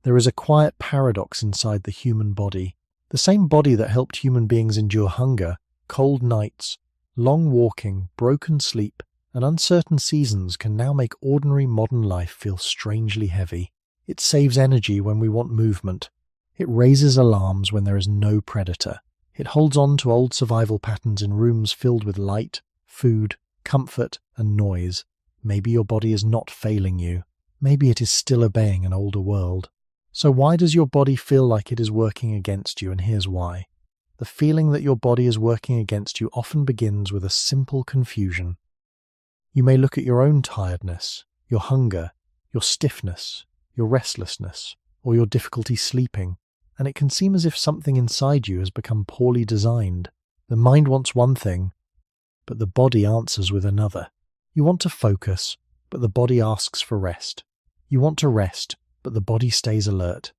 There is a quiet paradox inside the human body. The same body that helped human beings endure hunger, cold nights, long walking, broken sleep, and uncertain seasons can now make ordinary modern life feel strangely heavy. It saves energy when we want movement. It raises alarms when there is no predator. It holds on to old survival patterns in rooms filled with light, food, comfort, and noise. Maybe your body is not failing you. Maybe it is still obeying an older world. So why does your body feel like it is working against you? And here's why. The feeling that your body is working against you often begins with a simple confusion. You may look at your own tiredness, your hunger, your stiffness, your restlessness, or your difficulty sleeping, and it can seem as if something inside you has become poorly designed. The mind wants one thing, but the body answers with another. You want to focus, but the body asks for rest. You want to rest, but the body stays alert.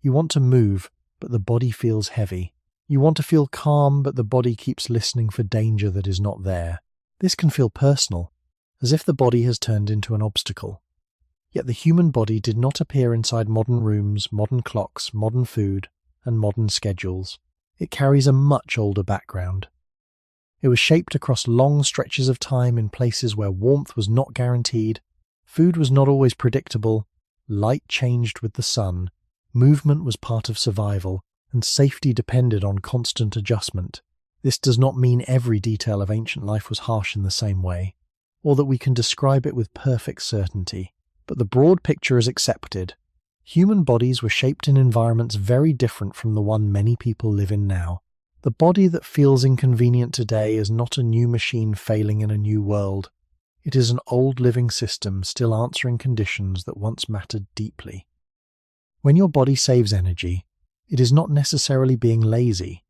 You want to move, but the body feels heavy. You want to feel calm, but the body keeps listening for danger that is not there. This can feel personal, as if the body has turned into an obstacle. Yet the human body did not appear inside modern rooms, modern clocks, modern food, and modern schedules. It carries a much older background. It was shaped across long stretches of time in places where warmth was not guaranteed, food was not always predictable, light changed with the sun, movement was part of survival, and safety depended on constant adjustment. This does not mean every detail of ancient life was harsh in the same way, or that we can describe it with perfect certainty. But the broad picture is accepted. Human bodies were shaped in environments very different from the one many people live in now. The body that feels inconvenient today is not a new machine failing in a new world. It is an old living system still answering conditions that once mattered deeply. When your body saves energy, it is not necessarily being lazy.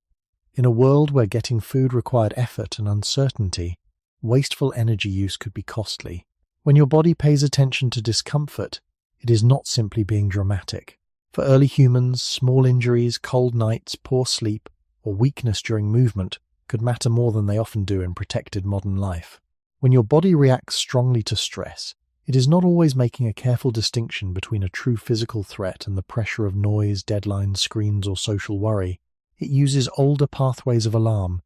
In a world where getting food required effort and uncertainty, wasteful energy use could be costly. When your body pays attention to discomfort, it is not simply being dramatic. For early humans, small injuries, cold nights, poor sleep, or weakness during movement could matter more than they often do in protected modern life. When your body reacts strongly to stress, it is not always making a careful distinction between a true physical threat and the pressure of noise, deadlines, screens, or social worry. It uses older pathways of alarm,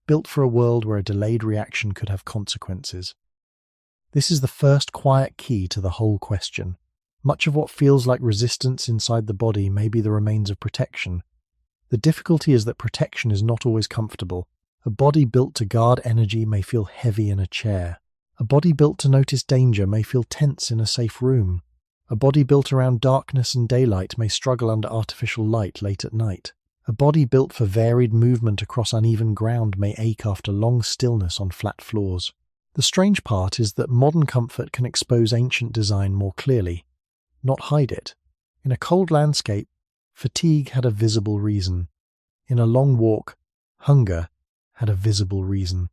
built for a world where a delayed reaction could have consequences. This is the first quiet key to the whole question. Much of what feels like resistance inside the body may be the remains of protection. The difficulty is that protection is not always comfortable. A body built to guard energy may feel heavy in a chair. A body built to notice danger may feel tense in a safe room. A body built around darkness and daylight may struggle under artificial light late at night. A body built for varied movement across uneven ground may ache after long stillness on flat floors. The strange part is that modern comfort can expose ancient design more clearly, not hide it. In a cold landscape, fatigue had a visible reason. In a long walk, hunger had a visible reason.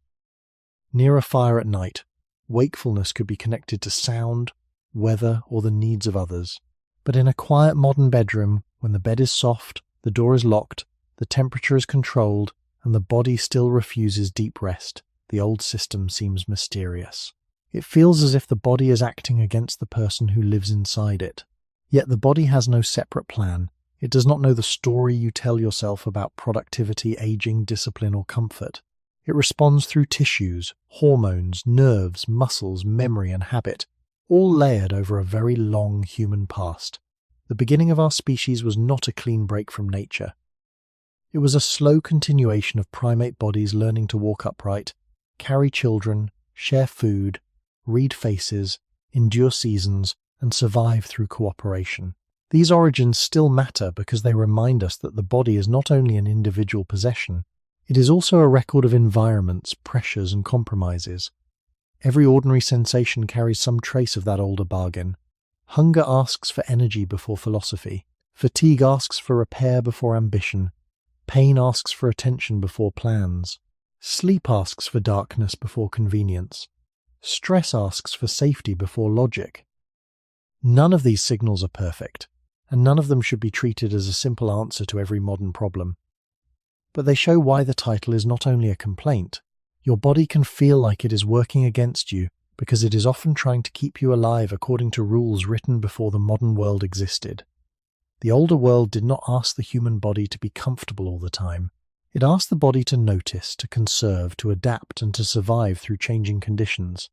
Near a fire at night, wakefulness could be connected to sound, weather, or the needs of others. But in a quiet modern bedroom, when the bed is soft, the door is locked, the temperature is controlled, and the body still refuses deep rest, the old system seems mysterious. It feels as if the body is acting against the person who lives inside it. Yet the body has no separate plan. It does not know the story you tell yourself about productivity, aging, discipline, or comfort. It responds through tissues, hormones, nerves, muscles, memory, and habit, all layered over a very long human past. The beginning of our species was not a clean break from nature. It was a slow continuation of primate bodies learning to walk upright, carry children, share food, read faces, endure seasons, and survive through cooperation. These origins still matter because they remind us that the body is not only an individual possession, it is also a record of environments, pressures, and compromises. Every ordinary sensation carries some trace of that older bargain. Hunger asks for energy before philosophy. Fatigue asks for repair before ambition. Pain asks for attention before plans. Sleep asks for darkness before convenience. Stress asks for safety before logic. None of these signals are perfect, and none of them should be treated as a simple answer to every modern problem. But they show why the title is not only a complaint. Your body can feel like it is working against you because it is often trying to keep you alive according to rules written before the modern world existed. The older world did not ask the human body to be comfortable all the time. It asked the body to notice, to conserve, to adapt, and to survive through changing conditions.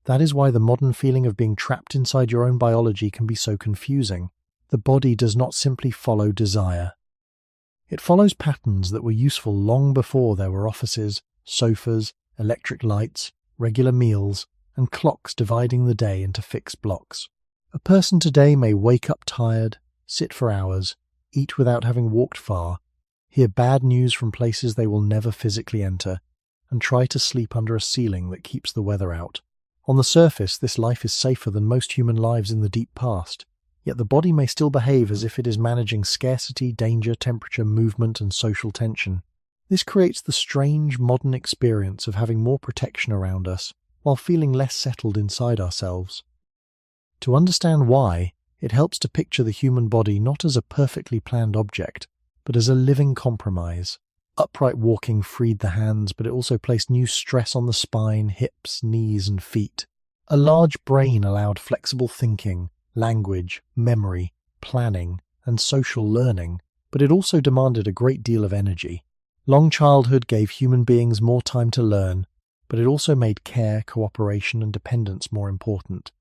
That is why the modern feeling of being trapped inside your own biology can be so confusing. The body does not simply follow desire. It follows patterns that were useful long before there were offices, sofas, electric lights, regular meals, and clocks dividing the day into fixed blocks. A person today may wake up tired, sit for hours, eat without having walked far, hear bad news from places they will never physically enter, and try to sleep under a ceiling that keeps the weather out. On the surface, this life is safer than most human lives in the deep past, yet the body may still behave as if it is managing scarcity, danger, temperature, movement, and social tension. This creates the strange modern experience of having more protection around us, while feeling less settled inside ourselves. To understand why, it helps to picture the human body not as a perfectly planned object, but as a living compromise. Upright walking freed the hands, but it also placed new stress on the spine, hips, knees, and feet. A large brain allowed flexible thinking, language, memory, planning, and social learning, but it also demanded a great deal of energy. Long childhood gave human beings more time to learn, but it also made care, cooperation, and dependence more important.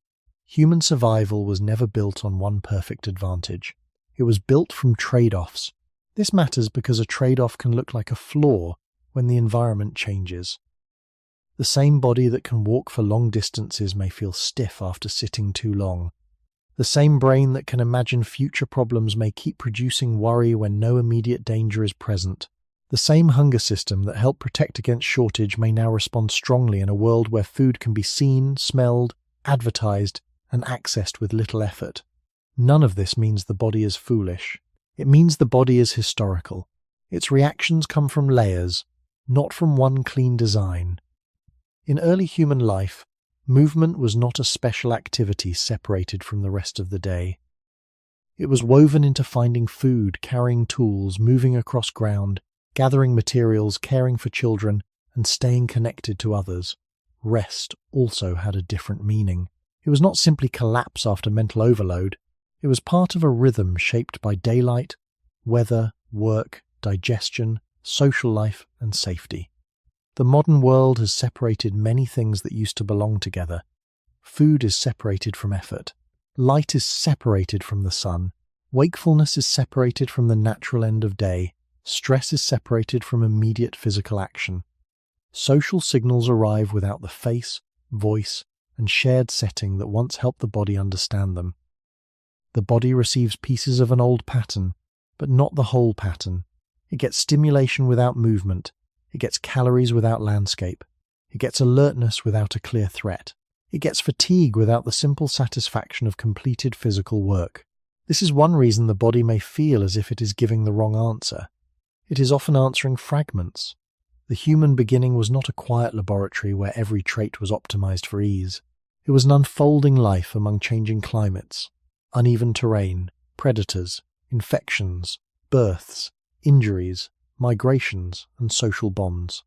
Human survival was never built on one perfect advantage. It was built from trade-offs. This matters because a trade-off can look like a flaw when the environment changes. The same body that can walk for long distances may feel stiff after sitting too long. The same brain that can imagine future problems may keep producing worry when no immediate danger is present. The same hunger system that helped protect against shortage may now respond strongly in a world where food can be seen, smelled, advertised, and accessed with little effort. None of this means the body is foolish. It means the body is historical. Its reactions come from layers, not from one clean design. In early human life, movement was not a special activity separated from the rest of the day. It was woven into finding food, carrying tools, moving across ground, gathering materials, caring for children, and staying connected to others. Rest also had a different meaning. It was not simply collapse after mental overload. It was part of a rhythm shaped by daylight, weather, work, digestion, social life, and safety. The modern world has separated many things that used to belong together. Food is separated from effort. Light is separated from the sun. Wakefulness is separated from the natural end of day. Stress is separated from immediate physical action. Social signals arrive without the face, voice, and shared setting that once helped the body understand them. The body receives pieces of an old pattern, but not the whole pattern. It gets stimulation without movement. It gets calories without landscape. It gets alertness without a clear threat. It gets fatigue without the simple satisfaction of completed physical work. This is one reason the body may feel as if it is giving the wrong answer. It is often answering fragments. The human beginning was not a quiet laboratory where every trait was optimized for ease. It was an unfolding life among changing climates, uneven terrain, predators, infections, births, injuries, migrations, and social bonds.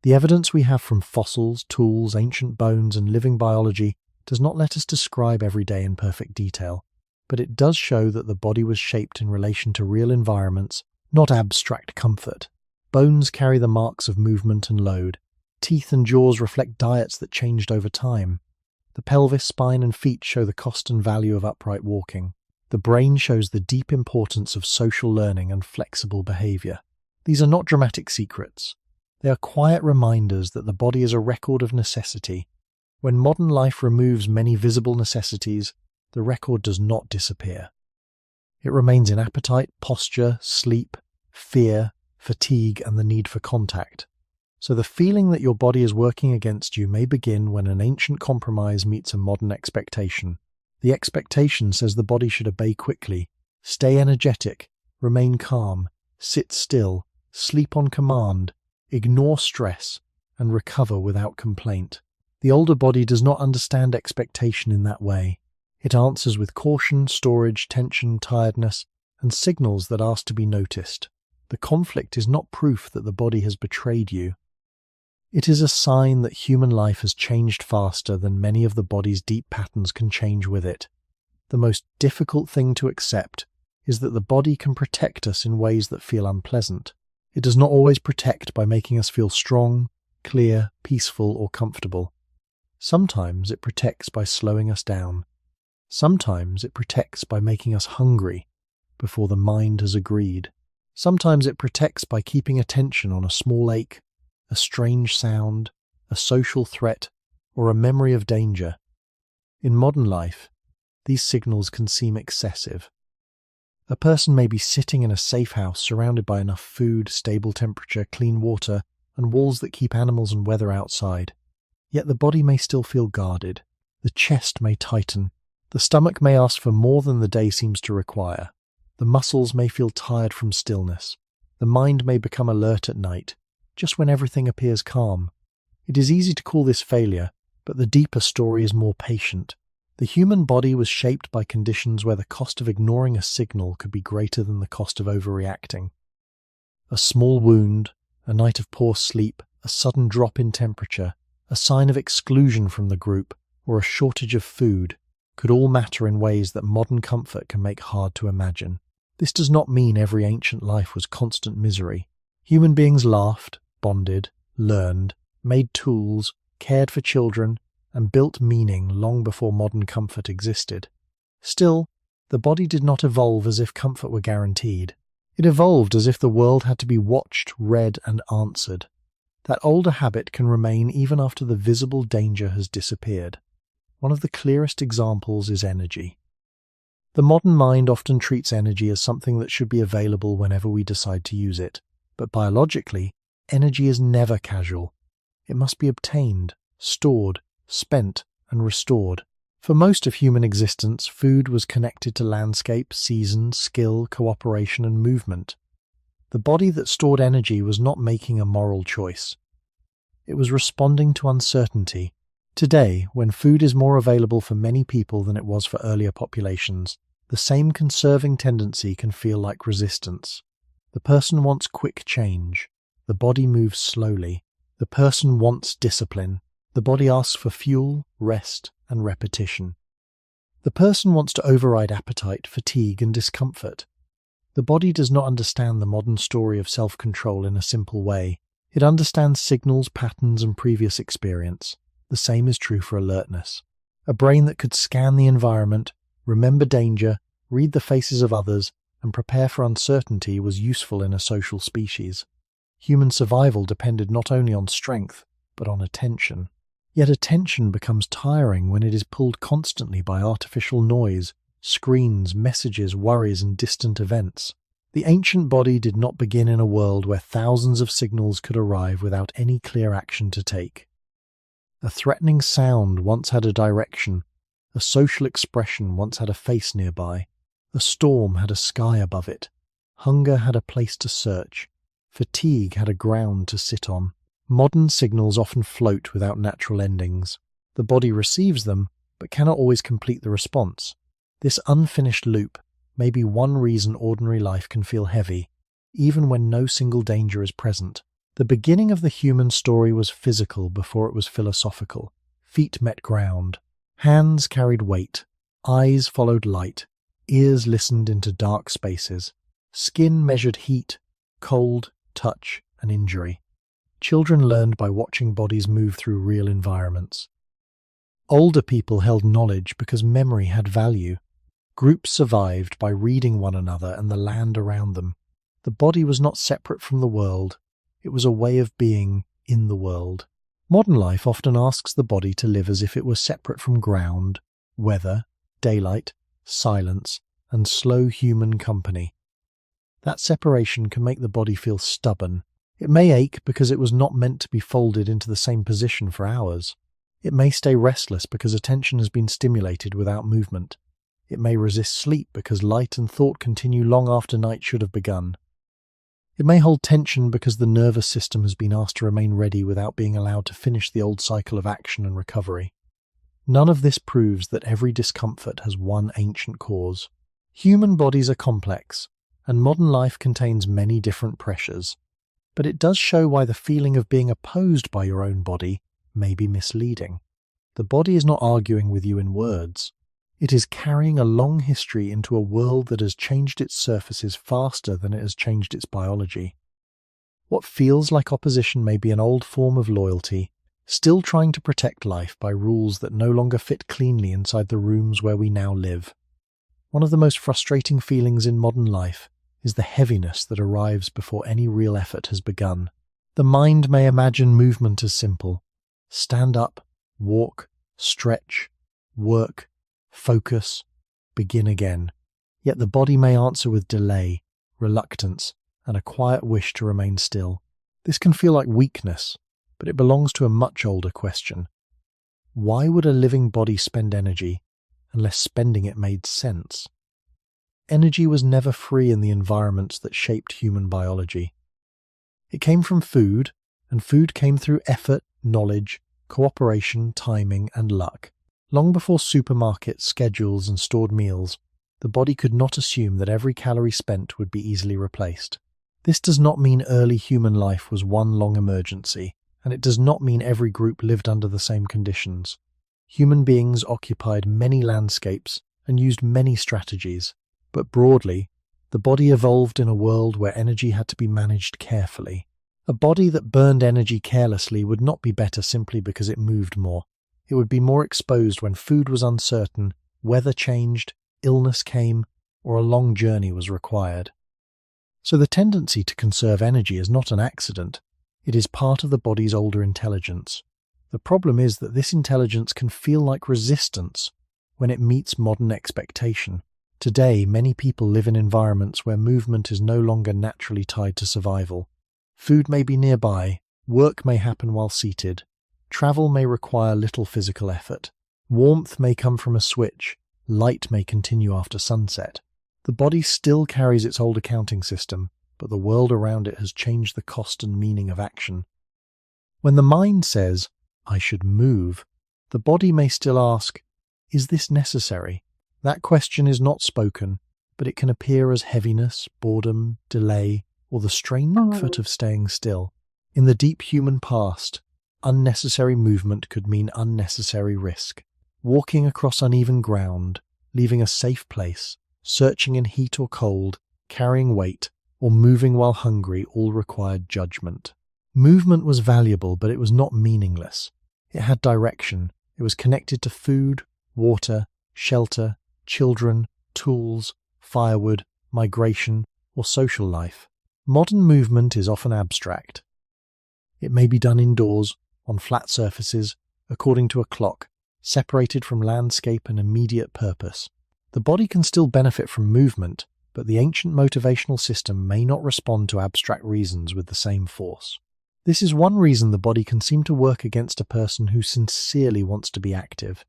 The evidence we have from fossils, tools, ancient bones, and living biology does not let us describe every day in perfect detail, but it does show that the body was shaped in relation to real environments, not abstract comfort. Bones carry the marks of movement and load. Teeth and jaws reflect diets that changed over time. The pelvis, spine, and feet show the cost and value of upright walking. The brain shows the deep importance of social learning and flexible behavior. These are not dramatic secrets. They are quiet reminders that the body is a record of necessity. When modern life removes many visible necessities, the record does not disappear. It remains in appetite, posture, sleep, fear, fatigue, and the need for contact. So the feeling that your body is working against you may begin when an ancient compromise meets a modern expectation. The expectation says the body should obey quickly, stay energetic, remain calm, sit still, sleep on command, ignore stress, and recover without complaint. The older body does not understand expectation in that way. It answers with caution, storage, tension, tiredness, and signals that ask to be noticed. The conflict is not proof that the body has betrayed you. It is a sign that human life has changed faster than many of the body's deep patterns can change with it. The most difficult thing to accept is that the body can protect us in ways that feel unpleasant. It does not always protect by making us feel strong, clear, peaceful, or comfortable. Sometimes it protects by slowing us down. Sometimes it protects by making us hungry before the mind has agreed. Sometimes it protects by keeping attention on a small ache, a strange sound, a social threat, or a memory of danger. In modern life, these signals can seem excessive. A person may be sitting in a safe house surrounded by enough food, stable temperature, clean water, and walls that keep animals and weather outside. Yet the body may still feel guarded. The chest may tighten. The stomach may ask for more than the day seems to require. The muscles may feel tired from stillness. The mind may become alert at night, just when everything appears calm. It is easy to call this failure, but the deeper story is more patient. The human body was shaped by conditions where the cost of ignoring a signal could be greater than the cost of overreacting. A small wound, a night of poor sleep, a sudden drop in temperature, a sign of exclusion from the group, or a shortage of food could all matter in ways that modern comfort can make hard to imagine. This does not mean every ancient life was constant misery. Human beings laughed, bonded, learned, made tools, cared for children, and built meaning long before modern comfort existed. Still, the body did not evolve as if comfort were guaranteed. It evolved as if the world had to be watched, read, and answered. That older habit can remain even after the visible danger has disappeared. One of the clearest examples is energy. The modern mind often treats energy as something that should be available whenever we decide to use it. But biologically, energy is never casual. It must be obtained, stored, spent, and restored. For most of human existence, food was connected to landscape, season, skill, cooperation, and movement. The body that stored energy was not making a moral choice. It was responding to uncertainty. Today, when food is more available for many people than it was for earlier populations, the same conserving tendency can feel like resistance. The person wants quick change. The body moves slowly. The person wants discipline. The body asks for fuel, rest, and repetition. The person wants to override appetite, fatigue, and discomfort. The body does not understand the modern story of self-control in a simple way. It understands signals, patterns, and previous experience. The same is true for alertness. A brain that could scan the environment, remember danger, read the faces of others, and prepare for uncertainty was useful in a social species. Human survival depended not only on strength, but on attention. Yet attention becomes tiring when it is pulled constantly by artificial noise, screens, messages, worries, and distant events. The ancient body did not begin in a world where thousands of signals could arrive without any clear action to take. A threatening sound once had a direction. A social expression once had a face nearby. A storm had a sky above it. Hunger had a place to search. Fatigue had a ground to sit on. Modern signals often float without natural endings. The body receives them, but cannot always complete the response. This unfinished loop may be one reason ordinary life can feel heavy, even when no single danger is present. The beginning of the human story was physical before it was philosophical. Feet met ground. Hands carried weight. Eyes followed light. Ears listened into dark spaces. Skin measured heat, cold, touch, and injury. Children learned by watching bodies move through real environments. Older people held knowledge because memory had value. Groups survived by reading one another and the land around them. The body was not separate from the world. It was a way of being in the world. Modern life often asks the body to live as if it were separate from ground, weather, daylight, silence, and slow human company. That separation can make the body feel stubborn. It may ache because it was not meant to be folded into the same position for hours. It may stay restless because attention has been stimulated without movement. It may resist sleep because light and thought continue long after night should have begun. It may hold tension because the nervous system has been asked to remain ready without being allowed to finish the old cycle of action and recovery. None of this proves that every discomfort has one ancient cause. Human bodies are complex, and modern life contains many different pressures. But it does show why the feeling of being opposed by your own body may be misleading. The body is not arguing with you in words. It is carrying a long history into a world that has changed its surfaces faster than it has changed its biology. What feels like opposition may be an old form of loyalty, still trying to protect life by rules that no longer fit cleanly inside the rooms where we now live. One of the most frustrating feelings in modern life is the heaviness that arrives before any real effort has begun. The mind may imagine movement as simple: stand up, walk, stretch, work, focus, begin again. Yet the body may answer with delay, reluctance, and a quiet wish to remain still. This can feel like weakness, but it belongs to a much older question. Why would a living body spend energy unless spending it made sense? Energy was never free in the environments that shaped human biology. It came from food, and food came through effort, knowledge, cooperation, timing, and luck. Long before supermarkets, schedules, and stored meals, the body could not assume that every calorie spent would be easily replaced. This does not mean early human life was one long emergency, and it does not mean every group lived under the same conditions. Human beings occupied many landscapes and used many strategies, but broadly, the body evolved in a world where energy had to be managed carefully. A body that burned energy carelessly would not be better simply because it moved more. It would be more exposed when food was uncertain, weather changed, illness came, or a long journey was required. So the tendency to conserve energy is not an accident. It is part of the body's older intelligence. The problem is that this intelligence can feel like resistance when it meets modern expectation. Today, many people live in environments where movement is no longer naturally tied to survival. Food may be nearby, work may happen while seated, travel may require little physical effort, warmth may come from a switch, light may continue after sunset. The body still carries its old accounting system, but the world around it has changed the cost and meaning of action. When the mind says, "I should move," the body may still ask, "Is this necessary?" That question is not spoken, but it can appear as heaviness, boredom, delay, or the strained comfort of staying still. In the deep human past, unnecessary movement could mean unnecessary risk. Walking across uneven ground, leaving a safe place, searching in heat or cold, carrying weight, or moving while hungry all required judgment. Movement was valuable, but it was not meaningless. It had direction. It was connected to food, water, shelter, children, tools, firewood, migration, or social life. Modern movement is often abstract. It may be done indoors, on flat surfaces, according to a clock, separated from landscape and immediate purpose. The body can still benefit from movement, but the ancient motivational system may not respond to abstract reasons with the same force. This is one reason the body can seem to work against a person who sincerely wants to be active.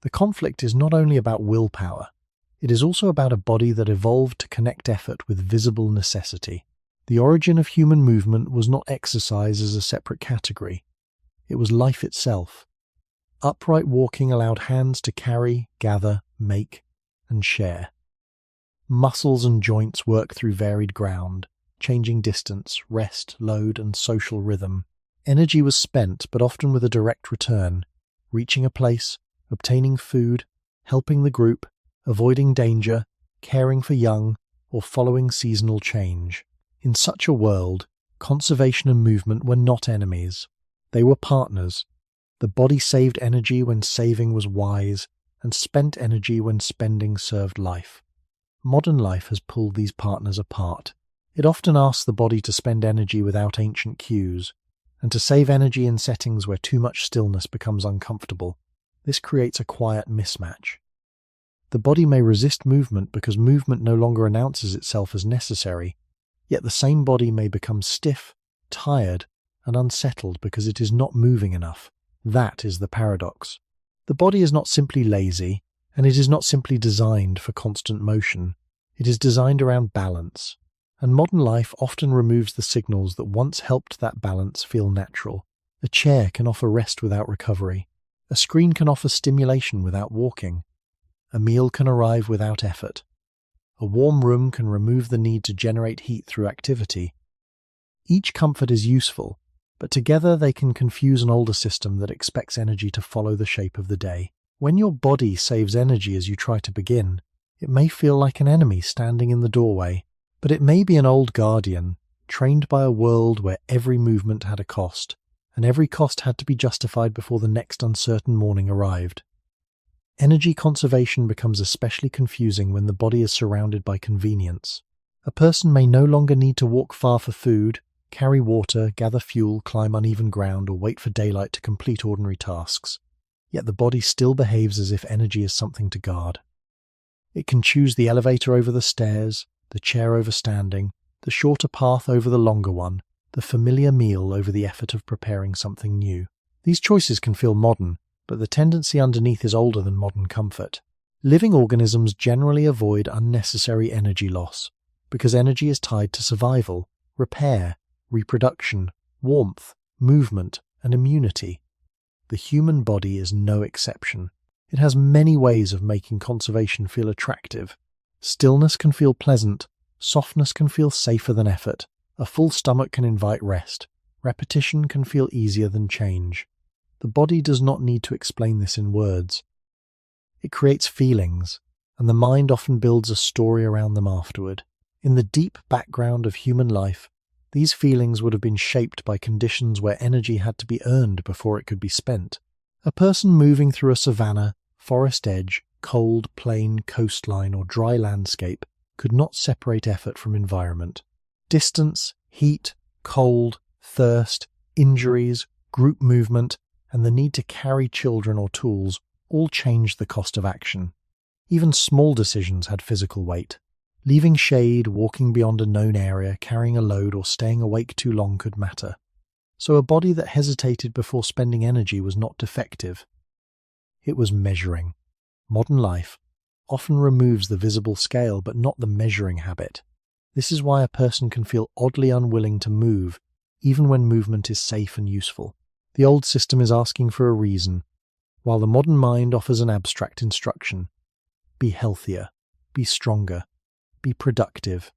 The conflict is not only about willpower, it is also about a body that evolved to connect effort with visible necessity. The origin of human movement was not exercise as a separate category. It was life itself. Upright walking allowed hands to carry, gather, make, and share. Muscles and joints work through varied ground, changing distance, rest, load, and social rhythm. Energy was spent, but often with a direct return, reaching a place, obtaining food, helping the group, avoiding danger, caring for young, or following seasonal change. In such a world, conservation and movement were not enemies. They were partners. The body saved energy when saving was wise, and spent energy when spending served life. Modern life has pulled these partners apart. It often asks the body to spend energy without ancient cues, and to save energy in settings where too much stillness becomes uncomfortable. This creates a quiet mismatch. The body may resist movement because movement no longer announces itself as necessary, yet the same body may become stiff, tired, and unsettled because it is not moving enough. That is the paradox. The body is not simply lazy, and it is not simply designed for constant motion. It is designed around balance, and modern life often removes the signals that once helped that balance feel natural. A chair can offer rest without recovery. A screen can offer stimulation without walking. A meal can arrive without effort. A warm room can remove the need to generate heat through activity. Each comfort is useful, but together they can confuse an older system that expects energy to follow the shape of the day. When your body saves energy as you try to begin, it may feel like an enemy standing in the doorway, but it may be an old guardian, trained by a world where every movement had a cost, and every cost had to be justified before the next uncertain morning arrived. Energy conservation becomes especially confusing when the body is surrounded by convenience. A person may no longer need to walk far for food, carry water, gather fuel, climb uneven ground, or wait for daylight to complete ordinary tasks. Yet the body still behaves as if energy is something to guard. It can choose the elevator over the stairs, the chair over standing, the shorter path over the longer one, the familiar meal over the effort of preparing something new. These choices can feel modern, but the tendency underneath is older than modern comfort. Living organisms generally avoid unnecessary energy loss, because energy is tied to survival, repair, reproduction, warmth, movement, and immunity. The human body is no exception. It has many ways of making conservation feel attractive. Stillness can feel pleasant, softness can feel safer than effort, a full stomach can invite rest, repetition can feel easier than change. The body does not need to explain this in words. It creates feelings, and the mind often builds a story around them afterward. In the deep background of human life, these feelings would have been shaped by conditions where energy had to be earned before it could be spent. A person moving through a savanna, forest edge, cold, plain, coastline, or dry landscape could not separate effort from environment. Distance, heat, cold, thirst, injuries, group movement, and the need to carry children or tools all changed the cost of action. Even small decisions had physical weight. Leaving shade, walking beyond a known area, carrying a load, or staying awake too long could matter. So a body that hesitated before spending energy was not defective. It was measuring. Modern life often removes the visible scale but not the measuring habit. This is why a person can feel oddly unwilling to move, even when movement is safe and useful. The old system is asking for a reason, while the modern mind offers an abstract instruction. Be healthier, be stronger, be productive,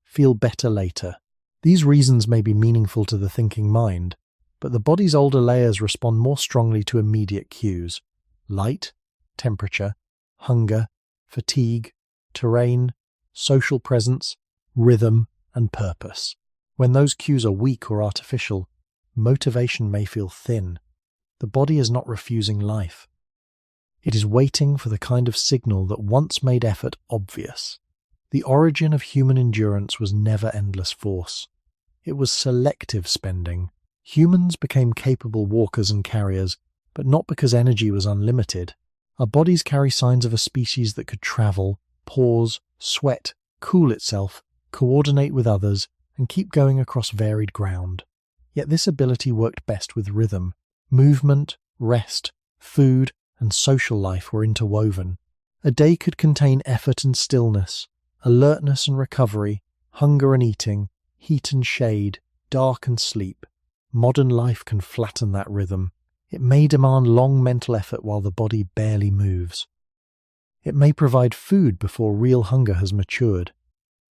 feel better later. These reasons may be meaningful to the thinking mind, but the body's older layers respond more strongly to immediate cues: light, temperature, hunger, fatigue, terrain, social presence, rhythm, and purpose. When those cues are weak or artificial, motivation may feel thin. The body is not refusing life. It is waiting for the kind of signal that once made effort obvious. The origin of human endurance was never endless force. It was selective spending. Humans became capable walkers and carriers, but not because energy was unlimited. Our bodies carry signs of a species that could travel, pause, sweat, cool itself, coordinate with others, and keep going across varied ground. Yet this ability worked best with rhythm. Movement, rest, food, and social life were interwoven. A day could contain effort and stillness, alertness and recovery, hunger and eating, heat and shade, dark and sleep. Modern life can flatten that rhythm. It may demand long mental effort while the body barely moves. It may provide food before real hunger has matured.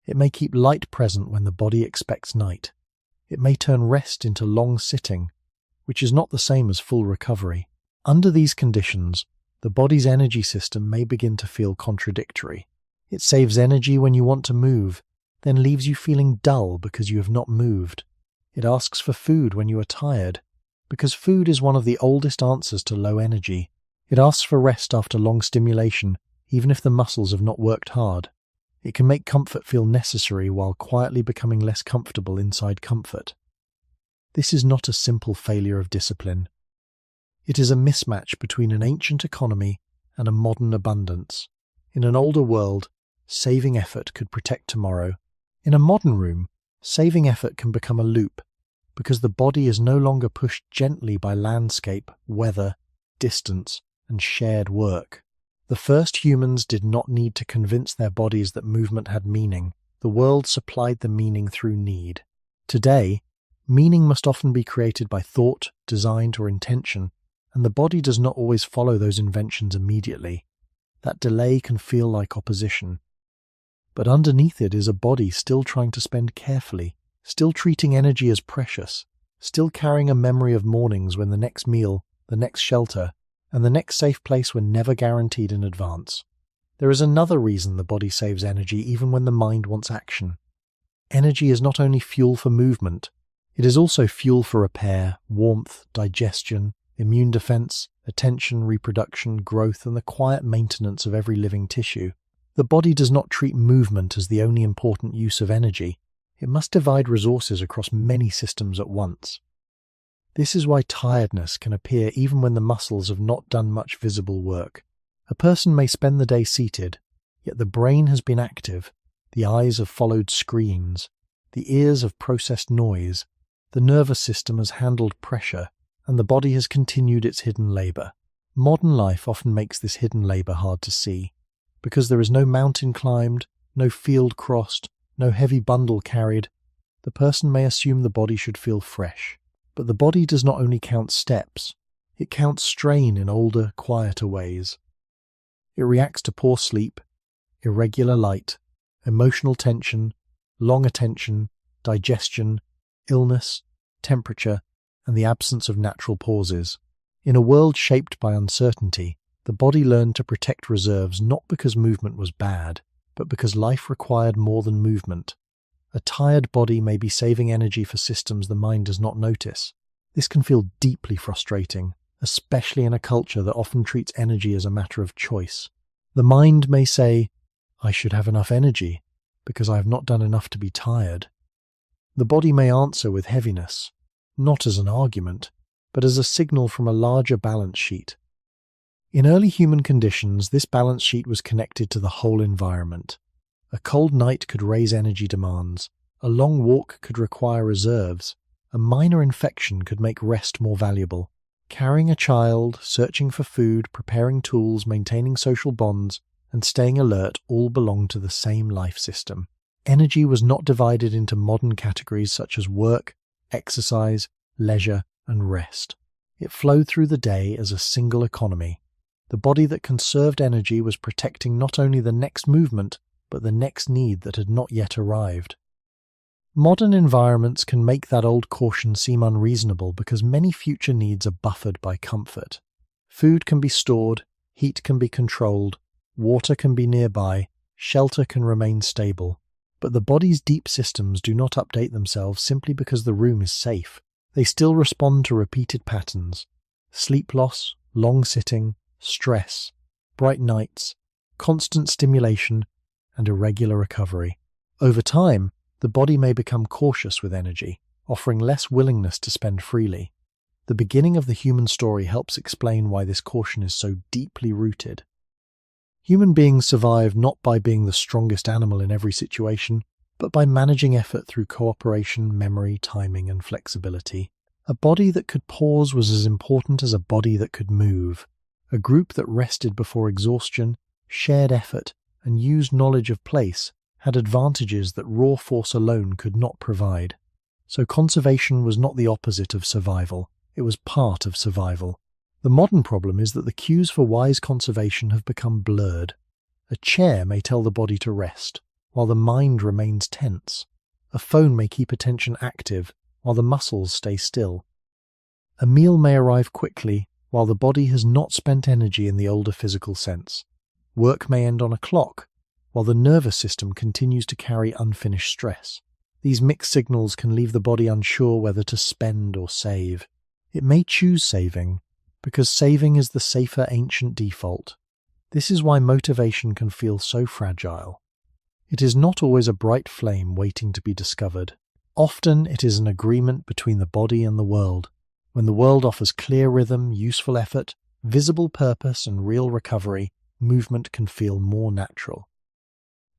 It may keep light present when the body expects night. It may turn rest into long sitting, which is not the same as full recovery. Under these conditions, the body's energy system may begin to feel contradictory. It saves energy when you want to move, then leaves you feeling dull because you have not moved. It asks for food when you are tired, because food is one of the oldest answers to low energy. It asks for rest after long stimulation, even if the muscles have not worked hard. It can make comfort feel necessary while quietly becoming less comfortable inside comfort. This is not a simple failure of discipline. It is a mismatch between an ancient economy and a modern abundance. In an older world, saving effort could protect tomorrow. In a modern room, saving effort can become a loop, because the body is no longer pushed gently by landscape, weather, distance, and shared work. The first humans did not need to convince their bodies that movement had meaning. The world supplied the meaning through need. Today, meaning must often be created by thought, design, or intention, and the body does not always follow those inventions immediately. That delay can feel like opposition. But underneath it is a body still trying to spend carefully, still treating energy as precious, still carrying a memory of mornings when the next meal, the next shelter, and the next safe place were never guaranteed in advance. There is another reason the body saves energy even when the mind wants action. Energy is not only fuel for movement, it is also fuel for repair, warmth, digestion, immune defense, attention, reproduction, growth, and the quiet maintenance of every living tissue. The body does not treat movement as the only important use of energy. It must divide resources across many systems at once. This is why tiredness can appear even when the muscles have not done much visible work. A person may spend the day seated, yet the brain has been active, the eyes have followed screens, the ears have processed noise, the nervous system has handled pressure, and the body has continued its hidden labor. Modern life often makes this hidden labor hard to see. Because there is no mountain climbed, no field crossed, no heavy bundle carried, the person may assume the body should feel fresh. But the body does not only count steps, it counts strain in older, quieter ways. It reacts to poor sleep, irregular light, emotional tension, long attention, digestion, illness, temperature, and the absence of natural pauses. In a world shaped by uncertainty, the body learned to protect reserves not because movement was bad, but because life required more than movement. A tired body may be saving energy for systems the mind does not notice. This can feel deeply frustrating, especially in a culture that often treats energy as a matter of choice. The mind may say, "I should have enough energy, because I have not done enough to be tired." The body may answer with heaviness, not as an argument, but as a signal from a larger balance sheet. In early human conditions, this balance sheet was connected to the whole environment. A cold night could raise energy demands, a long walk could require reserves, a minor infection could make rest more valuable. Carrying a child, searching for food, preparing tools, maintaining social bonds, and staying alert all belong to the same life system. Energy was not divided into modern categories such as work, exercise, leisure, and rest. It flowed through the day as a single economy. The body that conserved energy was protecting not only the next movement, but the next need that had not yet arrived. Modern environments can make that old caution seem unreasonable because many future needs are buffered by comfort. Food can be stored, heat can be controlled, water can be nearby, shelter can remain stable. But the body's deep systems do not update themselves simply because the room is safe. They still respond to repeated patterns: sleep loss, long sitting, stress, bright nights, constant stimulation, and irregular recovery. Over time, the body may become cautious with energy, offering less willingness to spend freely. The beginning of the human story helps explain why this caution is so deeply rooted. Human beings survive not by being the strongest animal in every situation, but by managing effort through cooperation, memory, timing, and flexibility. A body that could pause was as important as a body that could move. A group that rested before exhaustion, shared effort, and used knowledge of place had advantages that raw force alone could not provide. So conservation was not the opposite of survival, it was part of survival. The modern problem is that the cues for wise conservation have become blurred. A chair may tell the body to rest, while the mind remains tense. A phone may keep attention active, while the muscles stay still. A meal may arrive quickly, while the body has not spent energy in the older physical sense. Work may end on a clock, while the nervous system continues to carry unfinished stress. These mixed signals can leave the body unsure whether to spend or save. It may choose saving, because saving is the safer ancient default. This is why motivation can feel so fragile. It is not always a bright flame waiting to be discovered. Often it is an agreement between the body and the world. When the world offers clear rhythm, useful effort, visible purpose, and real recovery, movement can feel more natural.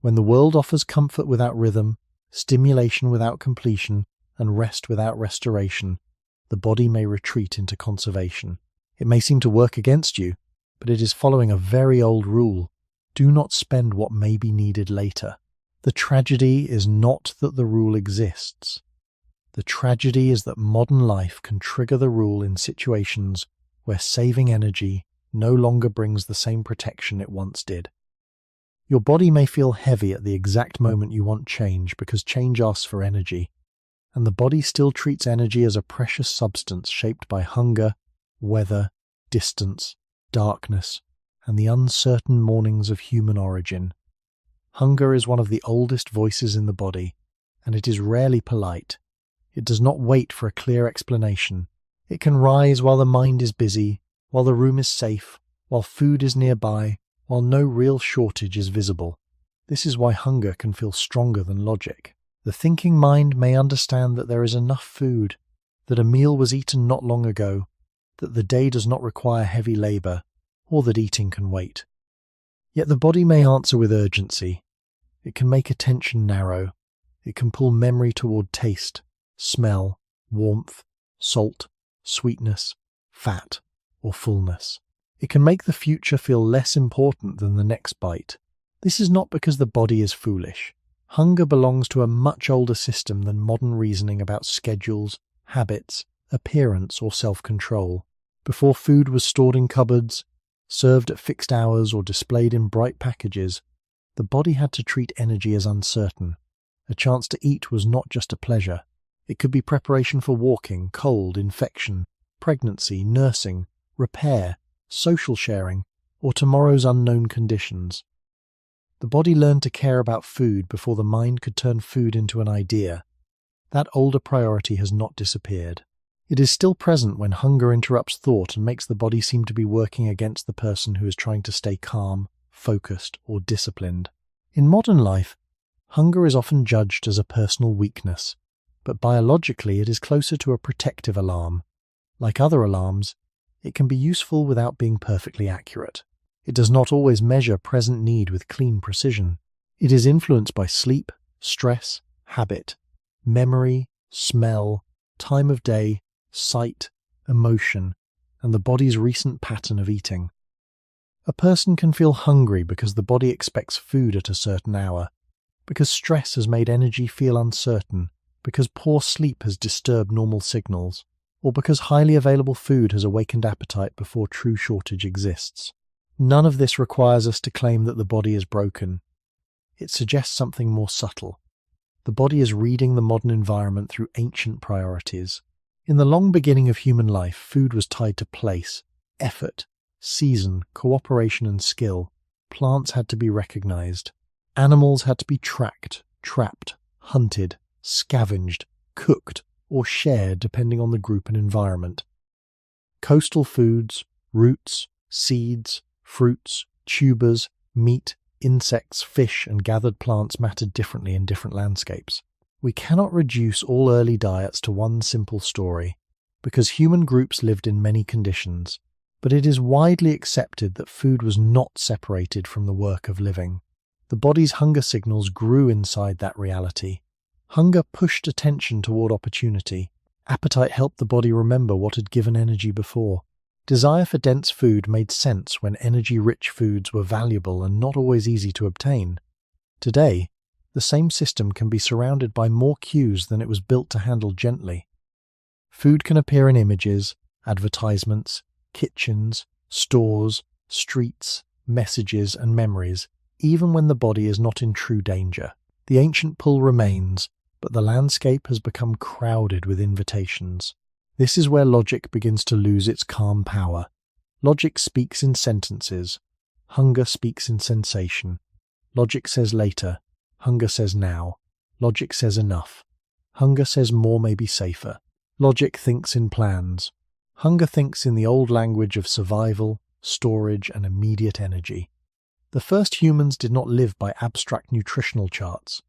When the world offers comfort without rhythm, stimulation without completion, and rest without restoration, the body may retreat into conservation. It may seem to work against you, but it is following a very old rule: do not spend what may be needed later. The tragedy is not that the rule exists. The tragedy is that modern life can trigger the rule in situations where saving energy no longer brings the same protection it once did. Your body may feel heavy at the exact moment you want change because change asks for energy, and the body still treats energy as a precious substance shaped by hunger, weather, distance, darkness, and the uncertain mornings of human origin. Hunger is one of the oldest voices in the body, and it is rarely polite. It does not wait for a clear explanation. It can rise while the mind is busy, while the room is safe, while food is nearby, while no real shortage is visible. This is why hunger can feel stronger than logic. The thinking mind may understand that there is enough food, that a meal was eaten not long ago, that the day does not require heavy labor, or that eating can wait. Yet the body may answer with urgency. It can make attention narrow. It can pull memory toward taste, smell, warmth, salt, sweetness, fat, or fullness. It can make the future feel less important than the next bite. This is not because the body is foolish. Hunger belongs to a much older system than modern reasoning about schedules, habits, appearance, or self-control. Before food was stored in cupboards, served at fixed hours, or displayed in bright packages, the body had to treat energy as uncertain. A chance to eat was not just a pleasure. It could be preparation for walking, cold, infection, pregnancy, nursing, repair, social sharing, or tomorrow's unknown conditions. The body learned to care about food before the mind could turn food into an idea. That older priority has not disappeared. It is still present when hunger interrupts thought and makes the body seem to be working against the person who is trying to stay calm, focused, or disciplined. In modern life, hunger is often judged as a personal weakness, but biologically it is closer to a protective alarm. Like other alarms, it can be useful without being perfectly accurate. It does not always measure present need with clean precision. It is influenced by sleep, stress, habit, memory, smell, time of day, sight, emotion, and the body's recent pattern of eating. A person can feel hungry because the body expects food at a certain hour, because stress has made energy feel uncertain, because poor sleep has disturbed normal signals, or because highly available food has awakened appetite before true shortage exists. None of this requires us to claim that the body is broken. It suggests something more subtle. The body is reading the modern environment through ancient priorities. In the long beginning of human life, food was tied to place, effort, season, cooperation, and skill. Plants had to be recognized. Animals had to be tracked, trapped, hunted, scavenged, cooked, or shared depending on the group and environment. Coastal foods, roots, seeds, fruits, tubers, meat, insects, fish, and gathered plants mattered differently in different landscapes. We cannot reduce all early diets to one simple story, because human groups lived in many conditions, but it is widely accepted that food was not separated from the work of living. The body's hunger signals grew inside that reality. Hunger pushed attention toward opportunity. Appetite helped the body remember what had given energy before. Desire for dense food made sense when energy-rich foods were valuable and not always easy to obtain. Today, the same system can be surrounded by more cues than it was built to handle gently. Food can appear in images, advertisements, kitchens, stores, streets, messages, and memories, even when the body is not in true danger. The ancient pull remains, but the landscape has become crowded with invitations. This is where logic begins to lose its calm power. Logic speaks in sentences. Hunger speaks in sensation. Logic says later. Hunger says now. Logic says enough. Hunger says more may be safer. Logic thinks in plans. Hunger thinks in the old language of survival, storage, and immediate energy. The first humans did not live by abstract nutritional charts.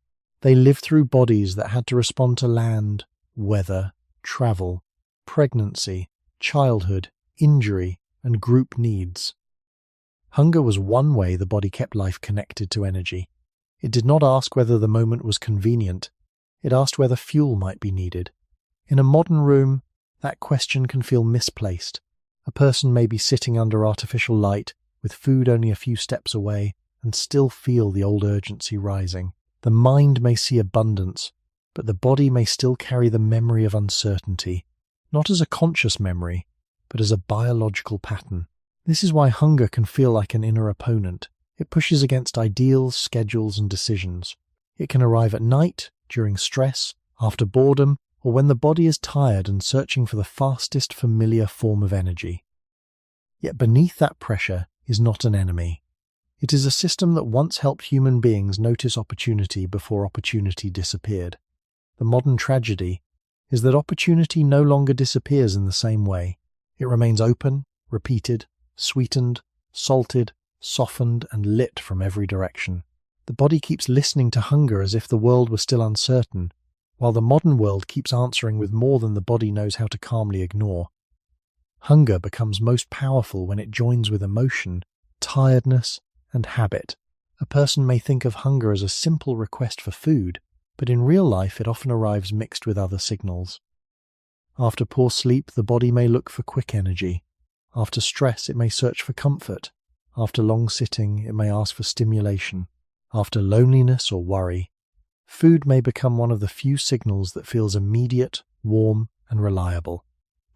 They lived through bodies that had to respond to land, weather, travel, pregnancy, childhood, injury, and group needs. Hunger was one way the body kept life connected to energy. It did not ask whether the moment was convenient. It asked whether fuel might be needed. In a modern room, that question can feel misplaced. A person may be sitting under artificial light, with food only a few steps away, and still feel the old urgency rising. The mind may see abundance, but the body may still carry the memory of uncertainty, not as a conscious memory, but as a biological pattern. This is why hunger can feel like an inner opponent. It pushes against ideals, schedules, and decisions. It can arrive at night, during stress, after boredom, or when the body is tired and searching for the fastest familiar form of energy. Yet beneath that pressure is not an enemy. It is a system that once helped human beings notice opportunity before opportunity disappeared. The modern tragedy is that opportunity no longer disappears in the same way. It remains open, repeated, sweetened, salted, softened, and lit from every direction. The body keeps listening to hunger as if the world were still uncertain, while the modern world keeps answering with more than the body knows how to calmly ignore. Hunger becomes most powerful when it joins with emotion, tiredness, and habit. A person may think of hunger as a simple request for food, but in real life it often arrives mixed with other signals. After poor sleep, the body may look for quick energy. After stress, it may search for comfort. After long sitting, it may ask for stimulation. After loneliness or worry, food may become one of the few signals that feels immediate, warm, and reliable.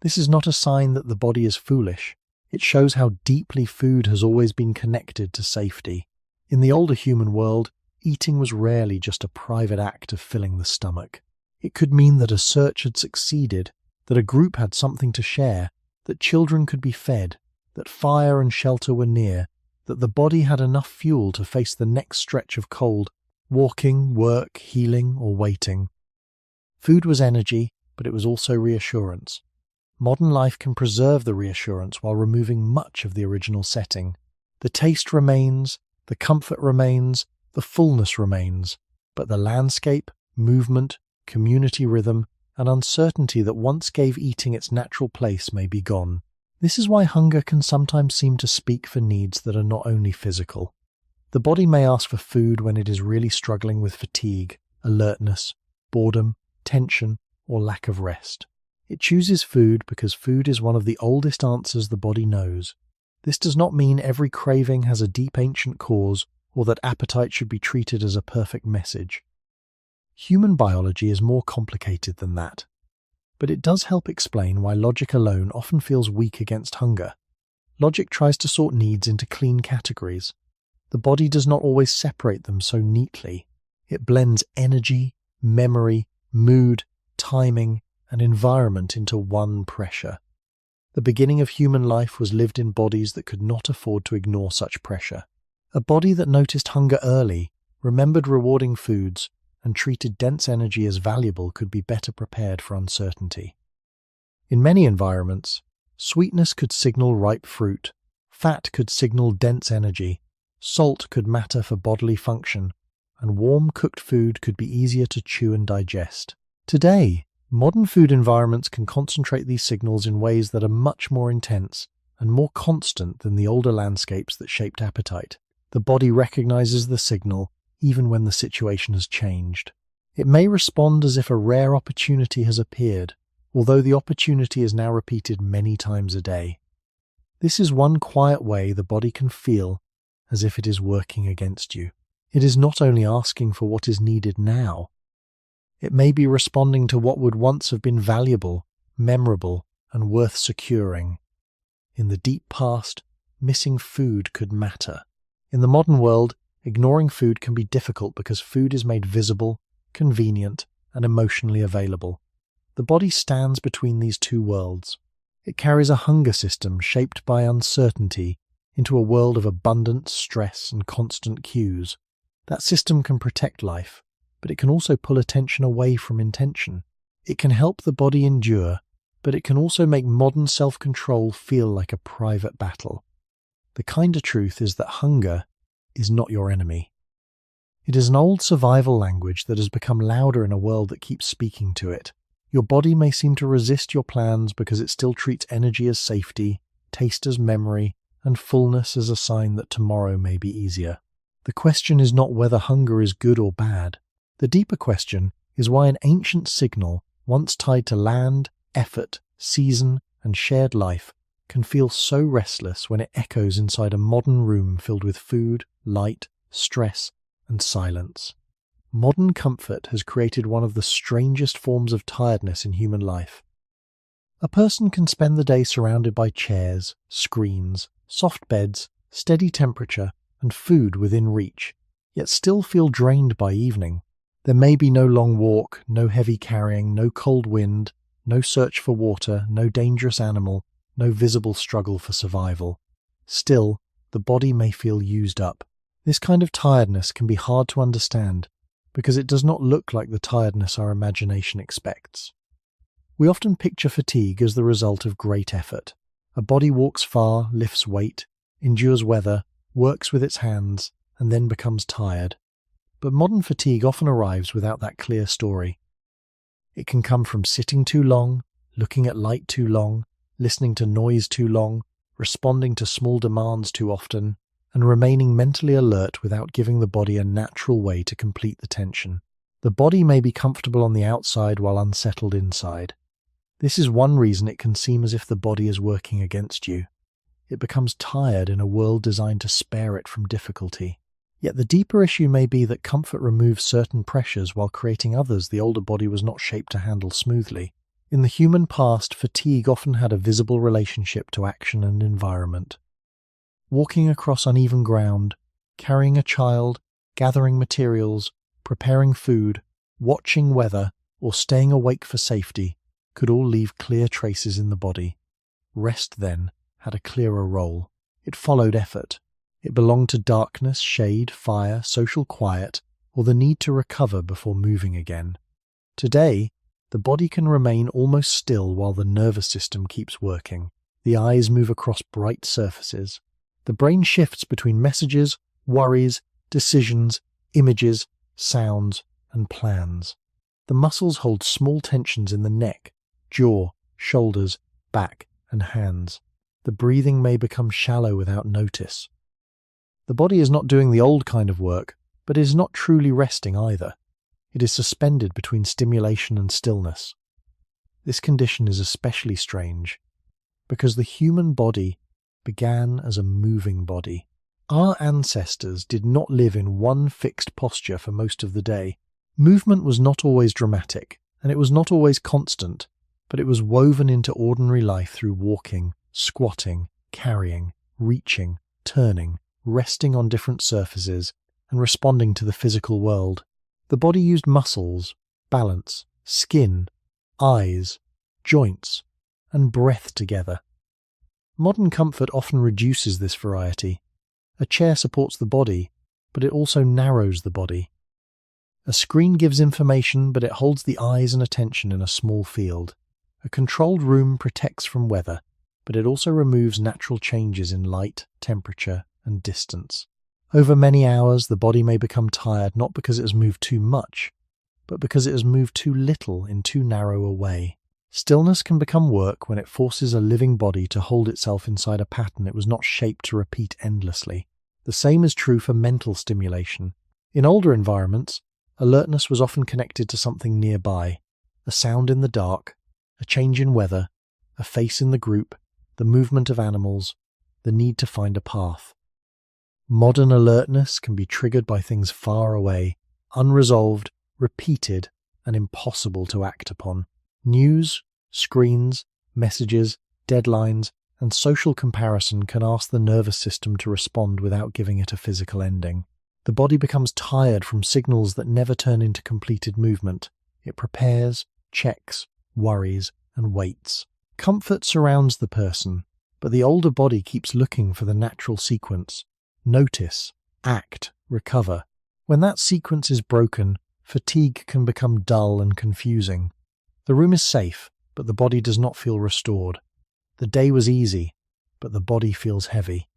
This is not a sign that the body is foolish. It shows how deeply food has always been connected to safety. In the older human world, eating was rarely just a private act of filling the stomach. It could mean that a search had succeeded, that a group had something to share, that children could be fed, that fire and shelter were near, that the body had enough fuel to face the next stretch of cold, walking, work, healing, or waiting. Food was energy, but it was also reassurance. Modern life can preserve the reassurance while removing much of the original setting. The taste remains, the comfort remains, the fullness remains, but the landscape, movement, community rhythm, and uncertainty that once gave eating its natural place may be gone. This is why hunger can sometimes seem to speak for needs that are not only physical. The body may ask for food when it is really struggling with fatigue, alertness, boredom, tension, or lack of rest. It chooses food because food is one of the oldest answers the body knows. This does not mean every craving has a deep ancient cause or that appetite should be treated as a perfect message. Human biology is more complicated than that, but it does help explain why logic alone often feels weak against hunger. Logic tries to sort needs into clean categories. The body does not always separate them so neatly. It blends energy, memory, mood, timing, and environment into one pressure. The beginning of human life was lived in bodies that could not afford to ignore such pressure. A body that noticed hunger early, remembered rewarding foods, and treated dense energy as valuable could be better prepared for uncertainty. In many environments, sweetness could signal ripe fruit, fat could signal dense energy, salt could matter for bodily function, and warm cooked food could be easier to chew and digest. Today, modern food environments can concentrate these signals in ways that are much more intense and more constant than the older landscapes that shaped appetite. The body recognizes the signal even when the situation has changed. It may respond as if a rare opportunity has appeared, although the opportunity is now repeated many times a day. This is one quiet way the body can feel as if it is working against you. It is not only asking for what is needed now, it may be responding to what would once have been valuable, memorable, and worth securing. In the deep past, missing food could matter. In the modern world, ignoring food can be difficult because food is made visible, convenient, and emotionally available. The body stands between these two worlds. It carries a hunger system shaped by uncertainty into a world of abundance, stress, and constant cues. That system can protect life, but it can also pull attention away from intention. It can help the body endure, but it can also make modern self-control feel like a private battle. The kinder truth is that hunger is not your enemy. It is an old survival language that has become louder in a world that keeps speaking to it. Your body may seem to resist your plans because it still treats energy as safety, taste as memory, and fullness as a sign that tomorrow may be easier. The question is not whether hunger is good or bad. The deeper question is why an ancient signal, once tied to land, effort, season, and shared life, can feel so restless when it echoes inside a modern room filled with food, light, stress, and silence. Modern comfort has created one of the strangest forms of tiredness in human life. A person can spend the day surrounded by chairs, screens, soft beds, steady temperature, and food within reach, yet still feel drained by evening. There may be no long walk, no heavy carrying, no cold wind, no search for water, no dangerous animal, no visible struggle for survival. Still, the body may feel used up. This kind of tiredness can be hard to understand because it does not look like the tiredness our imagination expects. We often picture fatigue as the result of great effort. A body walks far, lifts weight, endures weather, works with its hands, and then becomes tired. But modern fatigue often arrives without that clear story. It can come from sitting too long, looking at light too long, listening to noise too long, responding to small demands too often, and remaining mentally alert without giving the body a natural way to complete the tension. The body may be comfortable on the outside while unsettled inside. This is one reason it can seem as if the body is working against you. It becomes tired in a world designed to spare it from difficulty. Yet the deeper issue may be that comfort removes certain pressures while creating others the older body was not shaped to handle smoothly. In the human past, fatigue often had a visible relationship to action and environment. Walking across uneven ground, carrying a child, gathering materials, preparing food, watching weather, or staying awake for safety could all leave clear traces in the body. Rest, then, had a clearer role. It followed effort. It belonged to darkness, shade, fire, social quiet, or the need to recover before moving again. Today, the body can remain almost still while the nervous system keeps working. The eyes move across bright surfaces. The brain shifts between messages, worries, decisions, images, sounds, and plans. The muscles hold small tensions in the neck, jaw, shoulders, back, and hands. The breathing may become shallow without notice. The body is not doing the old kind of work, but is not truly resting either. It is suspended between stimulation and stillness. This condition is especially strange because the human body began as a moving body. Our ancestors did not live in one fixed posture for most of the day. Movement was not always dramatic, and it was not always constant, but it was woven into ordinary life through walking, squatting, carrying, reaching, turning, resting on different surfaces, and responding to the physical world. The body used muscles, balance, skin, eyes, joints, and breath together. Modern comfort often reduces this variety. A chair supports the body, but it also narrows the body. A screen gives information, but it holds the eyes and attention in a small field. A controlled room protects from weather, but it also removes natural changes in light, temperature, and distance. Over many hours, the body may become tired not because it has moved too much, but because it has moved too little in too narrow a way. Stillness can become work when it forces a living body to hold itself inside a pattern it was not shaped to repeat endlessly. The same is true for mental stimulation. In older environments, alertness was often connected to something nearby, a sound in the dark, a change in weather, a face in the group, the movement of animals, the need to find a path. Modern alertness can be triggered by things far away, unresolved, repeated, and impossible to act upon. News, screens, messages, deadlines, and social comparison can ask the nervous system to respond without giving it a physical ending. The body becomes tired from signals that never turn into completed movement. It prepares, checks, worries, and waits. Comfort surrounds the person, but the older body keeps looking for the natural sequence. Notice, act, recover. When that sequence is broken, fatigue can become dull and confusing. The room is safe, but the body does not feel restored. The day was easy, but the body feels heavy.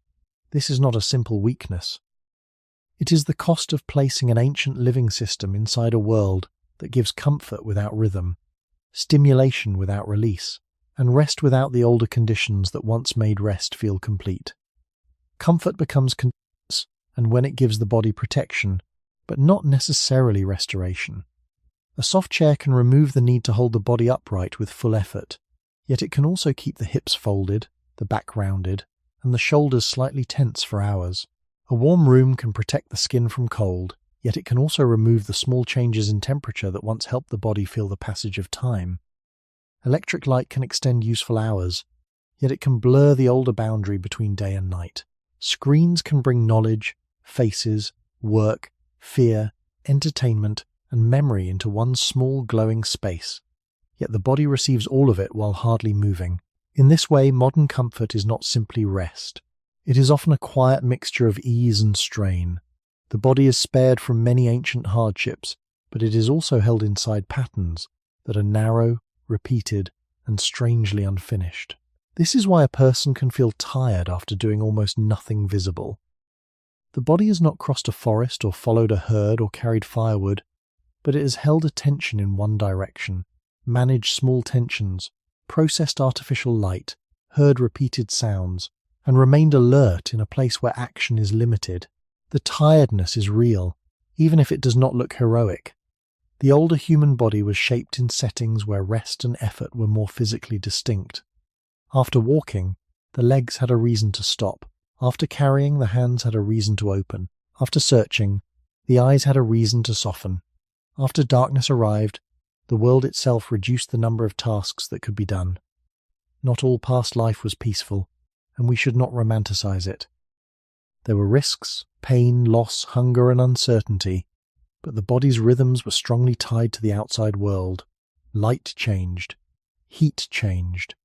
This is not a simple weakness. It is the cost of placing an ancient living system inside a world that gives comfort without rhythm, stimulation without release, and rest without the older conditions that once made rest feel complete. Comfort becomes convenience, and when it gives the body protection, but not necessarily restoration. A soft chair can remove the need to hold the body upright with full effort, yet it can also keep the hips folded, the back rounded, and the shoulders slightly tense for hours. A warm room can protect the skin from cold, yet it can also remove the small changes in temperature that once helped the body feel the passage of time. Electric light can extend useful hours, yet it can blur the older boundary between day and night. Screens can bring knowledge, faces, work, fear, entertainment, and memory into one small glowing space, yet the body receives all of it while hardly moving. In this way, modern comfort is not simply rest. It is often a quiet mixture of ease and strain. The body is spared from many ancient hardships, but it is also held inside patterns that are narrow, repeated, and strangely unfinished. This is why a person can feel tired after doing almost nothing visible. The body has not crossed a forest or followed a herd or carried firewood, but it has held attention in one direction, managed small tensions, processed artificial light, heard repeated sounds, and remained alert in a place where action is limited. The tiredness is real, even if it does not look heroic. The older human body was shaped in settings where rest and effort were more physically distinct. After walking, the legs had a reason to stop. After carrying, the hands had a reason to open. After searching, the eyes had a reason to soften. After darkness arrived, the world itself reduced the number of tasks that could be done. Not all past life was peaceful, and we should not romanticize it. There were risks, pain, loss, hunger, and uncertainty, but the body's rhythms were strongly tied to the outside world. Light changed, heat changed,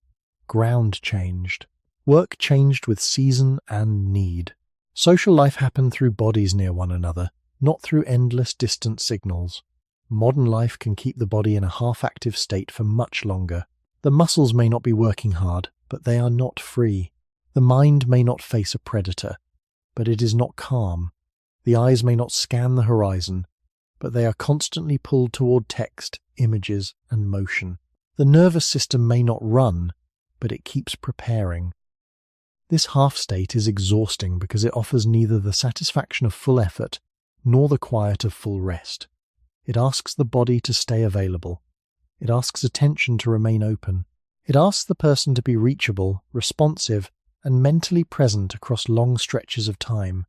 ground changed, work changed with season and need. Social life happened through bodies near one another, not through endless distant signals. Modern life can keep the body in a half-active state for much longer. The muscles may not be working hard, but they are not free. The mind may not face a predator, but it is not calm. The eyes may not scan the horizon, but they are constantly pulled toward text, images, and motion. The nervous system may not run, but it keeps preparing. This half-state is exhausting because it offers neither the satisfaction of full effort nor the quiet of full rest. It asks the body to stay available. It asks attention to remain open. It asks the person to be reachable, responsive, and mentally present across long stretches of time.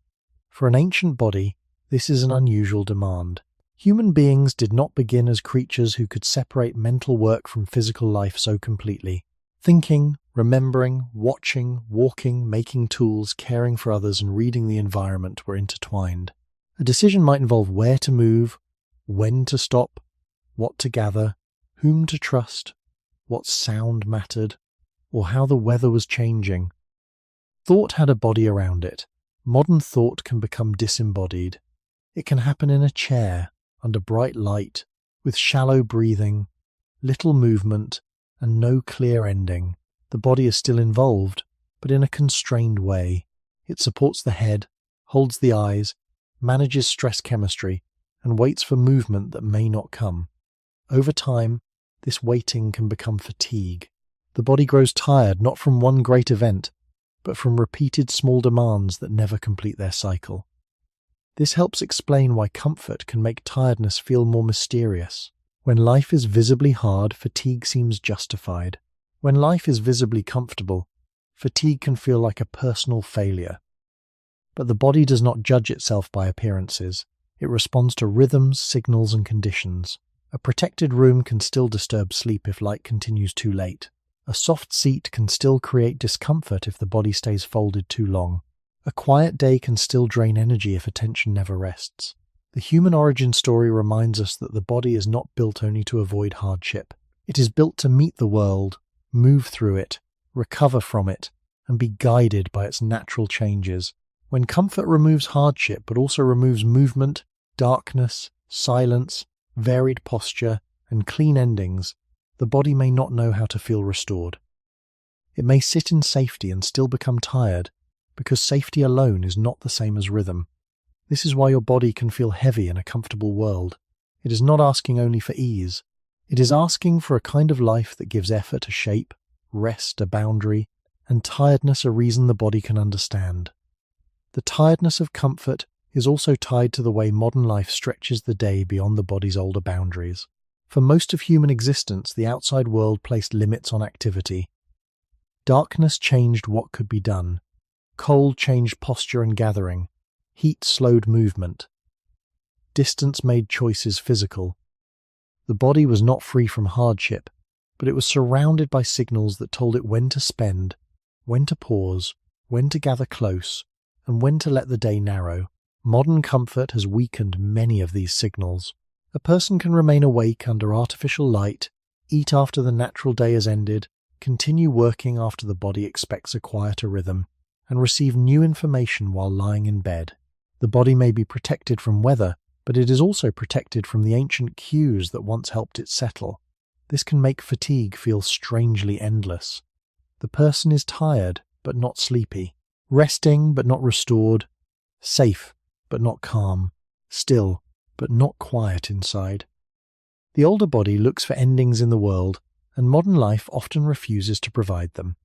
For an ancient body, this is an unusual demand. Human beings did not begin as creatures who could separate mental work from physical life so completely. Thinking, remembering, watching, walking, making tools, caring for others, and reading the environment were intertwined. A decision might involve where to move, when to stop, what to gather, whom to trust, what sound mattered, or how the weather was changing. Thought had a body around it. Modern thought can become disembodied. It can happen in a chair, under bright light, with shallow breathing, little movement, and no clear ending. The body is still involved, but in a constrained way. It supports the head, holds the eyes, manages stress chemistry, and waits for movement that may not come. Over time, this waiting can become fatigue. The body grows tired not from one great event, but from repeated small demands that never complete their cycle. This helps explain why comfort can make tiredness feel more mysterious. When life is visibly hard, fatigue seems justified. When life is visibly comfortable, fatigue can feel like a personal failure. But the body does not judge itself by appearances. It responds to rhythms, signals, and conditions. A protected room can still disturb sleep if light continues too late. A soft seat can still create discomfort if the body stays folded too long. A quiet day can still drain energy if attention never rests. The human origin story reminds us that the body is not built only to avoid hardship. It is built to meet the world, move through it, recover from it, and be guided by its natural changes. When comfort removes hardship but also removes movement, darkness, silence, varied posture, and clean endings, the body may not know how to feel restored. It may sit in safety and still become tired, because safety alone is not the same as rhythm. This is why your body can feel heavy in a comfortable world. It is not asking only for ease. It is asking for a kind of life that gives effort a shape, rest a boundary, and tiredness a reason the body can understand. The tiredness of comfort is also tied to the way modern life stretches the day beyond the body's older boundaries. For most of human existence, the outside world placed limits on activity. Darkness changed what could be done. Cold changed posture and gathering. Heat slowed movement. Distance made choices physical. The body was not free from hardship, but it was surrounded by signals that told it when to spend, when to pause, when to gather close, and when to let the day narrow. Modern comfort has weakened many of these signals. A person can remain awake under artificial light, eat after the natural day has ended, continue working after the body expects a quieter rhythm, and receive new information while lying in bed. The body may be protected from weather, but it is also protected from the ancient cues that once helped it settle. This can make fatigue feel strangely endless. The person is tired, but not sleepy, resting, but not restored, safe, but not calm, still, but not quiet inside. The older body looks for endings in the world, and modern life often refuses to provide them.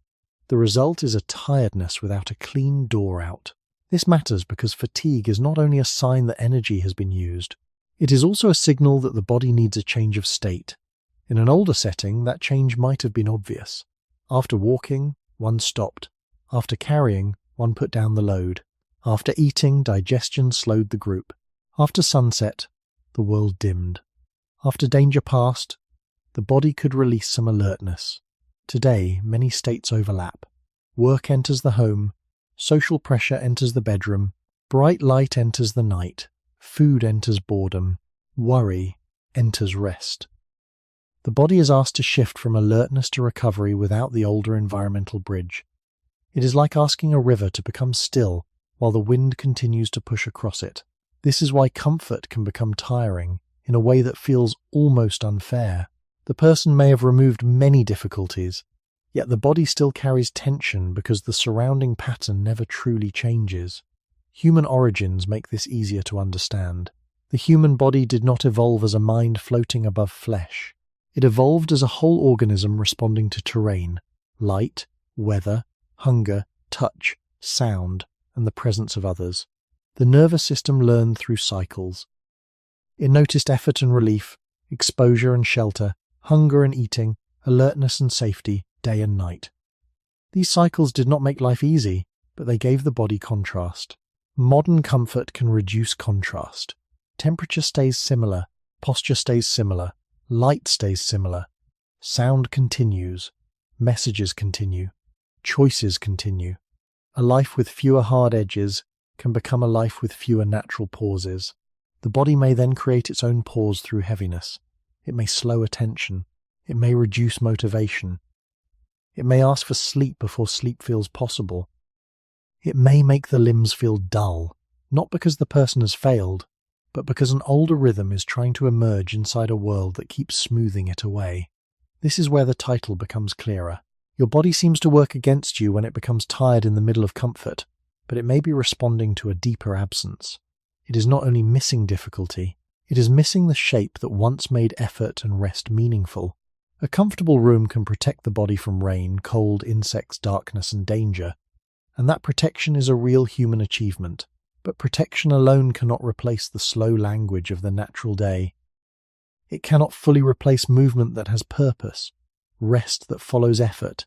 The result is a tiredness without a clean door out. This matters because fatigue is not only a sign that energy has been used, it is also a signal that the body needs a change of state. In an older setting, that change might have been obvious. After walking, one stopped. After carrying, one put down the load. After eating, digestion slowed the group. After sunset, the world dimmed. After danger passed, the body could release some alertness. Today, many states overlap. Work enters the home, social pressure enters the bedroom, bright light enters the night, food enters boredom, worry enters rest. The body is asked to shift from alertness to recovery without the older environmental bridge. It is like asking a river to become still while the wind continues to push across it. This is why comfort can become tiring in a way that feels almost unfair. The person may have removed many difficulties, yet the body still carries tension because the surrounding pattern never truly changes. Human origins make this easier to understand. The human body did not evolve as a mind floating above flesh. It evolved as a whole organism responding to terrain, light, weather, hunger, touch, sound, and the presence of others. The nervous system learned through cycles. It noticed effort and relief, exposure and shelter, hunger and eating, alertness and safety, day and night. These cycles did not make life easy, but they gave the body contrast. Modern comfort can reduce contrast. Temperature stays similar, posture stays similar, light stays similar, sound continues, messages continue, choices continue. A life with fewer hard edges can become a life with fewer natural pauses. The body may then create its own pause through heaviness. It may slow attention. It may reduce motivation. It may ask for sleep before sleep feels possible. It may make the limbs feel dull, not because the person has failed, but because an older rhythm is trying to emerge inside a world that keeps smoothing it away. This is where the title becomes clearer. Your body seems to work against you when it becomes tired in the middle of comfort, but it may be responding to a deeper absence. It is not only missing difficulty, it is missing the shape that once made effort and rest meaningful. A comfortable room can protect the body from rain, cold, insects, darkness, and danger, and that protection is a real human achievement. But protection alone cannot replace the slow language of the natural day. It cannot fully replace movement that has purpose, rest that follows effort,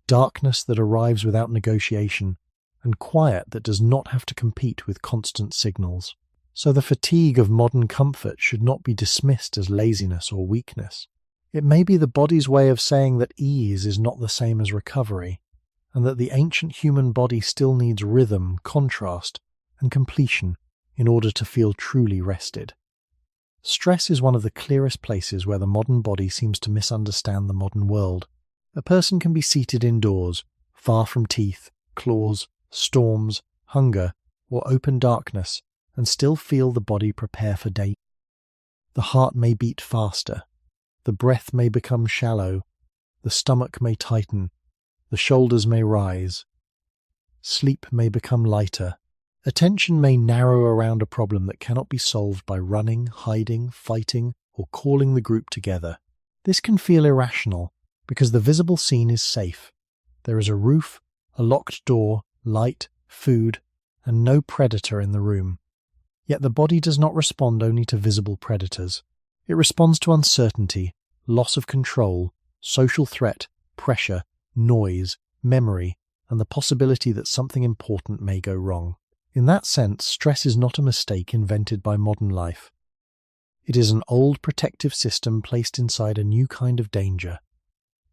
darkness that arrives without negotiation, and quiet that does not have to compete with constant signals. So the fatigue of modern comfort should not be dismissed as laziness or weakness. It may be the body's way of saying that ease is not the same as recovery, and that the ancient human body still needs rhythm, contrast, and completion in order to feel truly rested. Stress is one of the clearest places where the modern body seems to misunderstand the modern world. A person can be seated indoors, far from teeth, claws, storms, hunger, or open darkness, and still feel the body prepare for day. The heart may beat faster, the breath may become shallow, the stomach may tighten, the shoulders may rise, sleep may become lighter, attention may narrow around a problem that cannot be solved by running, hiding, fighting, or calling the group together. This can feel irrational because the visible scene is safe. There is a roof, a locked door, light, food, and no predator in the room. Yet the body does not respond only to visible predators. It responds to uncertainty, loss of control, social threat, pressure, noise, memory, and the possibility that something important may go wrong. In that sense, stress is not a mistake invented by modern life. It is an old protective system placed inside a new kind of danger.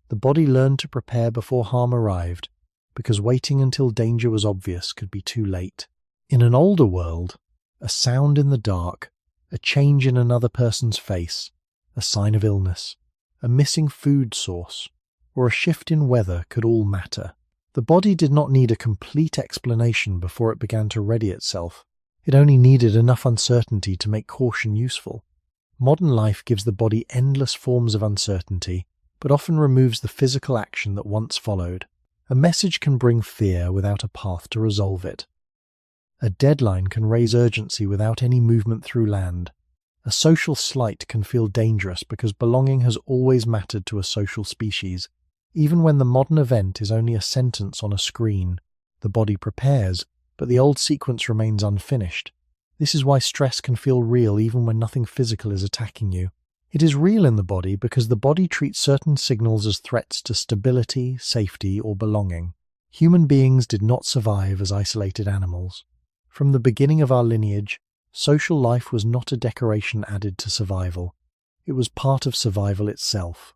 The body learned to prepare before harm arrived, because waiting until danger was obvious could be too late. In an older world, a sound in the dark, a change in another person's face, a sign of illness, a missing food source, or a shift in weather could all matter. The body did not need a complete explanation before it began to ready itself. It only needed enough uncertainty to make caution useful. Modern life gives the body endless forms of uncertainty, but often removes the physical action that once followed. A message can bring fear without a path to resolve it. A deadline can raise urgency without any movement through land. A social slight can feel dangerous because belonging has always mattered to a social species. Even when the modern event is only a sentence on a screen, the body prepares, but the old sequence remains unfinished. This is why stress can feel real even when nothing physical is attacking you. It is real in the body because the body treats certain signals as threats to stability, safety, or belonging. Human beings did not survive as isolated animals. From the beginning of our lineage, social life was not a decoration added to survival. It was part of survival itself.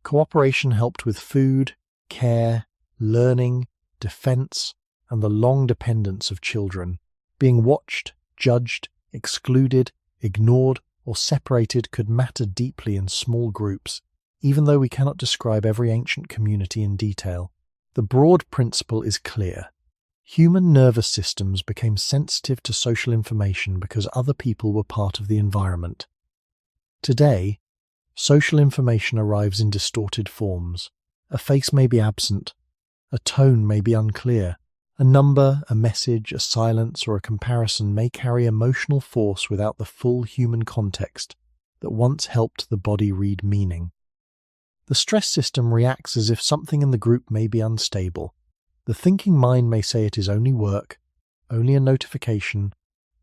Cooperation helped with food, care, learning, defense, and the long dependence of children. Being watched, judged, excluded, ignored, or separated could matter deeply in small groups, even though we cannot describe every ancient community in detail. The broad principle is clear. Human nervous systems became sensitive to social information because other people were part of the environment. Today, social information arrives in distorted forms. A face may be absent, a tone may be unclear, a number, a message, a silence, or a comparison may carry emotional force without the full human context that once helped the body read meaning. The stress system reacts as if something in the group may be unstable. The thinking mind may say it is only work, only a notification,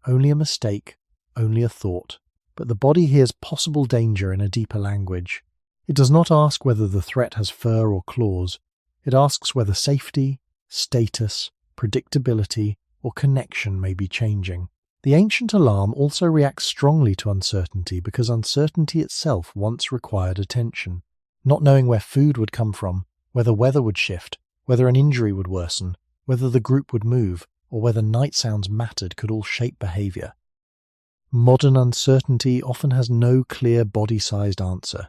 only a mistake, only a thought. But the body hears possible danger in a deeper language. It does not ask whether the threat has fur or claws. It asks whether safety, status, predictability, or connection may be changing. The ancient alarm also reacts strongly to uncertainty because uncertainty itself once required attention. Not knowing where food would come from, whether weather would shift, whether an injury would worsen, whether the group would move, or whether night sounds mattered could all shape behavior. Modern uncertainty often has no clear body-sized answer.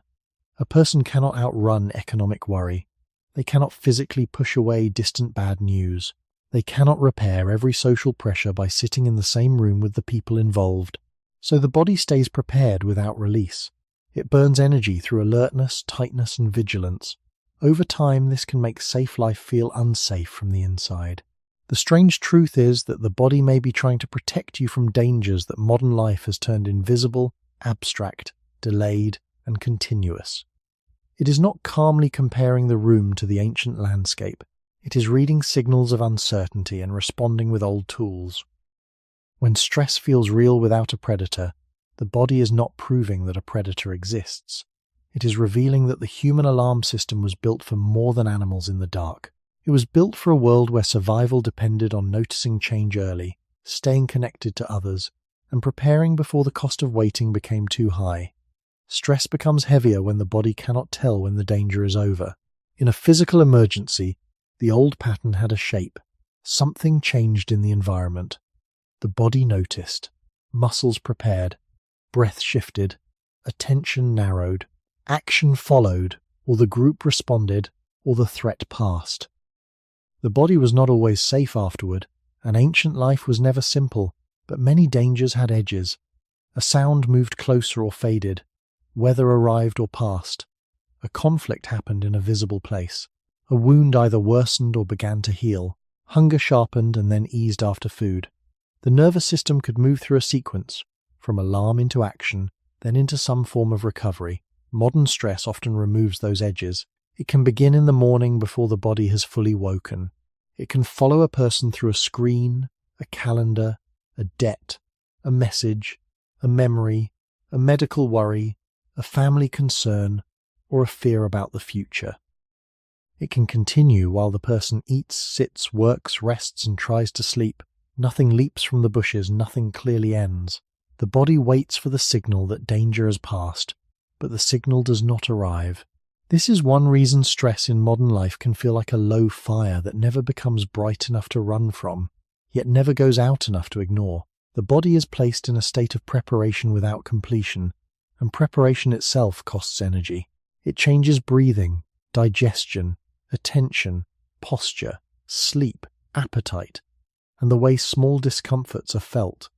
A person cannot outrun economic worry. They cannot physically push away distant bad news. They cannot repair every social pressure by sitting in the same room with the people involved. So the body stays prepared without release. It burns energy through alertness, tightness, and vigilance. Over time, this can make safe life feel unsafe from the inside. The strange truth is that the body may be trying to protect you from dangers that modern life has turned invisible, abstract, delayed, and continuous. It is not calmly comparing the room to the ancient landscape. It is reading signals of uncertainty and responding with old tools. When stress feels real without a predator, the body is not proving that a predator exists. It is revealing that the human alarm system was built for more than animals in the dark. It was built for a world where survival depended on noticing change early, staying connected to others, and preparing before the cost of waiting became too high. Stress becomes heavier when the body cannot tell when the danger is over. In a physical emergency, the old pattern had a shape. Something changed in the environment. The body noticed. Muscles prepared. Breath shifted. Attention narrowed. Action followed, or the group responded, or the threat passed. The body was not always safe afterward, and ancient life was never simple, but many dangers had edges. A sound moved closer or faded. Weather arrived or passed. A conflict happened in a visible place. A wound either worsened or began to heal. Hunger sharpened and then eased after food. The nervous system could move through a sequence, from alarm into action, then into some form of recovery. Modern stress often removes those edges. It can begin in the morning before the body has fully woken. It can follow a person through a screen, a calendar, a debt, a message, a memory, a medical worry, a family concern, or a fear about the future. It can continue while the person eats, sits, works, rests, and tries to sleep. Nothing leaps from the bushes, nothing clearly ends. The body waits for the signal that danger has passed, but the signal does not arrive. This is one reason stress in modern life can feel like a low fire that never becomes bright enough to run from, yet never goes out enough to ignore. The body is placed in a state of preparation without completion, and preparation itself costs energy. It changes breathing, digestion, attention, posture, sleep, appetite, and the way small discomforts are felt.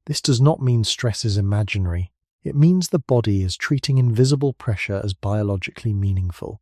This does not mean stress is imaginary. It means the body is treating invisible pressure as biologically meaningful.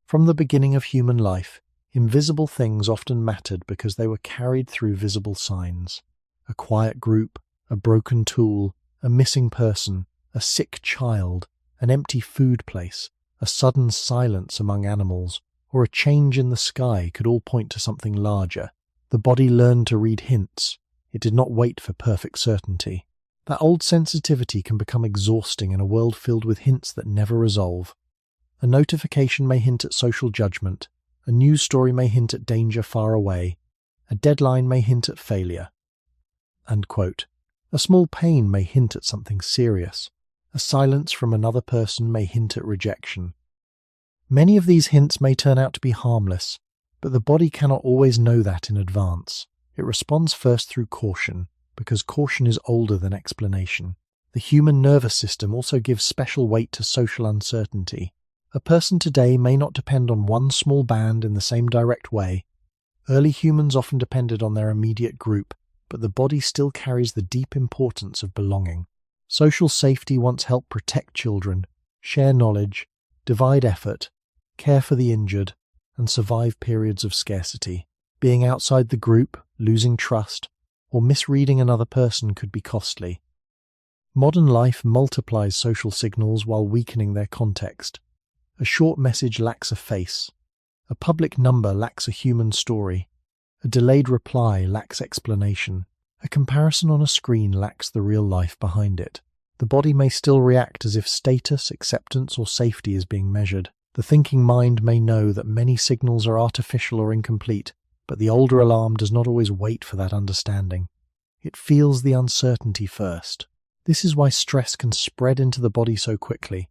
From the beginning of human life, invisible things often mattered because they were carried through visible signs. A quiet group, a broken tool, a missing person, a sick child, an empty food place, a sudden silence among animals, or a change in the sky could all point to something larger. The body learned to read hints. It did not wait for perfect certainty. That old sensitivity can become exhausting in a world filled with hints that never resolve. A notification may hint at social judgment. A news story may hint at danger far away. A deadline may hint at failure. End quote. A small pain may hint at something serious. A silence from another person may hint at rejection. Many of these hints may turn out to be harmless, but the body cannot always know that in advance. It responds first through caution, because caution is older than explanation. The human nervous system also gives special weight to social uncertainty. A person today may not depend on one small band in the same direct way. Early humans often depended on their immediate group, but the body still carries the deep importance of belonging. Social safety once helped protect children, share knowledge, divide effort, care for the injured, and survive periods of scarcity. Being outside the group, losing trust, or misreading another person could be costly. Modern life multiplies social signals while weakening their context. A short message lacks a face. A public number lacks a human story. A delayed reply lacks explanation. A comparison on a screen lacks the real life behind it. The body may still react as if status, acceptance, or safety is being measured. The thinking mind may know that many signals are artificial or incomplete, but the older alarm does not always wait for that understanding. It feels the uncertainty first. This is why stress can spread into the body so quickly.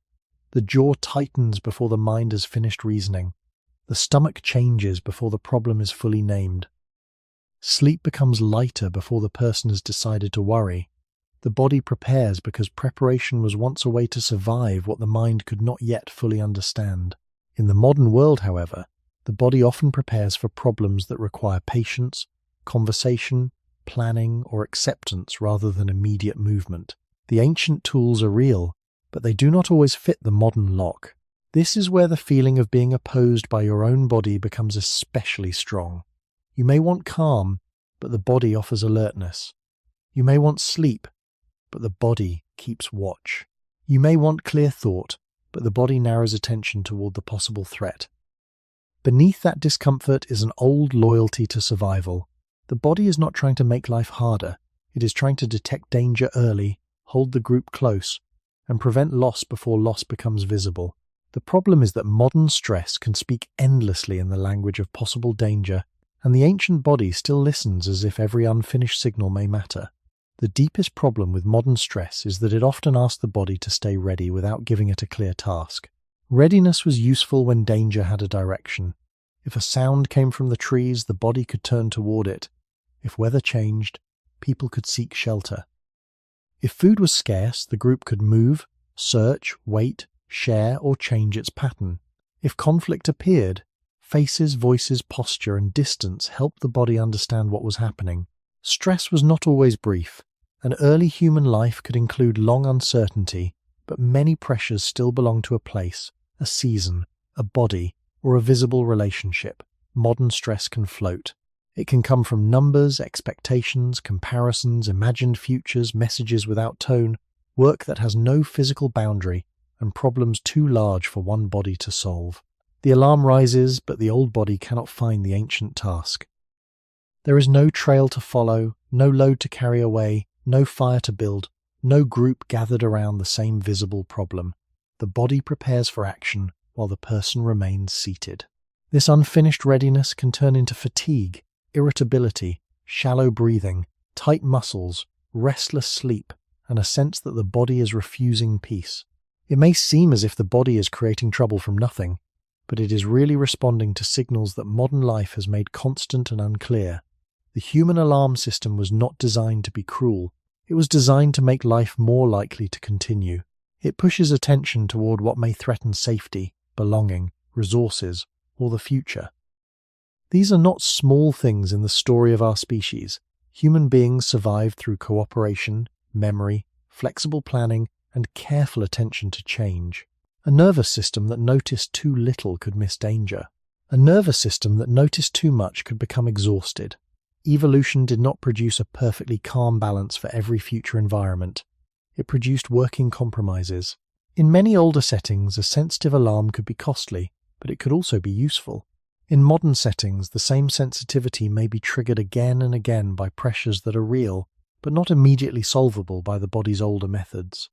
The jaw tightens before the mind has finished reasoning. The stomach changes before the problem is fully named. Sleep becomes lighter before the person has decided to worry. The body prepares because preparation was once a way to survive what the mind could not yet fully understand. In the modern world, however, the body often prepares for problems that require patience, conversation, planning, or acceptance rather than immediate movement. The ancient tools are real, but they do not always fit the modern lock. This is where the feeling of being opposed by your own body becomes especially strong. You may want calm, but the body offers alertness. You may want sleep, but the body keeps watch. You may want clear thought, but the body narrows attention toward the possible threat. Beneath that discomfort is an old loyalty to survival. The body is not trying to make life harder. It is trying to detect danger early, hold the group close, and prevent loss before loss becomes visible. The problem is that modern stress can speak endlessly in the language of possible danger, and the ancient body still listens as if every unfinished signal may matter. The deepest problem with modern stress is that it often asks the body to stay ready without giving it a clear task. Readiness was useful when danger had a direction. If a sound came from the trees, the body could turn toward it. If weather changed, people could seek shelter. If food was scarce, the group could move, search, wait, share, or change its pattern. If conflict appeared, faces, voices, posture, and distance helped the body understand what was happening. Stress was not always brief. An early human life could include long uncertainty, but many pressures still belong to a place, a season, a body, or a visible relationship. Modern stress can float. It can come from numbers, expectations, comparisons, imagined futures, messages without tone, work that has no physical boundary, and problems too large for one body to solve. The alarm rises, but the old body cannot find the ancient task. There is no trail to follow, no load to carry away, no fire to build, no group gathered around the same visible problem. The body prepares for action while the person remains seated. This unfinished readiness can turn into fatigue, irritability, shallow breathing, tight muscles, restless sleep, and a sense that the body is refusing peace. It may seem as if the body is creating trouble from nothing, but it is really responding to signals that modern life has made constant and unclear. The human alarm system was not designed to be cruel. It was designed to make life more likely to continue. It pushes attention toward what may threaten safety, belonging, resources, or the future. These are not small things in the story of our species. Human beings survive through cooperation, memory, flexible planning, and careful attention to change. A nervous system that noticed too little could miss danger. A nervous system that noticed too much could become exhausted. Evolution did not produce a perfectly calm balance for every future environment. It produced working compromises. In many older settings, a sensitive alarm could be costly, but it could also be useful. In modern settings, the same sensitivity may be triggered again and again by pressures that are real, but not immediately solvable by the body's older methods.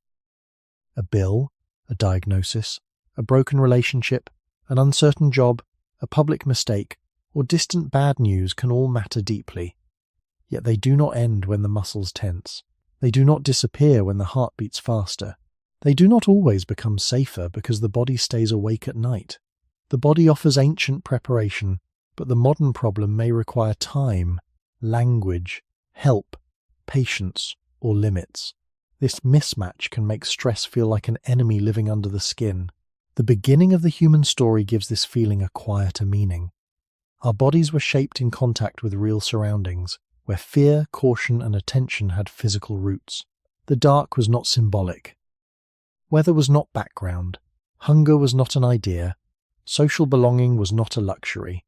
A bill, a diagnosis, a broken relationship, an uncertain job, a public mistake, or distant bad news can all matter deeply. Yet they do not end when the muscles tense. They do not disappear when the heart beats faster. They do not always become safer because the body stays awake at night. The body offers ancient preparation, but the modern problem may require time, language, help, patience, or limits. This mismatch can make stress feel like an enemy living under the skin. The beginning of the human story gives this feeling a quieter meaning. Our bodies were shaped in contact with real surroundings, where fear, caution, and attention had physical roots. The dark was not symbolic. Weather was not background. Hunger was not an idea. Social belonging was not a luxury.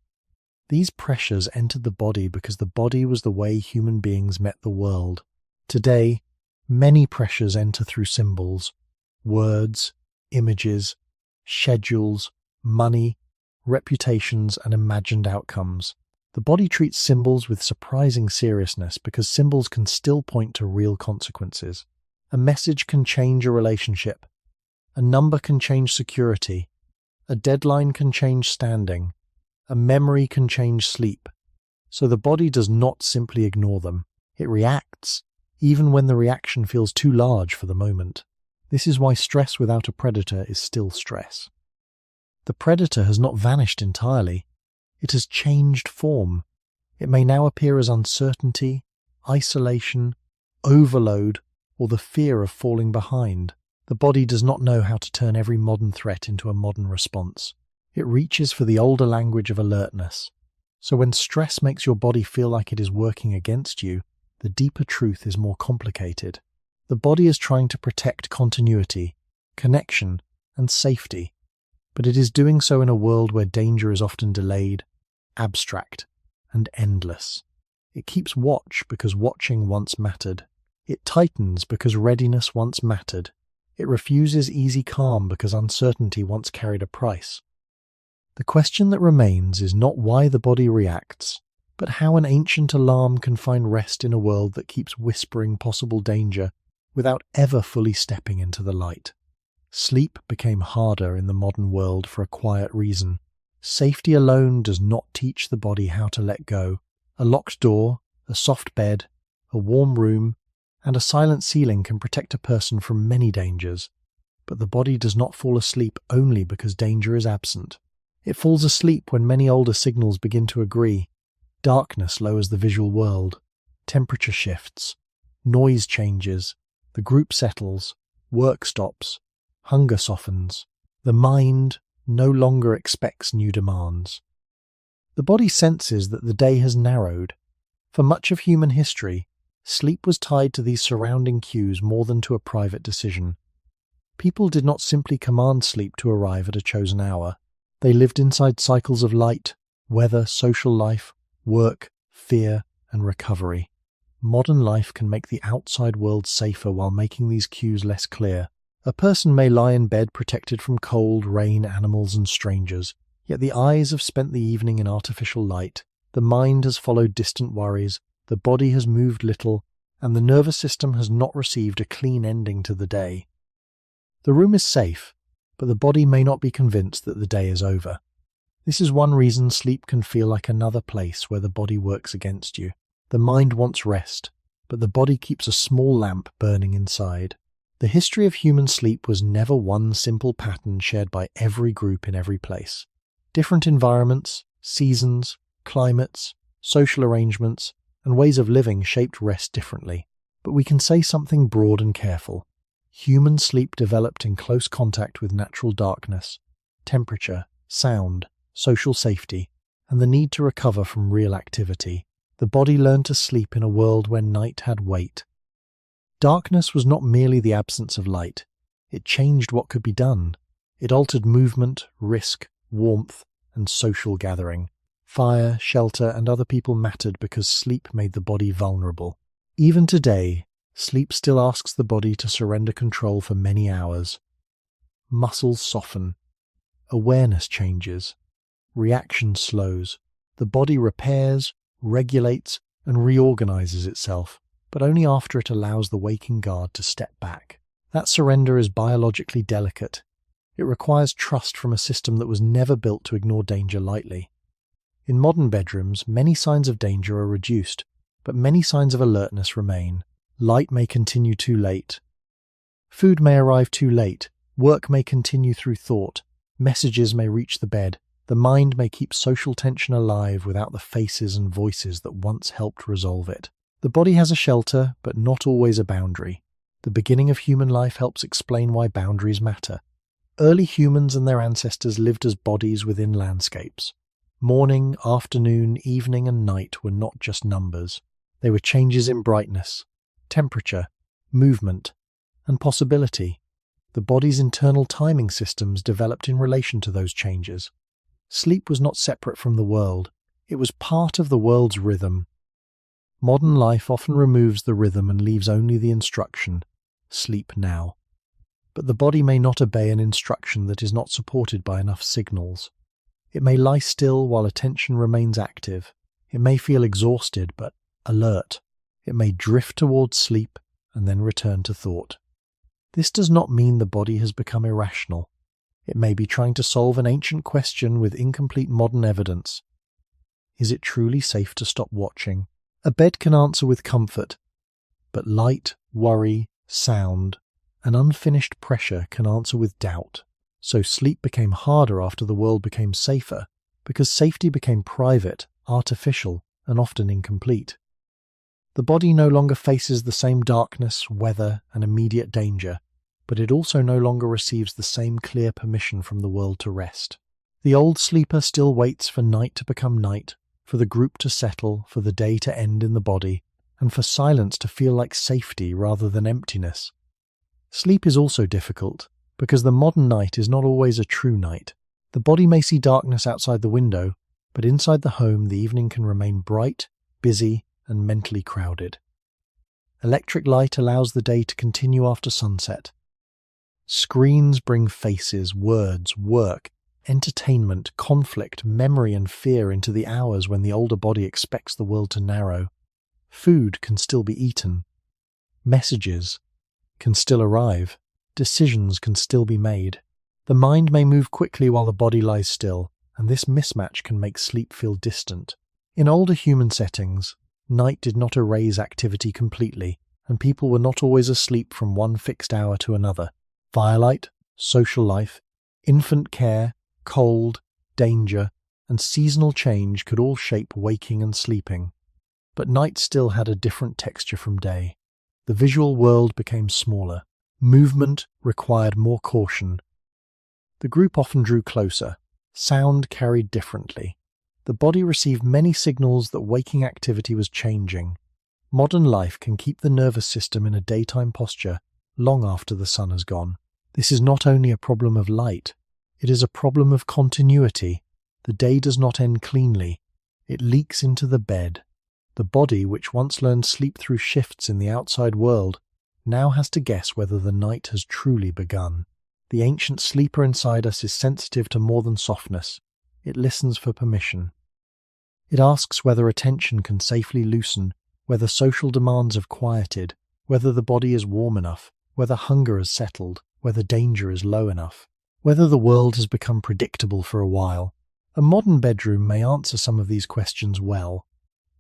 These pressures entered the body because the body was the way human beings met the world. Today, many pressures enter through symbols, words, images, schedules, money, reputations, and imagined outcomes. The body treats symbols with surprising seriousness because symbols can still point to real consequences. A message can change a relationship. A number can change security. A deadline can change standing. A memory can change sleep. So the body does not simply ignore them. It reacts, even when the reaction feels too large for the moment. This is why stress without a predator is still stress. The predator has not vanished entirely. It has changed form. It may now appear as uncertainty, isolation, overload, or the fear of falling behind. The body does not know how to turn every modern threat into a modern response. It reaches for the older language of alertness. So when stress makes your body feel like it is working against you, the deeper truth is more complicated. The body is trying to protect continuity, connection, and safety, but it is doing so in a world where danger is often delayed, abstract, and endless. It keeps watch because watching once mattered. It tightens because readiness once mattered. It refuses easy calm because uncertainty once carried a price. The question that remains is not why the body reacts, but how an ancient alarm can find rest in a world that keeps whispering possible danger without ever fully stepping into the light. Sleep became harder in the modern world for a quiet reason. Safety alone does not teach the body how to let go. A locked door, a soft bed, a warm room, and a silent ceiling can protect a person from many dangers, but the body does not fall asleep only because danger is absent. It falls asleep when many older signals begin to agree. Darkness lowers the visual world, temperature shifts, noise changes, the group settles, work stops, hunger softens. The mind no longer expects new demands. The body senses that the day has narrowed. For much of human history, sleep was tied to these surrounding cues more than to a private decision. People did not simply command sleep to arrive at a chosen hour. They lived inside cycles of light, weather, social life, work, fear, and recovery. Modern life can make the outside world safer while making these cues less clear. A person may lie in bed protected from cold, rain, animals, and strangers, yet the eyes have spent the evening in artificial light, the mind has followed distant worries, the body has moved little, and the nervous system has not received a clean ending to the day. The room is safe, but the body may not be convinced that the day is over. This is one reason sleep can feel like another place where the body works against you. The mind wants rest, but the body keeps a small lamp burning inside. The history of human sleep was never one simple pattern shared by every group in every place. Different environments, seasons, climates, social arrangements, and ways of living shaped rest differently. But we can say something broad and careful. Human sleep developed in close contact with natural darkness, temperature, sound, social safety, and the need to recover from real activity. The body learned to sleep in a world where night had weight. Darkness was not merely the absence of light. It changed what could be done. It altered movement, risk, warmth, and social gathering. Fire, shelter, and other people mattered because sleep made the body vulnerable. Even today, sleep still asks the body to surrender control for many hours. Muscles soften. Awareness changes. Reaction slows. The body repairs, regulates, and reorganizes itself, but only after it allows the waking guard to step back. That surrender is biologically delicate. It requires trust from a system that was never built to ignore danger lightly. In modern bedrooms, many signs of danger are reduced, but many signs of alertness remain. Light may continue too late. Food may arrive too late. Work may continue through thought. Messages may reach the bed. The mind may keep social tension alive without the faces and voices that once helped resolve it. The body has a shelter, but not always a boundary. The beginning of human life helps explain why boundaries matter. Early humans and their ancestors lived as bodies within landscapes. Morning, afternoon, evening, and night were not just numbers. They were changes in brightness, temperature, movement, and possibility. The body's internal timing systems developed in relation to those changes. Sleep was not separate from the world. It was part of the world's rhythm. Modern life often removes the rhythm and leaves only the instruction, sleep now. But the body may not obey an instruction that is not supported by enough signals. It may lie still while attention remains active. It may feel exhausted but alert. It may drift towards sleep and then return to thought. This does not mean the body has become irrational. It may be trying to solve an ancient question with incomplete modern evidence. Is it truly safe to stop watching? A bed can answer with comfort, but light, worry, sound, and unfinished pressure can answer with doubt. So sleep became harder after the world became safer, because safety became private, artificial, and often incomplete. The body no longer faces the same darkness, weather, and immediate danger, but it also no longer receives the same clear permission from the world to rest. The old sleeper still waits for night to become night, for the group to settle, for the day to end in the body, and for silence to feel like safety rather than emptiness. Sleep is also difficult, because the modern night is not always a true night. The body may see darkness outside the window, but inside the home the evening can remain bright, busy, and mentally crowded. Electric light allows the day to continue after sunset. Screens bring faces, words, work, entertainment, conflict, memory, and fear into the hours when the older body expects the world to narrow. Food can still be eaten. Messages can still arrive. Decisions can still be made. The mind may move quickly while the body lies still, and this mismatch can make sleep feel distant. In older human settings, night did not erase activity completely, and people were not always asleep from one fixed hour to another. Firelight, social life, infant care, cold, danger, and seasonal change could all shape waking and sleeping. But night still had a different texture from day. The visual world became smaller. Movement required more caution. The group often drew closer. Sound carried differently. The body received many signals that waking activity was changing. Modern life can keep the nervous system in a daytime posture long after the sun has gone. This is not only a problem of light, it is a problem of continuity. The day does not end cleanly. It leaks into the bed. The body, which once learned sleep through shifts in the outside world, now has to guess whether the night has truly begun. The ancient sleeper inside us is sensitive to more than softness. It listens for permission. It asks whether attention can safely loosen, whether social demands have quieted, whether the body is warm enough, whether hunger has settled, whether danger is low enough, whether the world has become predictable for a while. A modern bedroom may answer some of these questions well.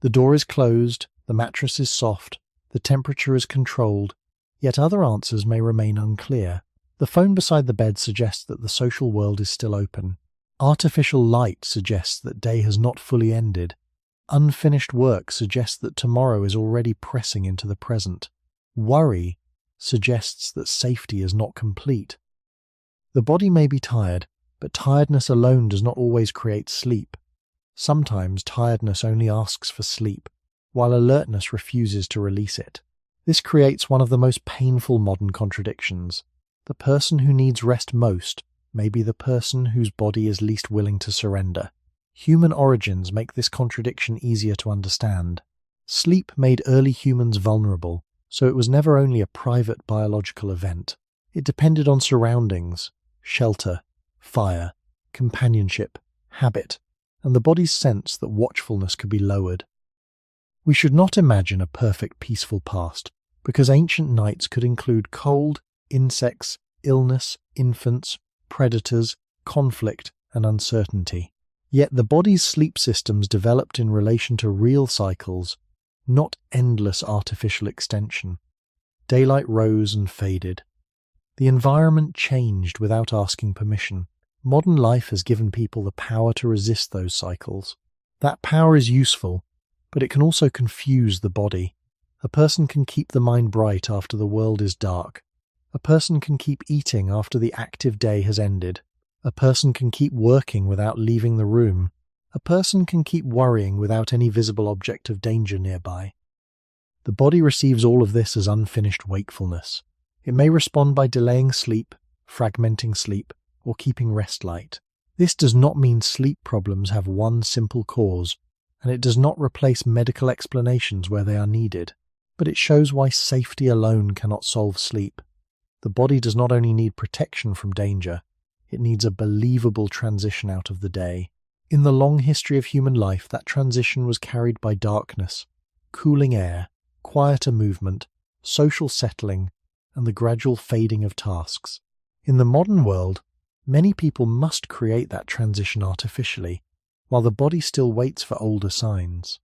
The door is closed, the mattress is soft, the temperature is controlled, yet other answers may remain unclear. The phone beside the bed suggests that the social world is still open. Artificial light suggests that day has not fully ended. Unfinished work suggests that tomorrow is already pressing into the present. Worry suggests that safety is not complete. The body may be tired, but tiredness alone does not always create sleep. Sometimes tiredness only asks for sleep, while alertness refuses to release it. This creates one of the most painful modern contradictions. The person who needs rest most may be the person whose body is least willing to surrender. Human origins make this contradiction easier to understand. Sleep made early humans vulnerable, so it was never only a private biological event. It depended on surroundings, shelter, fire, companionship, habit, and the body's sense that watchfulness could be lowered. We should not imagine a perfect peaceful past, because ancient nights could include cold, insects, illness, infants, predators, conflict, and uncertainty. Yet the body's sleep systems developed in relation to real cycles, not endless artificial extension. Daylight rose and faded. The environment changed without asking permission. Modern life has given people the power to resist those cycles. That power is useful, but it can also confuse the body. A person can keep the mind bright after the world is dark. A person can keep eating after the active day has ended. A person can keep working without leaving the room. A person can keep worrying without any visible object of danger nearby. The body receives all of this as unfinished wakefulness. It may respond by delaying sleep, fragmenting sleep, or keeping rest light. This does not mean sleep problems have one simple cause, and it does not replace medical explanations where they are needed, but it shows why safety alone cannot solve sleep. The body does not only need protection from danger, it needs a believable transition out of the day. In the long history of human life, that transition was carried by darkness, cooling air, quieter movement, social settling, and the gradual fading of tasks. In the modern world, many people must create that transition artificially, while the body still waits for older signs.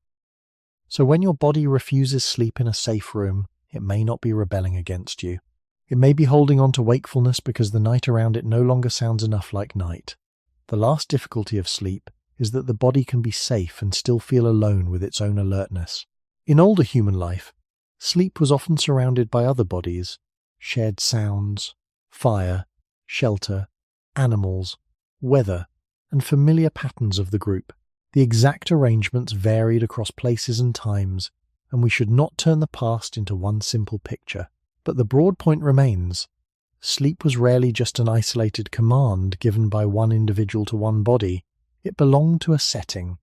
So when your body refuses sleep in a safe room, it may not be rebelling against you. It may be holding on to wakefulness because the night around it no longer sounds enough like night. The last difficulty of sleep is that the body can be safe and still feel alone with its own alertness. In older human life, sleep was often surrounded by other bodies, shared sounds, fire, shelter, animals, weather, and familiar patterns of the group. The exact arrangements varied across places and times, and we should not turn the past into one simple picture. But the broad point remains. Sleep was rarely just an isolated command given by one individual to one body. It belonged to a setting.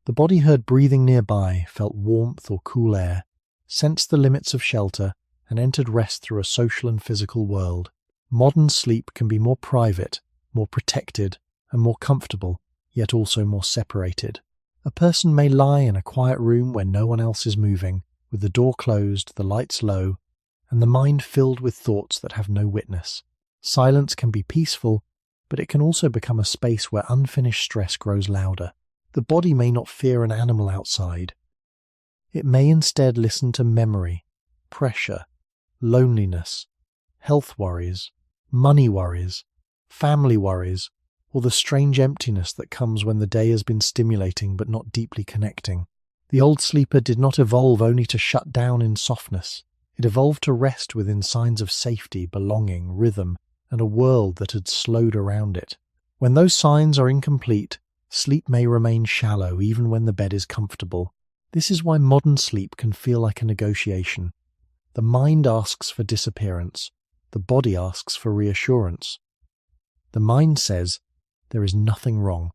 The body heard breathing nearby, felt warmth or cool air, sensed the limits of shelter, and entered rest through a social and physical world. Modern sleep can be more private, more protected, and more comfortable, yet also more separated. A person may lie in a quiet room where no one else is moving, with the door closed, the lights low, and the mind filled with thoughts that have no witness. Silence can be peaceful, but it can also become a space where unfinished stress grows louder. The body may not fear an animal outside. It may instead listen to memory, pressure, loneliness, health worries, money worries, family worries, or the strange emptiness that comes when the day has been stimulating but not deeply connecting. The old sleeper did not evolve only to shut down in softness. It evolved to rest within signs of safety, belonging, rhythm, and a world that had slowed around it. When those signs are incomplete, sleep may remain shallow even when the bed is comfortable. This is why modern sleep can feel like a negotiation. The mind asks for disappearance. The body asks for reassurance. The mind says, there is nothing wrong.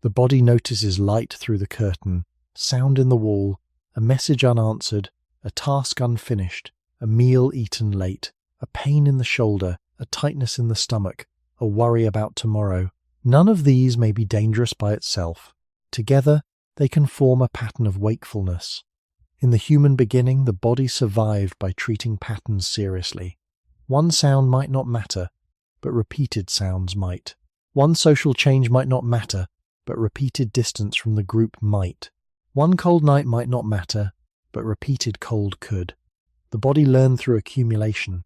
The body notices light through the curtain, sound in the wall, a message unanswered, a task unfinished, a meal eaten late, a pain in the shoulder, a tightness in the stomach, a worry about tomorrow. None of these may be dangerous by itself. Together, they can form a pattern of wakefulness. In the human beginning, the body survived by treating patterns seriously. One sound might not matter, but repeated sounds might. One social change might not matter, but repeated distance from the group might. One cold night might not matter, but repeated cold could. The body learned through accumulation.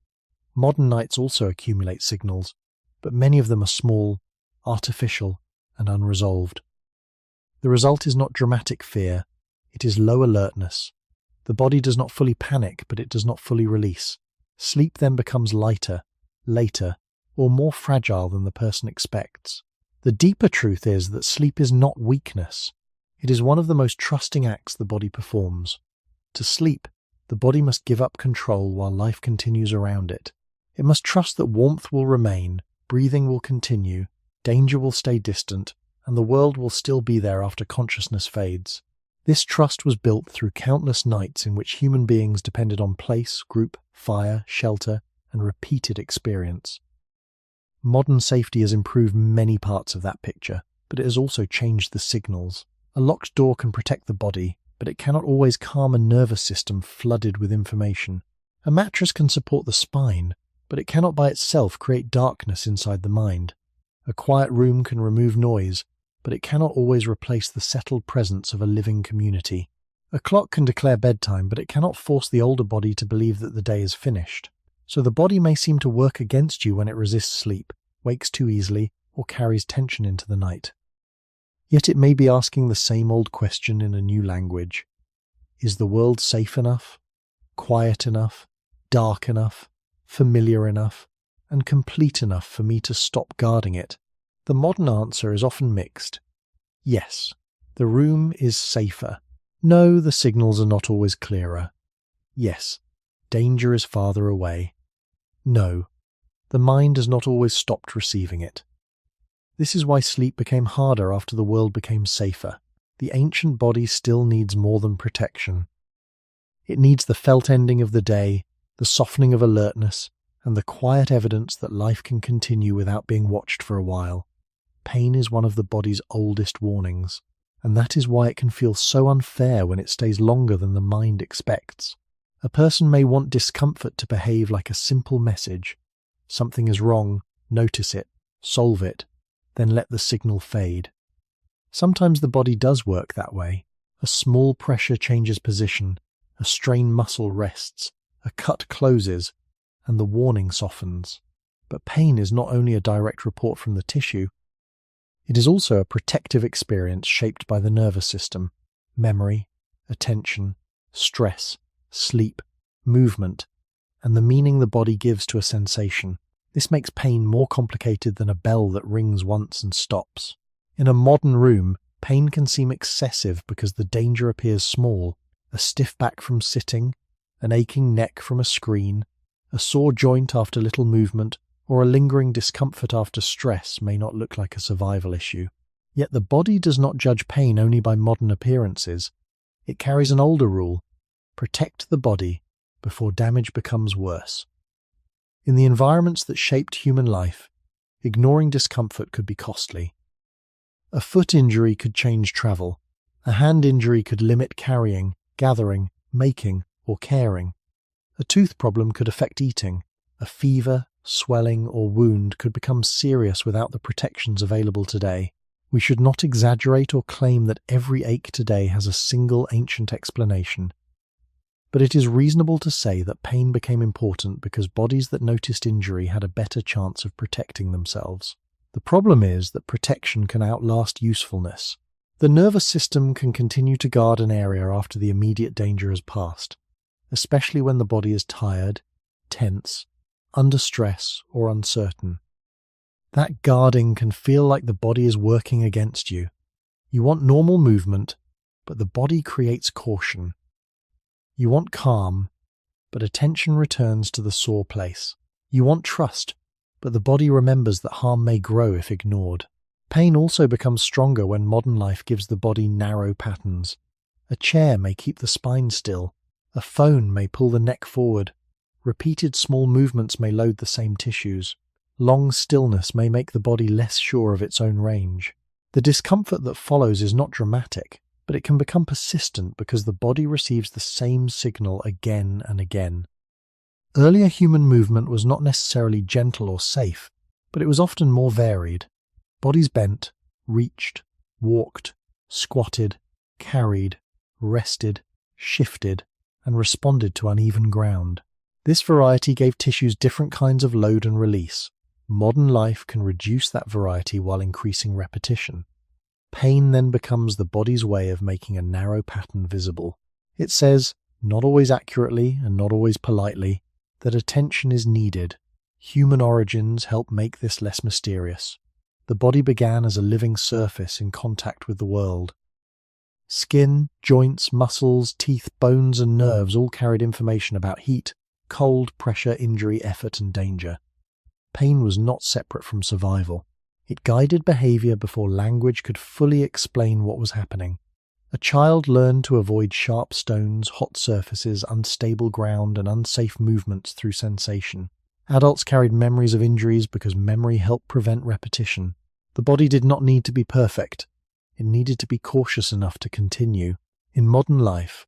Modern nights also accumulate signals, but many of them are small, artificial, and unresolved. The result is not dramatic fear, it is low alertness. The body does not fully panic, but it does not fully release. Sleep then becomes lighter, later, or more fragile than the person expects. The deeper truth is that sleep is not weakness. It is one of the most trusting acts the body performs. To sleep, the body must give up control while life continues around it. It must trust that warmth will remain, breathing will continue, danger will stay distant, and the world will still be there after consciousness fades. This trust was built through countless nights in which human beings depended on place, group, fire, shelter, and repeated experience. Modern safety has improved many parts of that picture, but it has also changed the signals. A locked door can protect the body, but it cannot always calm a nervous system flooded with information. A mattress can support the spine, but it cannot by itself create darkness inside the mind. A quiet room can remove noise, but it cannot always replace the settled presence of a living community. A clock can declare bedtime, but it cannot force the older body to believe that the day is finished. So the body may seem to work against you when it resists sleep, wakes too easily, or carries tension into the night. Yet it may be asking the same old question in a new language. Is the world safe enough, quiet enough, dark enough, familiar enough, and complete enough for me to stop guarding it? The modern answer is often mixed. Yes, the room is safer. No, the signals are not always clearer. Yes, danger is farther away. No, the mind has not always stopped receiving it. This is why sleep became harder after the world became safer. The ancient body still needs more than protection. It needs the felt ending of the day, the softening of alertness, and the quiet evidence that life can continue without being watched for a while. Pain is one of the body's oldest warnings, and that is why it can feel so unfair when it stays longer than the mind expects. A person may want discomfort to behave like a simple message. Something is wrong, notice it, solve it, then let the signal fade. Sometimes the body does work that way. A small pressure changes position, a strained muscle rests, a cut closes, and the warning softens. But pain is not only a direct report from the tissue, it is also a protective experience shaped by the nervous system, memory, attention, stress, sleep, movement, and the meaning the body gives to a sensation. This makes pain more complicated than a bell that rings once and stops. In a modern room, pain can seem excessive because the danger appears small. A stiff back from sitting, an aching neck from a screen, a sore joint after little movement, or a lingering discomfort after stress may not look like a survival issue. Yet the body does not judge pain only by modern appearances. It carries an older rule: protect the body before damage becomes worse. In the environments that shaped human life, ignoring discomfort could be costly. A foot injury could change travel. A hand injury could limit carrying, gathering, making, or caring. A tooth problem could affect eating. A fever, swelling, or wound could become serious without the protections available today. We should not exaggerate or claim that every ache today has a single ancient explanation. But it is reasonable to say that pain became important because bodies that noticed injury had a better chance of protecting themselves. The problem is that protection can outlast usefulness. The nervous system can continue to guard an area after the immediate danger has passed, especially when the body is tired, tense, under stress, or uncertain. That guarding can feel like the body is working against you. You want normal movement, but the body creates caution. You want calm, but attention returns to the sore place. You want trust, but the body remembers that harm may grow if ignored. Pain also becomes stronger when modern life gives the body narrow patterns. A chair may keep the spine still. A phone may pull the neck forward. Repeated small movements may load the same tissues. Long stillness may make the body less sure of its own range. The discomfort that follows is not dramatic, but it can become persistent because the body receives the same signal again and again. Earlier human movement was not necessarily gentle or safe, but it was often more varied. Bodies bent, reached, walked, squatted, carried, rested, shifted, and responded to uneven ground. This variety gave tissues different kinds of load and release. Modern life can reduce that variety while increasing repetition. Pain then becomes the body's way of making a narrow pattern visible. It says, not always accurately and not always politely, that attention is needed. Human origins help make this less mysterious. the body began as a living surface in contact with the world. Skin, joints, muscles, teeth, bones, and nerves all carried information about heat, cold, pressure, injury, effort, and danger. Pain was not separate from survival. It guided behavior before language could fully explain what was happening. A child learned to avoid sharp stones, hot surfaces, unstable ground, and unsafe movements through sensation. Adults carried memories of injuries because memory helped prevent repetition. The body did not need to be perfect. It needed to be cautious enough to continue. In modern life,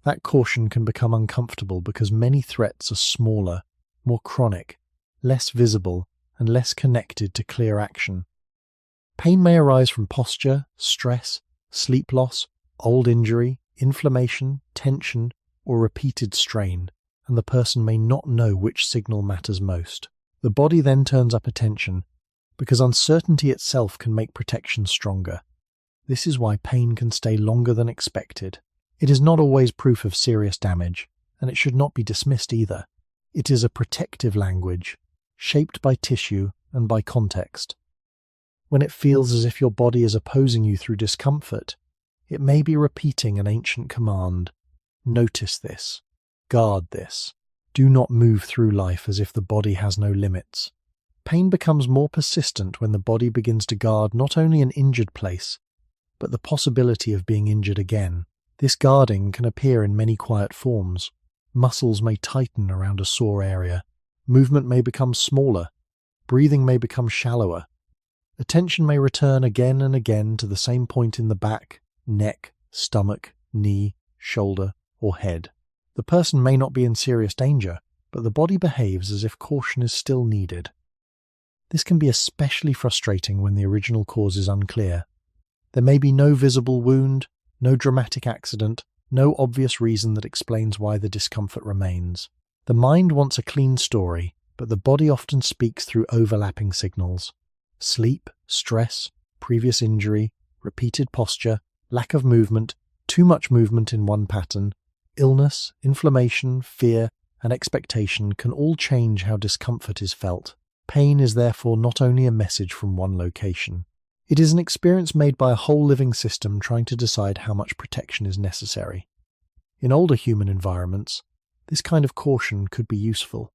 that caution can become uncomfortable because many threats are smaller, more chronic, less visible, and less connected to clear action. Pain may arise from posture, stress, sleep loss, old injury, inflammation, tension, or repeated strain, and the person may not know which signal matters most. The body then turns up attention, because uncertainty itself can make protection stronger. This is why pain can stay longer than expected. It is not always proof of serious damage, and it should not be dismissed either. It is a protective language, shaped by tissue and by context. When it feels as if your body is opposing you through discomfort, it may be repeating an ancient command. Notice this. Guard this. Do not move through life as if the body has no limits. Pain becomes more persistent when the body begins to guard not only an injured place, but the possibility of being injured again. This guarding can appear in many quiet forms. Muscles may tighten around a sore area. Movement may become smaller. Breathing may become shallower. Attention may return again and again to the same point in the back, neck, stomach, knee, shoulder, or head. The person may not be in serious danger, but the body behaves as if caution is still needed. This can be especially frustrating when the original cause is unclear. There may be no visible wound, no dramatic accident, no obvious reason that explains why the discomfort remains. The mind wants a clean story, but the body often speaks through overlapping signals. Sleep, stress, previous injury, repeated posture, lack of movement, too much movement in one pattern, illness, inflammation, fear, and expectation can all change how discomfort is felt. Pain is therefore not only a message from one location. It is an experience made by a whole living system trying to decide how much protection is necessary. In older human environments, this kind of caution could be useful.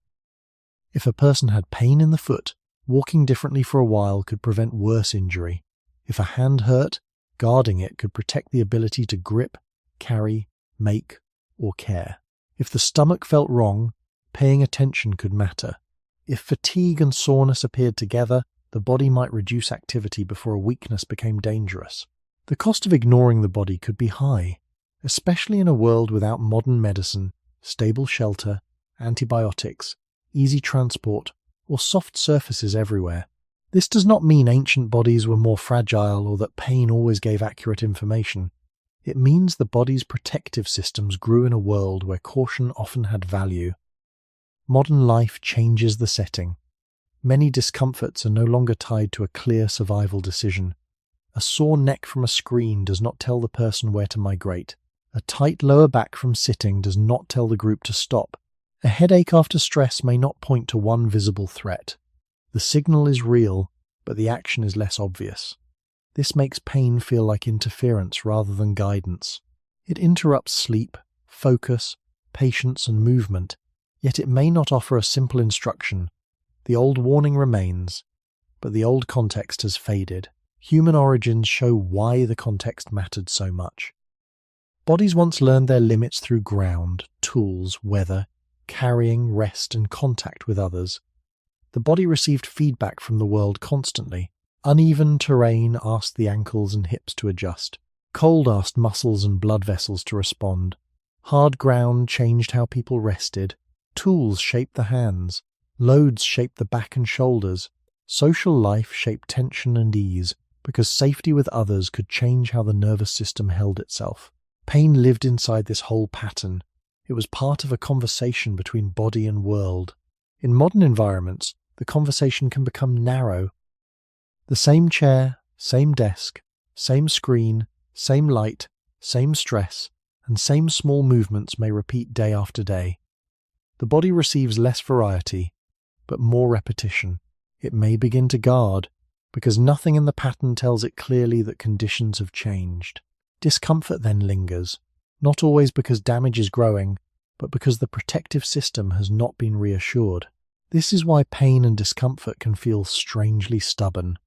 If a person had pain in the foot, walking differently for a while could prevent worse injury. If a hand hurt, guarding it could protect the ability to grip, carry, make, or care. If the stomach felt wrong, paying attention could matter. If fatigue and soreness appeared together, the body might reduce activity before a weakness became dangerous. The cost of ignoring the body could be high, especially in a world without modern medicine, stable shelter, antibiotics, easy transport, or soft surfaces everywhere. This does not mean ancient bodies were more fragile or that pain always gave accurate information. It means the body's protective systems grew in a world where caution often had value. Modern life changes the setting. Many discomforts are no longer tied to a clear survival decision. A sore neck from a screen does not tell the person where to migrate. A tight lower back from sitting does not tell the group to stop. A headache after stress may not point to one visible threat. The signal is real, but the action is less obvious. This makes pain feel like interference rather than guidance. It interrupts sleep, focus, patience, and movement, yet it may not offer a simple instruction. The old warning remains, but the old context has faded. Human origins show why the context mattered so much. Bodies once learned their limits through ground, tools, weather, carrying, rest, and contact with others. The body received feedback from the world constantly. Uneven terrain asked the ankles and hips to adjust. Cold asked muscles and blood vessels to respond. Hard ground changed how people rested. Tools shaped the hands. Loads shaped the back and shoulders. Social life shaped tension and ease, because safety with others could change how the nervous system held itself. Pain lived inside this whole pattern. It was part of a conversation between body and world. In modern environments, the conversation can become narrow. The same chair, same desk, same screen, same light, same stress, and same small movements may repeat day after day. The body receives less variety, but more repetition. It may begin to guard, because nothing in the pattern tells it clearly that conditions have changed. Discomfort then lingers, not always because damage is growing, but because the protective system has not been reassured. This is why pain and discomfort can feel strangely stubborn.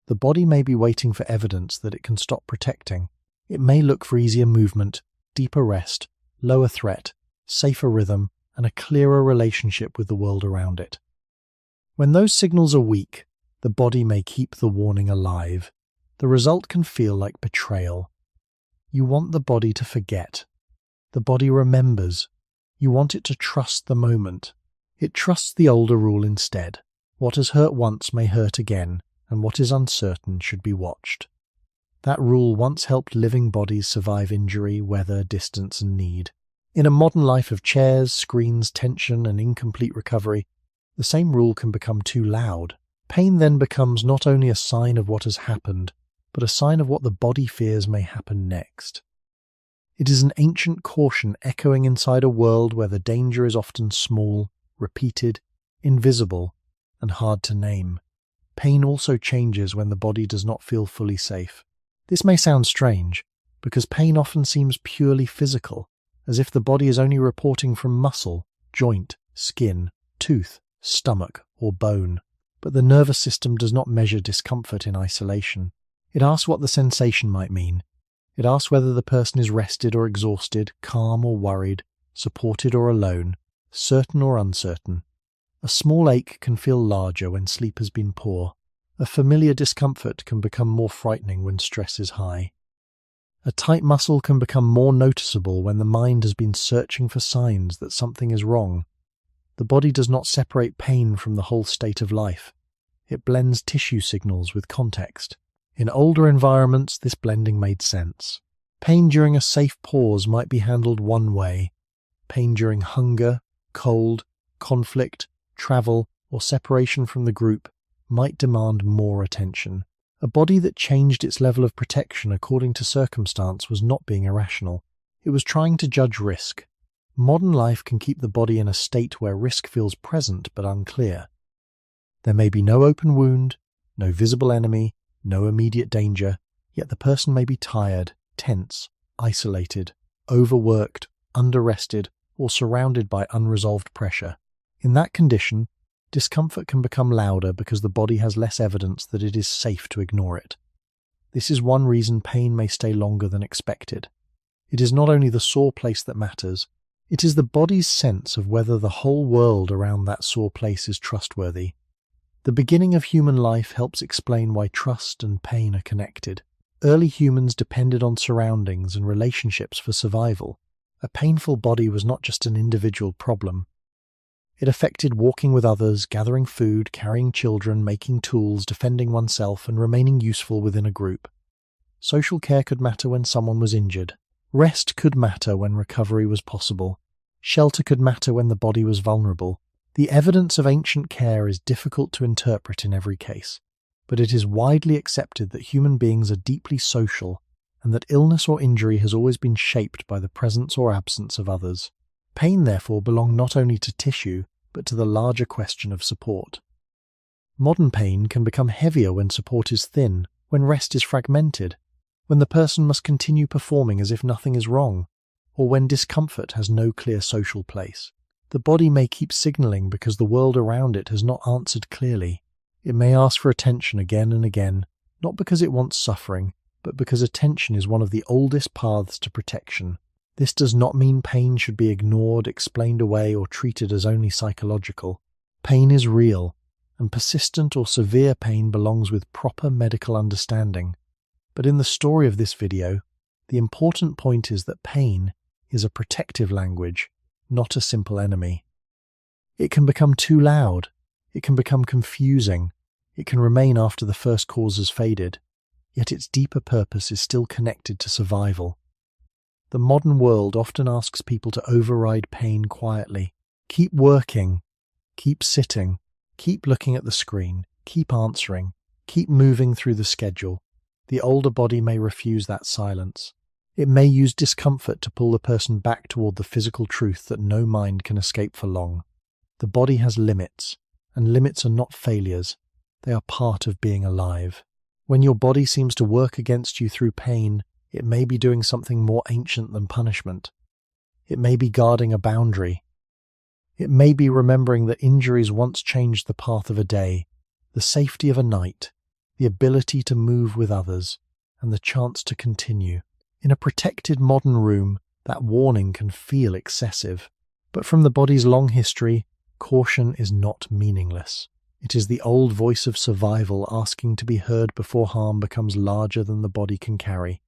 The body may be waiting for evidence that it can stop protecting. It may look for easier movement, deeper rest, lower threat, safer rhythm, and a clearer relationship with the world around it. When those signals are weak, the body may keep the warning alive. The result can feel like betrayal. You want the body to forget. The body remembers. You want it to trust the moment. It trusts the older rule instead. What has hurt once may hurt again, and what is uncertain should be watched. That rule once helped living bodies survive injury, weather, distance, and need. In a modern life of chairs, screens, tension, and incomplete recovery, the same rule can become too loud. Pain then becomes not only a sign of what has happened, but a sign of what the body fears may happen next. It is an ancient caution echoing inside a world where the danger is often small, repeated, invisible, and hard to name. Pain also changes when the body does not feel fully safe. This may sound strange, because pain often seems purely physical, as if the body is only reporting from muscle, joint, skin, tooth, stomach, or bone. But the nervous system does not measure discomfort in isolation. It asks what the sensation might mean. It asks whether the person is rested or exhausted, calm or worried, supported or alone, certain or uncertain. A small ache can feel larger when sleep has been poor. A familiar discomfort can become more frightening when stress is high. A tight muscle can become more noticeable when the mind has been searching for signs that something is wrong. The body does not separate pain from the whole state of life. It blends tissue signals with context. In older environments, this blending made sense. Pain during a safe pause might be handled one way. Pain during hunger, cold, conflict, travel, or separation from the group might demand more attention. A body that changed its level of protection according to circumstance was not being irrational. It was trying to judge risk. Modern life can keep the body in a state where risk feels present but unclear. There may be no open wound, no visible enemy, no immediate danger, yet the person may be tired, tense, isolated, overworked, underrested, or surrounded by unresolved pressure. In that condition, discomfort can become louder because the body has less evidence that it is safe to ignore it. This is one reason pain may stay longer than expected. It is not only the sore place that matters, it is the body's sense of whether the whole world around that sore place is trustworthy. The beginning of human life helps explain why trust and pain are connected. Early humans depended on surroundings and relationships for survival. A painful body was not just an individual problem. It affected walking with others, gathering food, carrying children, making tools, defending oneself, and remaining useful within a group. Social care could matter when someone was injured. Rest could matter when recovery was possible. Shelter could matter when the body was vulnerable. The evidence of ancient care is difficult to interpret in every case, but it is widely accepted that human beings are deeply social and that illness or injury has always been shaped by the presence or absence of others. Pain, therefore, belongs not only to tissue, but to the larger question of support. Modern pain can become heavier when support is thin, when rest is fragmented, when the person must continue performing as if nothing is wrong, or when discomfort has no clear social place. The body may keep signaling because the world around it has not answered clearly. It may ask for attention again and again, not because it wants suffering, but because attention is one of the oldest paths to protection. This does not mean pain should be ignored, explained away, or treated as only psychological. Pain is real, and persistent or severe pain belongs with proper medical understanding. But in the story of this video, the important point is that pain is a protective language, not a simple enemy. It can become too loud, it can become confusing, it can remain after the first cause has faded, yet its deeper purpose is still connected to survival. The modern world often asks people to override pain quietly. Keep working, keep sitting, keep looking at the screen, keep answering, keep moving through the schedule. The older body may refuse that silence. It may use discomfort to pull the person back toward the physical truth that no mind can escape for long. The body has limits, and limits are not failures. they are part of being alive. When your body seems to work against you through pain, it may be doing something more ancient than punishment. It may be guarding a boundary. It may be remembering that injuries once changed the path of a day, the safety of a night, the ability to move with others, and the chance to continue. In a protected modern room, that warning can feel excessive. But from the body's long history, caution is not meaningless. It is the old voice of survival asking to be heard before harm becomes larger than the body can carry.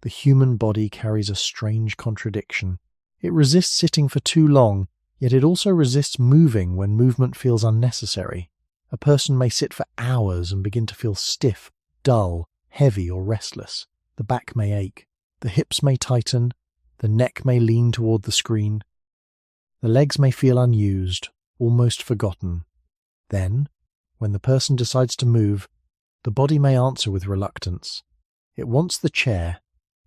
The human body carries a strange contradiction. It resists sitting for too long, yet it also resists moving when movement feels unnecessary. A person may sit for hours and begin to feel stiff, dull, heavy, or restless. The back may ache. The hips may tighten. The neck may lean toward the screen. The legs may feel unused, almost forgotten. Then, when the person decides to move, the body may answer with reluctance. It wants the chair,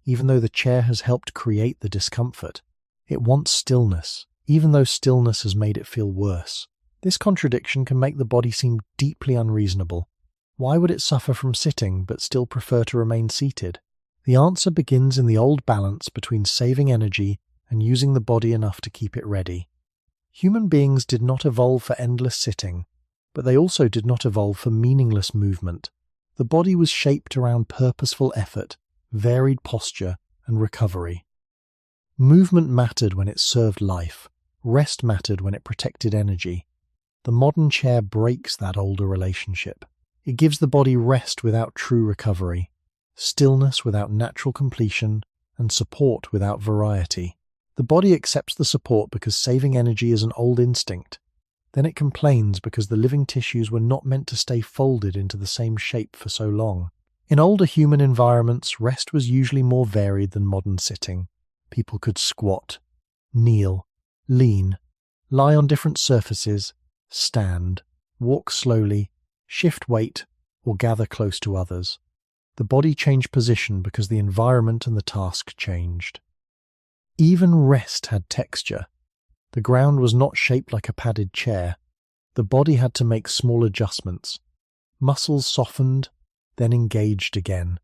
even though the chair has helped create the discomfort. It wants stillness, even though stillness has made it feel worse. This contradiction can make the body seem deeply unreasonable. Why would it suffer from sitting but still prefer to remain seated? The answer begins in the old balance between saving energy and using the body enough to keep it ready. Human beings did not evolve for endless sitting, but they also did not evolve for meaningless movement. The body was shaped around purposeful effort, varied posture, and recovery. Movement mattered when it served life. Rest mattered when it protected energy. The modern chair breaks that older relationship. It gives the body rest without true recovery, stillness without natural completion, and support without variety. The body accepts the support because saving energy is an old instinct. Then it complains because the living tissues were not meant to stay folded into the same shape for so long. In older human environments, rest was usually more varied than modern sitting. People could squat, kneel, lean, lie on different surfaces, stand, walk slowly, shift weight, or gather close to others. The body changed position because the environment and the task changed. Even rest had texture. The ground was not shaped like a padded chair. The body had to make small adjustments. Muscles softened, then engaged again.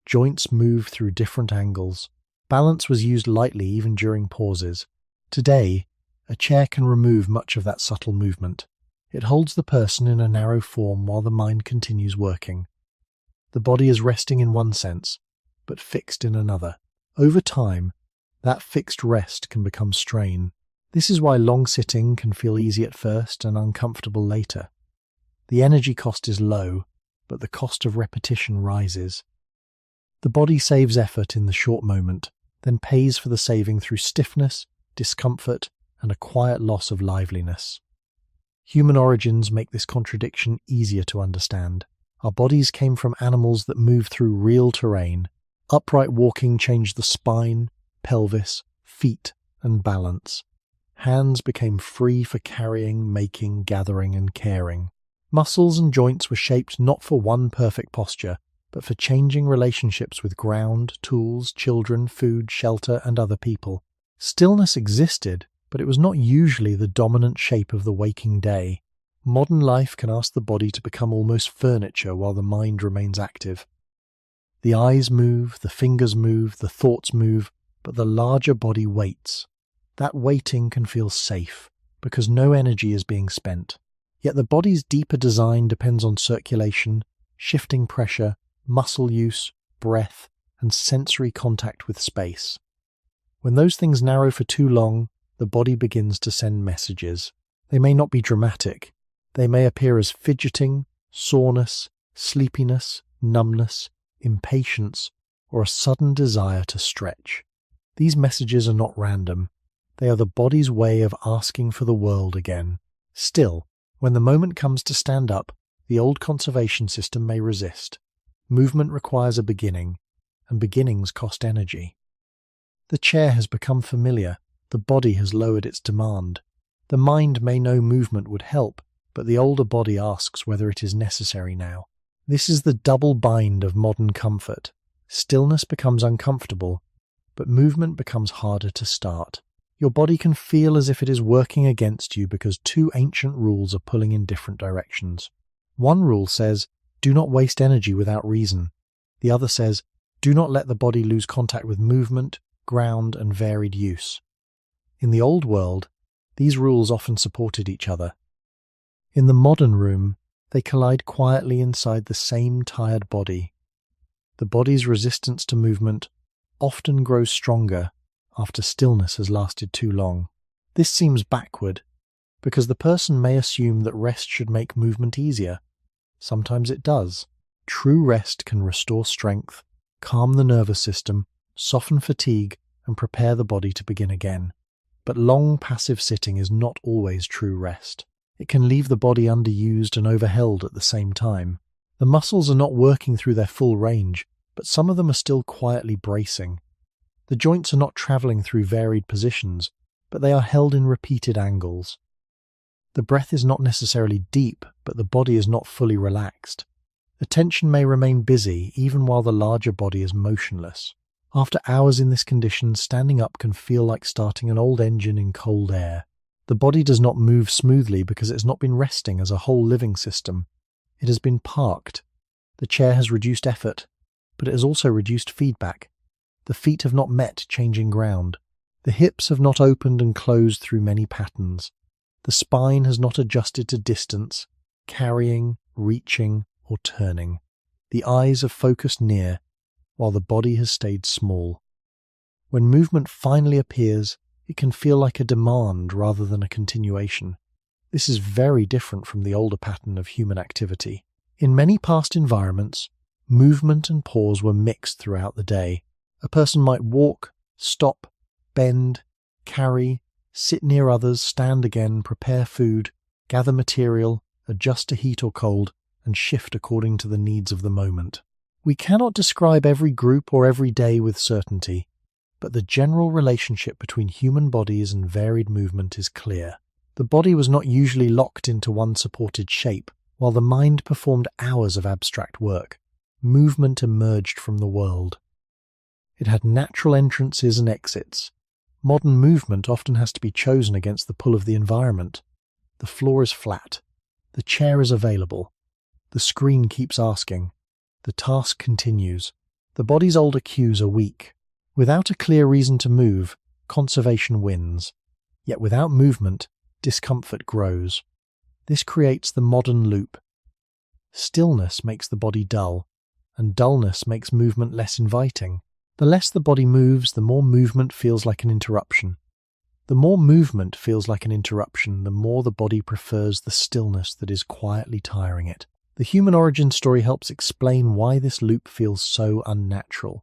Joints moved through different angles. Balance was used lightly even during pauses. Today, a chair can remove much of that subtle movement. It holds the person in a narrow form while the mind continues working. The body is resting in one sense, but fixed in another. Over time, that fixed rest can become strain. This is why long sitting can feel easy at first and uncomfortable later. The energy cost is low, but the cost of repetition rises. The body saves effort in the short moment, then pays for the saving through stiffness, discomfort, and a quiet loss of liveliness. Human origins make this contradiction easier to understand. Our bodies came from animals that moved through real terrain. Upright walking changed the spine, pelvis, feet, and balance. Hands became free for carrying, making, gathering, and caring. Muscles and joints were shaped not for one perfect posture, but for changing relationships with ground, tools, children, food, shelter, and other people. Stillness existed, but it was not usually the dominant shape of the waking day. Modern life can ask the body to become almost furniture while the mind remains active. The eyes move, the fingers move, the thoughts move, but the larger body waits. That waiting can feel safe, because no energy is being spent. Yet the body's deeper design depends on circulation, shifting pressure, muscle use, breath, and sensory contact with space. When those things narrow for too long, the body begins to send messages. They may not be dramatic. They may appear as fidgeting, soreness, sleepiness, numbness, impatience, or a sudden desire to stretch. These messages are not random. They are the body's way of asking for the world again. Still, when the moment comes to stand up, the old conservation system may resist. Movement requires a beginning, and beginnings cost energy. The chair has become familiar. The body has lowered its demand. The mind may know movement would help, but the older body asks whether it is necessary now. This is the double bind of modern comfort. Stillness becomes uncomfortable, but movement becomes harder to start. Your body can feel as if it is working against you because two ancient rules are pulling in different directions. One rule says, do not waste energy without reason. The other says, do not let the body lose contact with movement, ground, and varied use. In the old world, these rules often supported each other. In the modern room, they collide quietly inside the same tired body. The body's resistance to movement often grows stronger after stillness has lasted too long. This seems backward, because the person may assume that rest should make movement easier. Sometimes it does. True rest can restore strength, calm the nervous system, soften fatigue, and prepare the body to begin again. But long passive sitting is not always true rest. It can leave the body underused and overheld at the same time. The muscles are not working through their full range, but some of them are still quietly bracing. The joints are not traveling through varied positions, but they are held in repeated angles. The breath is not necessarily deep, but the body is not fully relaxed. Attention may remain busy even while the larger body is motionless. After hours in this condition, standing up can feel like starting an old engine in cold air. The body does not move smoothly because it has not been resting as a whole living system. It has been parked. The chair has reduced effort, but it has also reduced feedback. The feet have not met changing ground. The hips have not opened and closed through many patterns. The spine has not adjusted to distance, carrying, reaching, or turning. The eyes have focused near, while the body has stayed small. When movement finally appears, it can feel like a demand rather than a continuation. This is very different from the older pattern of human activity. In many past environments, movement and pause were mixed throughout the day. A person might walk, stop, bend, carry, sit near others, stand again, prepare food, gather material, adjust to heat or cold, and shift according to the needs of the moment. We cannot describe every group or every day with certainty, but the general relationship between human bodies and varied movement is clear. The body was not usually locked into one supported shape, while the mind performed hours of abstract work. Movement emerged from the world. It had natural entrances and exits. Modern movement often has to be chosen against the pull of the environment. The floor is flat. The chair is available. The screen keeps asking. The task continues. The body's older cues are weak. Without a clear reason to move, conservation wins. Yet without movement, discomfort grows. This creates the modern loop. Stillness makes the body dull, and dullness makes movement less inviting. The less the body moves, the more movement feels like an interruption. The more movement feels like an interruption, the more the body prefers the stillness that is quietly tiring it. The human origin story helps explain why this loop feels so unnatural.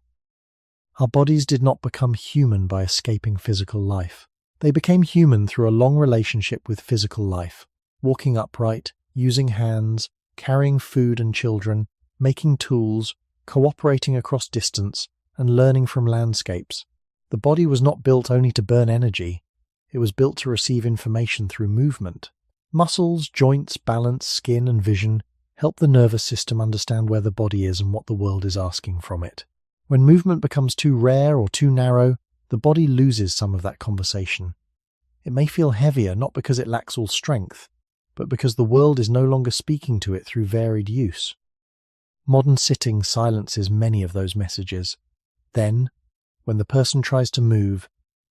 Our bodies did not become human by escaping physical life. They became human through a long relationship with physical life, walking upright, using hands, carrying food and children, making tools, cooperating across distance, and learning from landscapes. The body was not built only to burn energy. It was built to receive information through movement. Muscles, joints, balance, skin, and vision help the nervous system understand where the body is and what the world is asking from it. When movement becomes too rare or too narrow, the body loses some of that conversation. It may feel heavier not because it lacks all strength, but because the world is no longer speaking to it through varied use. Modern sitting silences many of those messages. Then, when the person tries to move,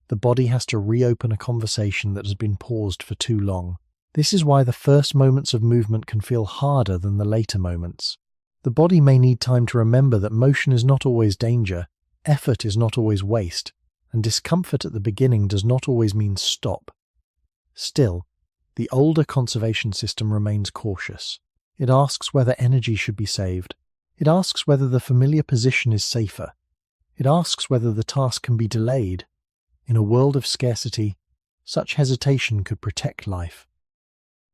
the body has to reopen a conversation that has been paused for too long. This is why the first moments of movement can feel harder than the later moments. The body may need time to remember that motion is not always danger, effort is not always waste, and discomfort at the beginning does not always mean stop. Still, the older conservation system remains cautious. It asks whether energy should be saved. It asks whether the familiar position is safer. It asks whether the task can be delayed. In a world of scarcity, such hesitation could protect life.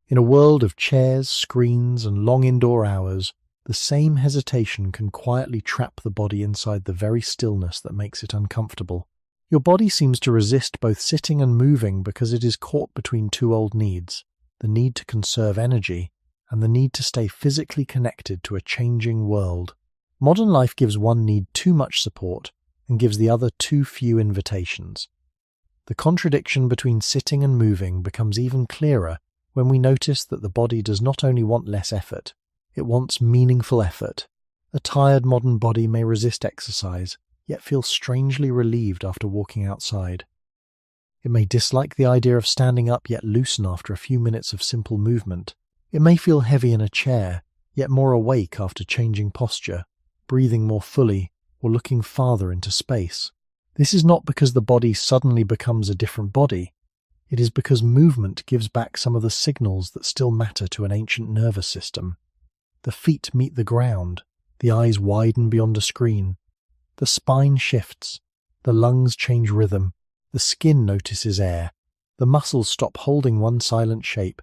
In a world of chairs, screens, and long indoor hours, the same hesitation can quietly trap the body inside the very stillness that makes it uncomfortable. Your body seems to resist both sitting and moving because it is caught between two old needs, the need to conserve energy and the need to stay physically connected to a changing world. Modern life gives one need too much support and gives the other too few invitations. The contradiction between sitting and moving becomes even clearer when we notice that the body does not only want less effort, It wants meaningful effort. A tired modern body may resist exercise, yet feel strangely relieved after walking outside. It may dislike the idea of standing up yet loosen after a few minutes of simple movement. It may feel heavy in a chair, yet more awake after changing posture, breathing more fully, or looking farther into space. This is not because the body suddenly becomes a different body. It is because movement gives back some of the signals that still matter to an ancient nervous system. The feet meet the ground, the eyes widen beyond a screen, the spine shifts, the lungs change rhythm, the skin notices air, the muscles stop holding one silent shape.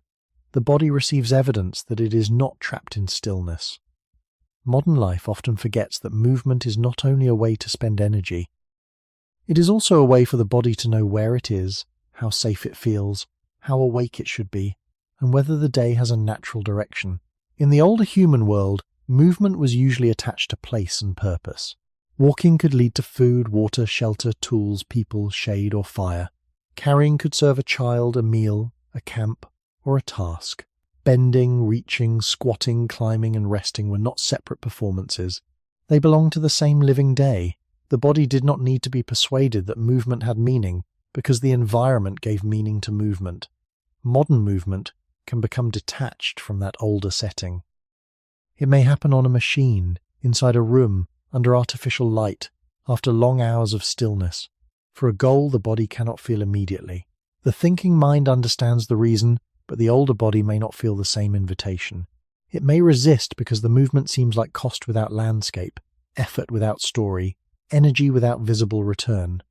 The body receives evidence that it is not trapped in stillness. Modern life often forgets that movement is not only a way to spend energy, it is also a way for the body to know where it is, how safe it feels, how awake it should be, and whether the day has a natural direction. In the older human world, movement was usually attached to place and purpose. Walking could lead to food, water, shelter, tools, people, shade, or fire. Carrying could serve a child, a meal, a camp, or a task. Bending, reaching, squatting, climbing, and resting were not separate performances. They belonged to the same living day. The body did not need to be persuaded that movement had meaning, because the environment gave meaning to movement. Modern movement can become detached from that older setting. It may happen on a machine, inside a room, under artificial light, after long hours of stillness. For a goal the body cannot feel immediately. The thinking mind understands the reason, but the older body may not feel the same invitation. It may resist because the movement seems like cost without landscape, effort without story, energy without visible return.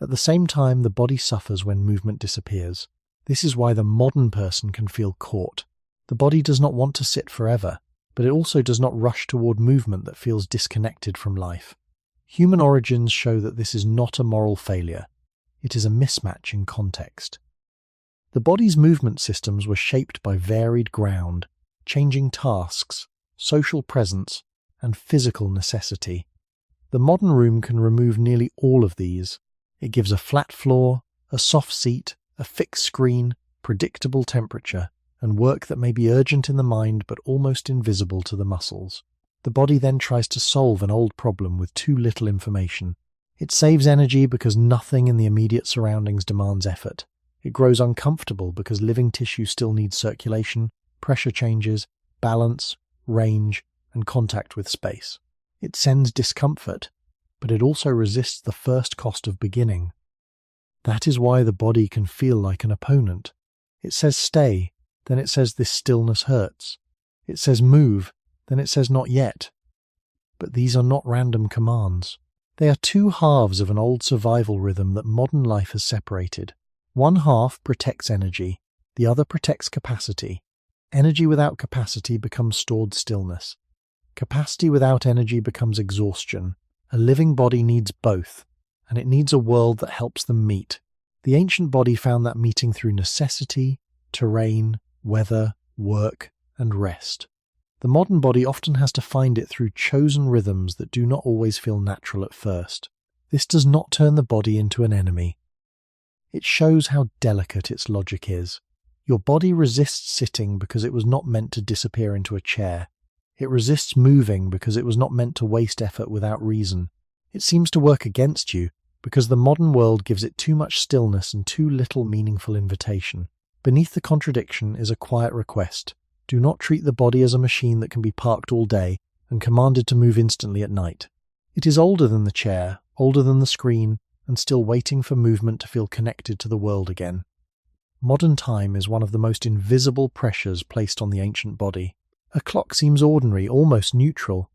At the same time, the body suffers when movement disappears. This is why the modern person can feel caught. The body does not want to sit forever, but it also does not rush toward movement that feels disconnected from life. Human origins show that this is not a moral failure. It is a mismatch in context. The body's movement systems were shaped by varied ground, changing tasks, social presence, and physical necessity. The modern room can remove nearly all of these. It gives a flat floor, a soft seat, a fixed screen, predictable temperature, and work that may be urgent in the mind but almost invisible to the muscles. The body then tries to solve an old problem with too little information. It saves energy because nothing in the immediate surroundings demands effort. It grows uncomfortable because living tissue still needs circulation, pressure changes, balance, range, and contact with space. It sends discomfort, but it also resists the first cost of beginning. That is why the body can feel like an opponent. It says stay, then it says this stillness hurts. It says move, then it says not yet. But these are not random commands. They are two halves of an old survival rhythm that modern life has separated. One half protects energy, the other protects capacity. Energy without capacity becomes stored stillness. Capacity without energy becomes exhaustion. A living body needs both, and it needs a world that helps them meet. The ancient body found that meeting through necessity, terrain, weather, work, and rest. The modern body often has to find it through chosen rhythms that do not always feel natural at first. This does not turn the body into an enemy. It shows how delicate its logic is. Your body resists sitting because it was not meant to disappear into a chair. It resists moving because it was not meant to waste effort without reason. It seems to work against you because the modern world gives it too much stillness and too little meaningful invitation. Beneath the contradiction is a quiet request. Do not treat the body as a machine that can be parked all day and commanded to move instantly at night. It is older than the chair, older than the screen, and still waiting for movement to feel connected to the world again. Modern time is one of the most invisible pressures placed on the ancient body. A clock seems ordinary, almost neutral.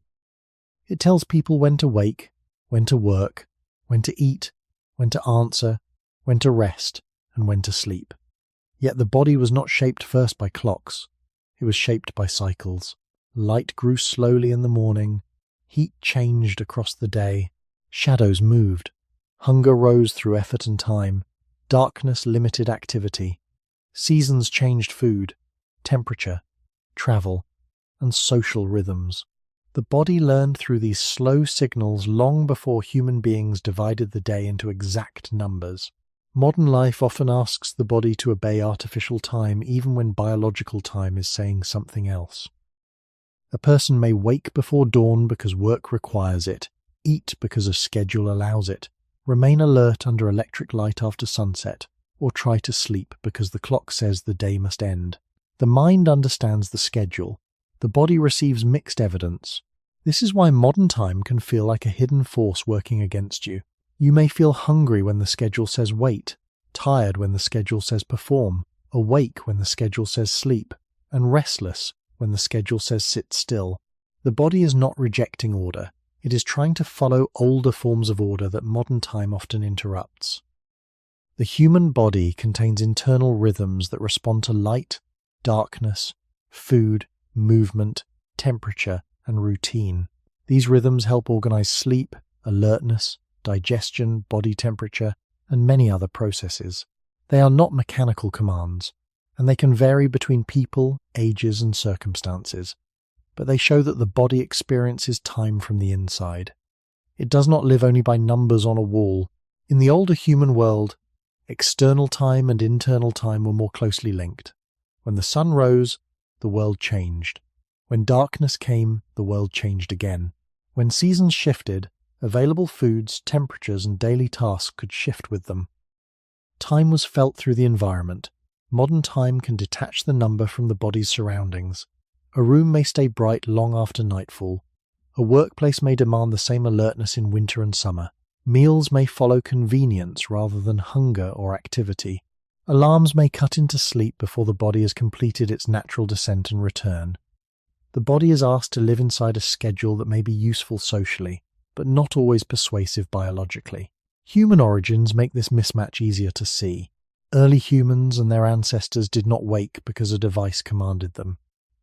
It tells people when to wake, when to work, when to eat, when to answer, when to rest, and when to sleep. Yet the body was not shaped first by clocks. It was shaped by cycles. Light grew slowly in the morning. Heat changed across the day. Shadows moved. Hunger rose through effort and time. Darkness limited activity. Seasons changed food, temperature, travel, and social rhythms. The body learned through these slow signals long before human beings divided the day into exact numbers. Modern life often asks the body to obey artificial time even when biological time is saying something else. A person may wake before dawn because work requires it, eat because a schedule allows it, remain alert under electric light after sunset, or try to sleep because the clock says the day must end. The mind understands the schedule. The body receives mixed evidence. This is why modern time can feel like a hidden force working against you. You may feel hungry when the schedule says wait, tired when the schedule says perform, awake when the schedule says sleep, and restless when the schedule says sit still. The body is not rejecting order. It is trying to follow older forms of order that modern time often interrupts. The human body contains internal rhythms that respond to light, darkness, food, movement, temperature, and routine. These rhythms help organize sleep, alertness, digestion, body temperature, and many other processes. They are not mechanical commands, and they can vary between people, ages, and circumstances, but they show that the body experiences time from the inside. It does not live only by numbers on a wall. In the older human world, external time and internal time were more closely linked. When the sun rose, the world changed. When darkness came, the world changed again. When seasons shifted, available foods, temperatures, and daily tasks could shift with them. Time was felt through the environment. Modern time can detach the number from the body's surroundings. A room may stay bright long after nightfall. A workplace may demand the same alertness in winter and summer. Meals may follow convenience rather than hunger or activity. Alarms may cut into sleep before the body has completed its natural descent and return. The body is asked to live inside a schedule that may be useful socially, but not always persuasive biologically. Human origins make this mismatch easier to see. Early humans and their ancestors did not wake because a device commanded them.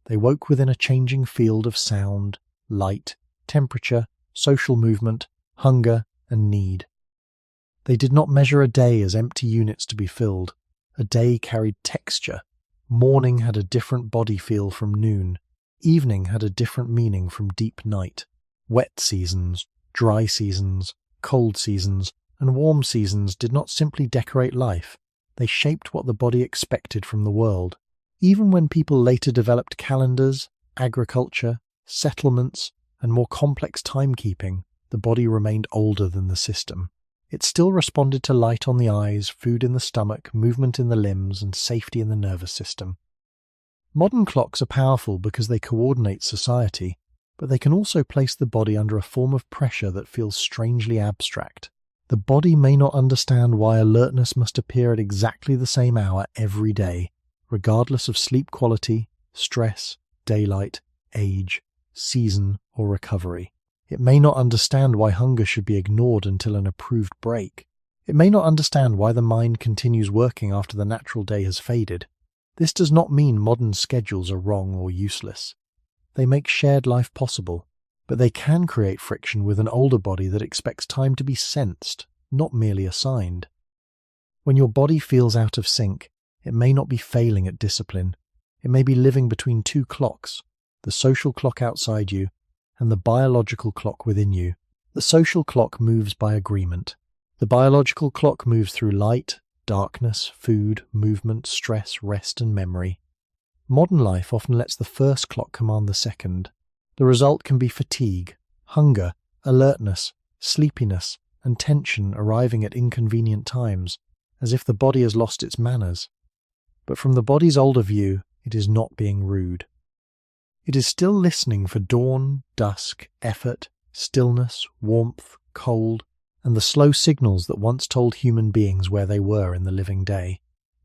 They woke within a changing field of sound, light, temperature, social movement, hunger, and need. They did not measure a day as empty units to be filled. A day carried texture. Morning had a different body feel from noon. Evening had a different meaning from deep night. Wet seasons, dry seasons, cold seasons, and warm seasons did not simply decorate life. They shaped what the body expected from the world. Even when people later developed calendars, agriculture, settlements, and more complex timekeeping, the body remained older than the system. It still responded to light on the eyes, food in the stomach, movement in the limbs, and safety in the nervous system. Modern clocks are powerful because they coordinate society, but they can also place the body under a form of pressure that feels strangely abstract. The body may not understand why alertness must appear at exactly the same hour every day, regardless of sleep quality, stress, daylight, age, season, or recovery. It may not understand why hunger should be ignored until an approved break. It may not understand why the mind continues working after the natural day has faded. This does not mean modern schedules are wrong or useless. They make shared life possible, but they can create friction with an older body that expects time to be sensed, not merely assigned. When your body feels out of sync, it may not be failing at discipline. It may be living between two clocks, the social clock outside you and the biological clock within you. The social clock moves by agreement. The biological clock moves through light, darkness, food, movement, stress, rest, and memory. Modern life often lets the first clock command the second. The result can be fatigue, hunger, alertness, sleepiness, and tension arriving at inconvenient times, as if the body has lost its manners. But from the body's older view, it is not being rude. It is still listening for dawn, dusk, effort, stillness, warmth, cold, and the slow signals that once told human beings where they were in the living day.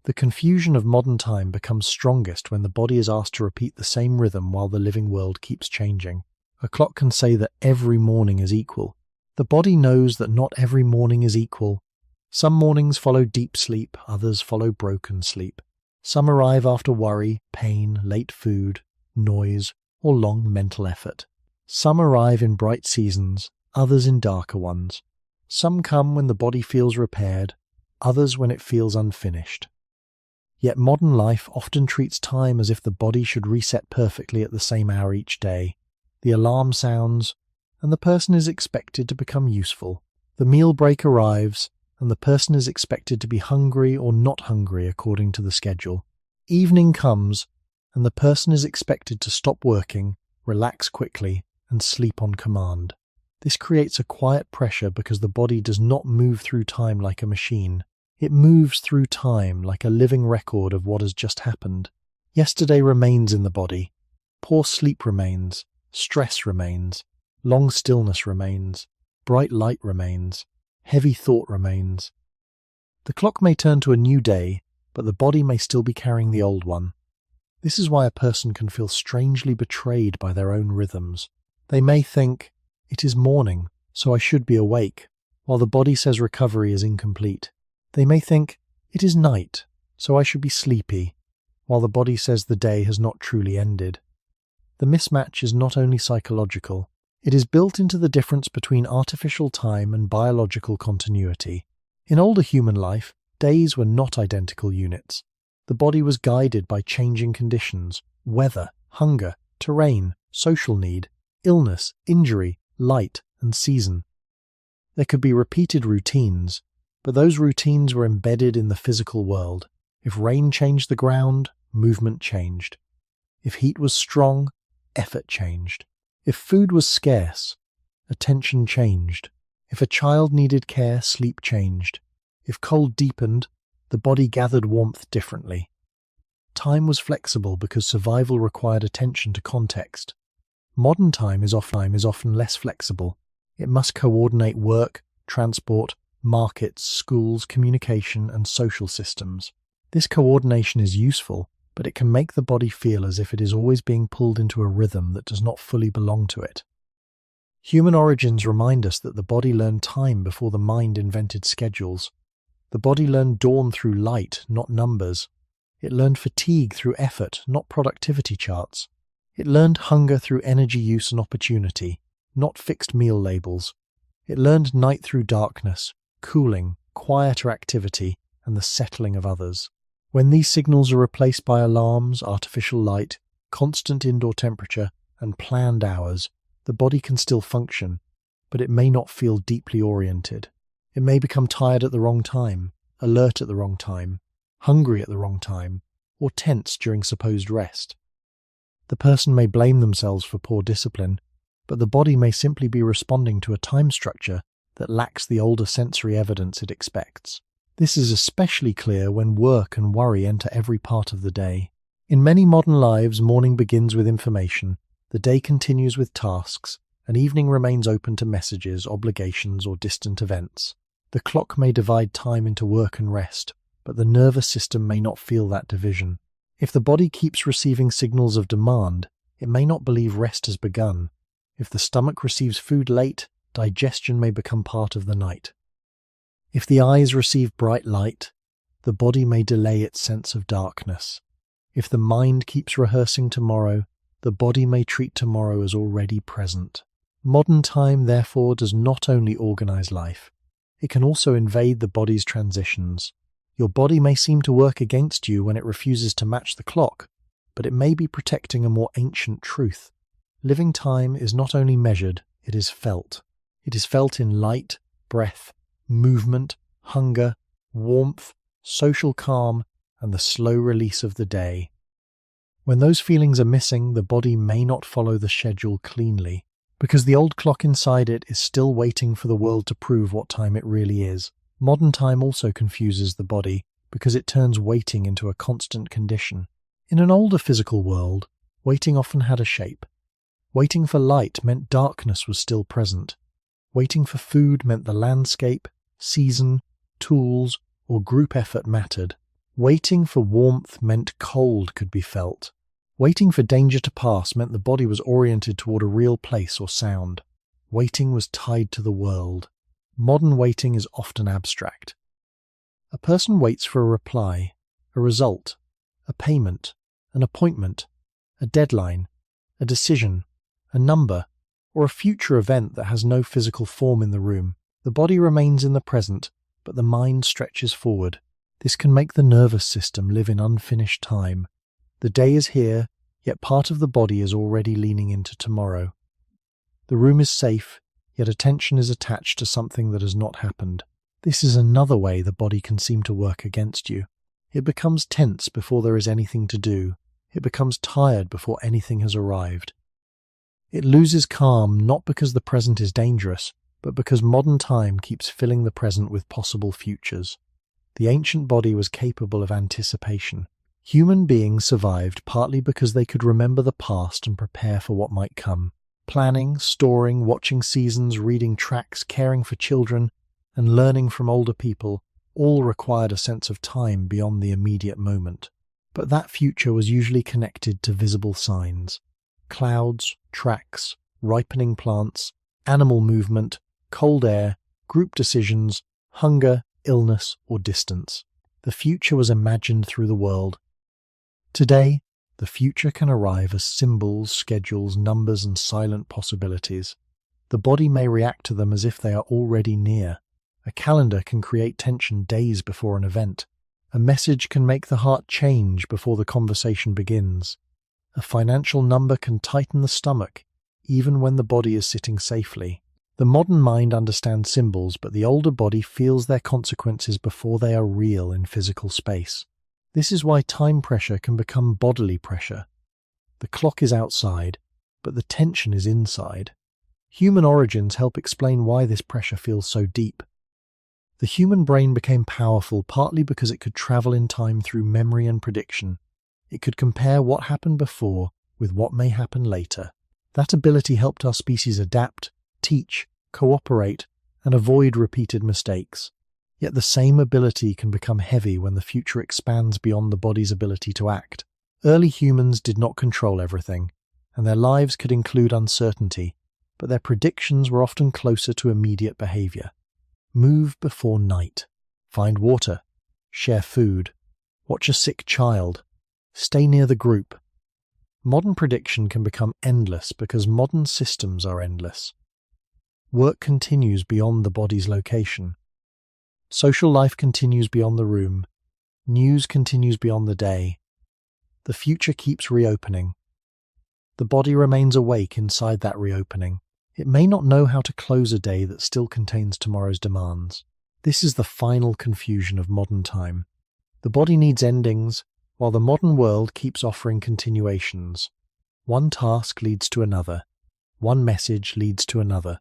The confusion of modern time becomes strongest when the body is asked to repeat the same rhythm while the living world keeps changing. A clock can say that every morning is equal. The body knows that not every morning is equal. Some mornings follow deep sleep, others follow broken sleep. Some arrive after worry, pain, late food, noise, or long mental effort. Some arrive in bright seasons, others in darker ones. Some come when the body feels repaired, others when it feels unfinished. Yet modern life often treats time as if the body should reset perfectly at the same hour each day. The alarm sounds, and the person is expected to become useful. The meal break arrives, and the person is expected to be hungry or not hungry according to the schedule. Evening comes, and the person is expected to stop working, relax quickly, and sleep on command. This creates a quiet pressure because the body does not move through time like a machine. It moves through time like a living record of what has just happened. Yesterday remains in the body. Poor sleep remains. Stress remains. Long stillness remains. Bright light remains. Heavy thought remains. The clock may turn to a new day, but the body may still be carrying the old one. This is why a person can feel strangely betrayed by their own rhythms. They may think, "It is morning, so I should be awake," while the body says recovery is incomplete. They may think, "It is night, so I should be sleepy," while the body says the day has not truly ended. The mismatch is not only psychological, it is built into the difference between artificial time and biological continuity. In older human life, days were not identical units. The body was guided by changing conditions, weather, hunger, terrain, social need, illness, injury, light, and season. There could be repeated routines, but those routines were embedded in the physical world. If rain changed the ground, movement changed. If heat was strong, effort changed. If food was scarce, attention changed. If a child needed care, sleep changed. If cold deepened, the body gathered warmth differently. Time was flexible because survival required attention to context. Modern time is often less flexible. It must coordinate work, transport, markets, schools, communication, and social systems. This coordination is useful, but it can make the body feel as if it is always being pulled into a rhythm that does not fully belong to it. Human origins remind us that the body learned time before the mind invented schedules. The body learned dawn through light, not numbers. It learned fatigue through effort, not productivity charts. It learned hunger through energy use and opportunity, not fixed meal labels. It learned night through darkness, cooling, quieter activity, and the settling of others. When these signals are replaced by alarms, artificial light, constant indoor temperature, and planned hours, the body can still function, but it may not feel deeply oriented. It may become tired at the wrong time, alert at the wrong time, hungry at the wrong time, or tense during supposed rest. The person may blame themselves for poor discipline, but the body may simply be responding to a time structure that lacks the older sensory evidence it expects. This is especially clear when work and worry enter every part of the day. In many modern lives, morning begins with information, the day continues with tasks, and evening remains open to messages, obligations, or distant events. The clock may divide time into work and rest, but the nervous system may not feel that division. If the body keeps receiving signals of demand, it may not believe rest has begun. If the stomach receives food late, digestion may become part of the night. If the eyes receive bright light, the body may delay its sense of darkness. If the mind keeps rehearsing tomorrow, the body may treat tomorrow as already present. Modern time, therefore, does not only organize life, it can also invade the body's transitions. Your body may seem to work against you when it refuses to match the clock, but it may be protecting a more ancient truth. Living time is not only measured, it is felt. It is felt in light, breath, movement, hunger, warmth, social calm, and the slow release of the day. When those feelings are missing, the body may not follow the schedule cleanly, because the old clock inside it is still waiting for the world to prove what time it really is. Modern time also confuses the body because it turns waiting into a constant condition. In an older physical world, waiting often had a shape. Waiting for light meant darkness was still present. Waiting for food meant the landscape, season, tools, or group effort mattered. Waiting for warmth meant cold could be felt. Waiting for danger to pass meant the body was oriented toward a real place or sound. Waiting was tied to the world. Modern waiting is often abstract. A person waits for a reply, a result, a payment, an appointment, a deadline, a decision, a number, or a future event that has no physical form in the room. The body remains in the present, but the mind stretches forward. This can make the nervous system live in unfinished time. The day is here, yet part of the body is already leaning into tomorrow. The room is safe, yet attention is attached to something that has not happened. This is another way the body can seem to work against you. It becomes tense before there is anything to do. It becomes tired before anything has arrived. It loses calm not because the present is dangerous, but because modern time keeps filling the present with possible futures. The ancient body was capable of anticipation. Human beings survived partly because they could remember the past and prepare for what might come. Planning, storing, watching seasons, reading tracts, caring for children, and learning from older people all required a sense of time beyond the immediate moment. But that future was usually connected to visible signs. Clouds, tracks, ripening plants, animal movement, cold air, group decisions, hunger, illness, or distance. The future was imagined through the world. Today, the future can arrive as symbols, schedules, numbers, and silent possibilities. The body may react to them as if they are already near. A calendar can create tension days before an event. A message can make the heart change before the conversation begins. A financial number can tighten the stomach, even when the body is sitting safely. The modern mind understands symbols, but the older body feels their consequences before they are real in physical space. This is why time pressure can become bodily pressure. The clock is outside, but the tension is inside. Human origins help explain why this pressure feels so deep. The human brain became powerful partly because it could travel in time through memory and prediction. It could compare what happened before with what may happen later. That ability helped our species adapt, teach, cooperate, and avoid repeated mistakes. Yet the same ability can become heavy when the future expands beyond the body's ability to act. Early humans did not control everything, and their lives could include uncertainty, but their predictions were often closer to immediate behavior. Move before night. Find water. Share food. Watch a sick child. Stay near the group. Modern prediction can become endless because modern systems are endless. Work continues beyond the body's location. Social life continues beyond the room. News continues beyond the day. The future keeps reopening. The body remains awake inside that reopening. It may not know how to close a day that still contains tomorrow's demands. This is the final confusion of modern time. The body needs endings, while the modern world keeps offering continuations. One task leads to another. One message leads to another.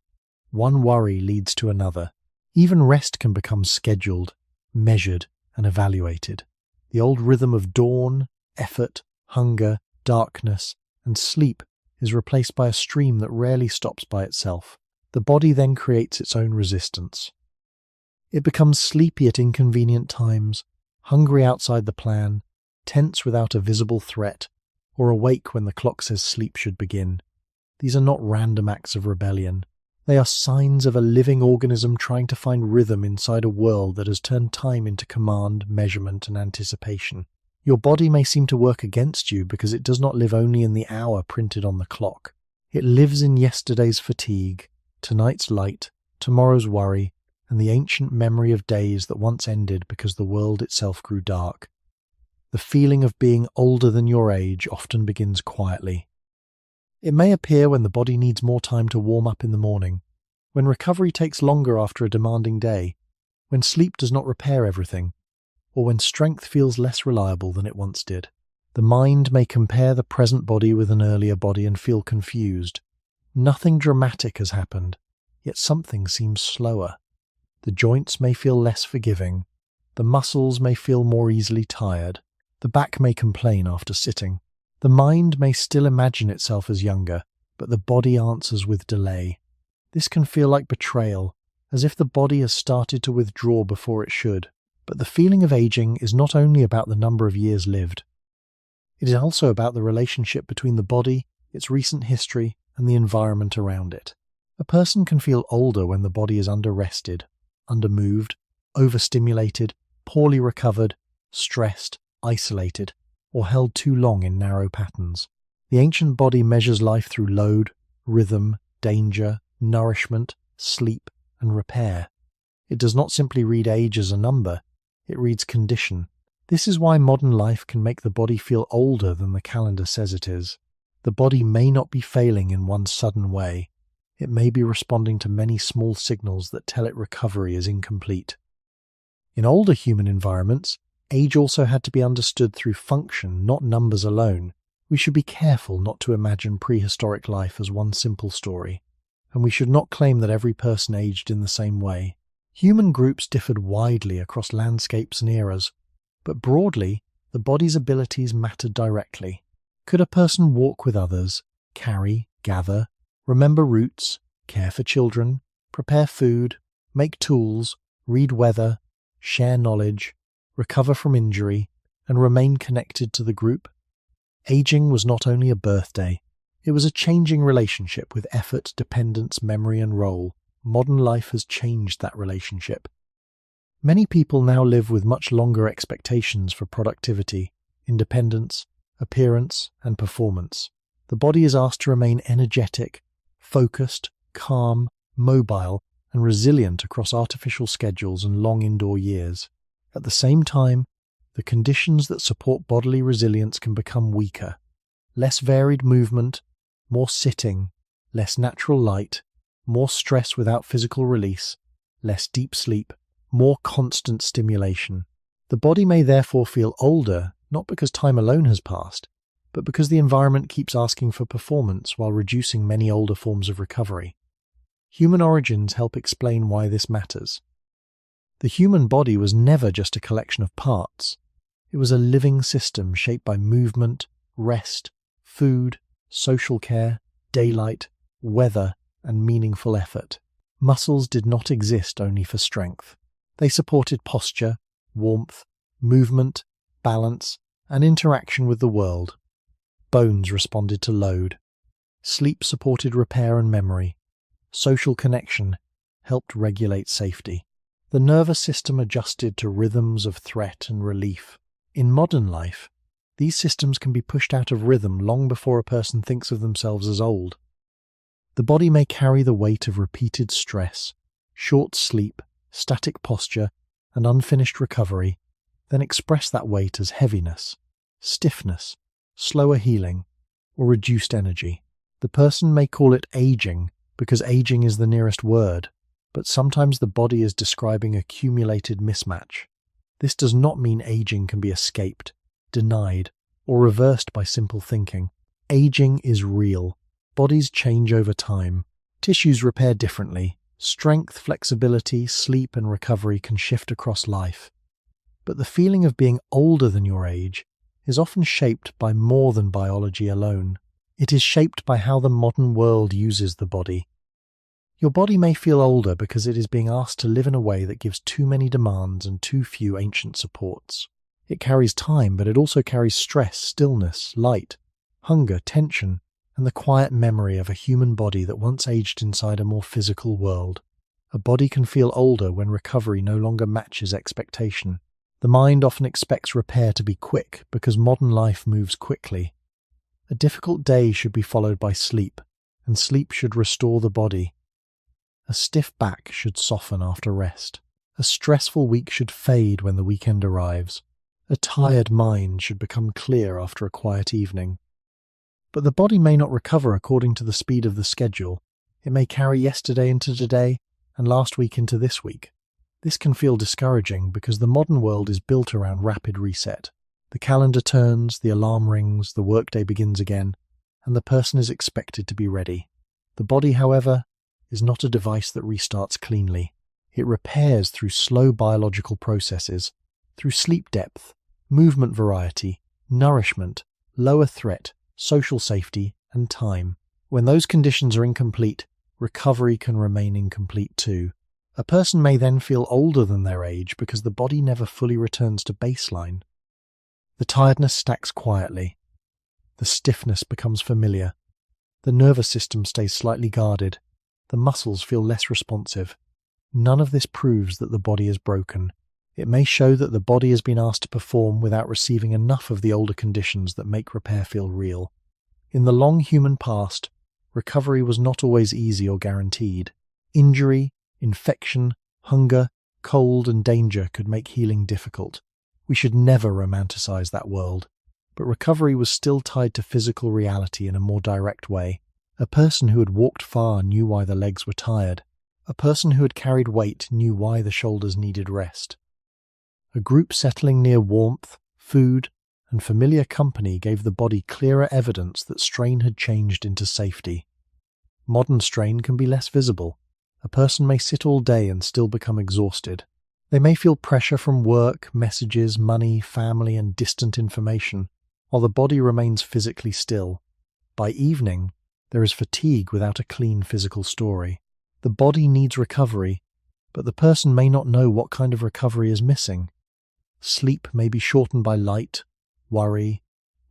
One worry leads to another. Even rest can become scheduled, measured, and evaluated. The old rhythm of dawn, effort, hunger, darkness, and sleep is replaced by a stream that rarely stops by itself. The body then creates its own resistance. It becomes sleepy at inconvenient times, hungry outside the plan, tense without a visible threat, or awake when the clock says sleep should begin. These are not random acts of rebellion. They are signs of a living organism trying to find rhythm inside a world that has turned time into command, measurement, and anticipation. Your body may seem to work against you because it does not live only in the hour printed on the clock. It lives in yesterday's fatigue, tonight's light, tomorrow's worry, and the ancient memory of days that once ended because the world itself grew dark. The feeling of being older than your age often begins quietly. It may appear when the body needs more time to warm up in the morning, when recovery takes longer after a demanding day, when sleep does not repair everything, or when strength feels less reliable than it once did. The mind may compare the present body with an earlier body and feel confused. Nothing dramatic has happened, yet something seems slower. The joints may feel less forgiving. The muscles may feel more easily tired. The back may complain after sitting. The mind may still imagine itself as younger, but the body answers with delay. This can feel like betrayal, as if the body has started to withdraw before it should. But the feeling of aging is not only about the number of years lived. It is also about the relationship between the body, its recent history, and the environment around it. A person can feel older when the body is under-rested, under-moved, overstimulated, poorly recovered, stressed, isolated, or held too long in narrow patterns. The ancient body measures life through load, rhythm, danger, nourishment, sleep, and repair. It does not simply read age as a number, it reads condition. This is why modern life can make the body feel older than the calendar says it is. The body may not be failing in one sudden way. It may be responding to many small signals that tell it recovery is incomplete. In older human environments, age also had to be understood through function, not numbers alone. We should be careful not to imagine prehistoric life as one simple story, and we should not claim that every person aged in the same way. Human groups differed widely across landscapes and eras, but broadly, the body's abilities mattered directly. Could a person walk with others, carry, gather, remember routes, care for children, prepare food, make tools, read weather, share knowledge, recover from injury, and remain connected to the group? Aging was not only a birthday, it was a changing relationship with effort, dependence, memory, and role. Modern life has changed that relationship. Many people now live with much longer expectations for productivity, independence, appearance, and performance. The body is asked to remain energetic, focused, calm, mobile, and resilient across artificial schedules and long indoor years. At the same time, the conditions that support bodily resilience can become weaker. Less varied movement, more sitting, less natural light, more stress without physical release, less deep sleep, more constant stimulation. The body may therefore feel older, not because time alone has passed, but because the environment keeps asking for performance while reducing many older forms of recovery. Human origins help explain why this matters. The human body was never just a collection of parts. It was a living system shaped by movement, rest, food, social care, daylight, weather, and meaningful effort. Muscles did not exist only for strength. They supported posture, warmth, movement, balance, and interaction with the world. Bones responded to load. Sleep supported repair and memory. Social connection helped regulate safety. The nervous system adjusted to rhythms of threat and relief. In modern life, these systems can be pushed out of rhythm long before a person thinks of themselves as old. The body may carry the weight of repeated stress, short sleep, static posture, and unfinished recovery, then express that weight as heaviness, stiffness, slower healing, or reduced energy. The person may call it aging because aging is the nearest word, but sometimes the body is describing accumulated mismatch. This does not mean aging can be escaped, denied, or reversed by simple thinking. Aging is real. Bodies change over time. Tissues repair differently. Strength, flexibility, sleep, and recovery can shift across life. But the feeling of being older than your age is often shaped by more than biology alone. It is shaped by how the modern world uses the body. Your body may feel older because it is being asked to live in a way that gives too many demands and too few ancient supports. It carries time, but it also carries stress, stillness, light, hunger, tension, and the quiet memory of a human body that once aged inside a more physical world. A body can feel older when recovery no longer matches expectation. The mind often expects repair to be quick because modern life moves quickly. A difficult day should be followed by sleep, and sleep should restore the body. A stiff back should soften after rest. A stressful week should fade when the weekend arrives. A tired mind should become clear after a quiet evening. But the body may not recover according to the speed of the schedule. It may carry yesterday into today and last week into this week. This can feel discouraging because the modern world is built around rapid reset. The calendar turns, the alarm rings, the workday begins again, and the person is expected to be ready. The body, however, is not a device that restarts cleanly. It repairs through slow biological processes, through sleep depth, movement variety, nourishment, lower threat, social safety, and time. When those conditions are incomplete, recovery can remain incomplete too. A person may then feel older than their age because the body never fully returns to baseline. The tiredness stacks quietly. The stiffness becomes familiar. The nervous system stays slightly guarded. The muscles feel less responsive. None of this proves that the body is broken. It may show that the body has been asked to perform without receiving enough of the older conditions that make repair feel real. In the long human past, recovery was not always easy or guaranteed. Injury, infection, hunger, cold, and danger could make healing difficult. We should never romanticize that world. But recovery was still tied to physical reality in a more direct way. A person who had walked far knew why the legs were tired. A person who had carried weight knew why the shoulders needed rest. A group settling near warmth, food, and familiar company gave the body clearer evidence that strain had changed into safety. Modern strain can be less visible. A person may sit all day and still become exhausted. They may feel pressure from work, messages, money, family, and distant information, while the body remains physically still. By evening, there is fatigue without a clean physical story. The body needs recovery, but the person may not know what kind of recovery is missing. Sleep may be shortened by light, worry,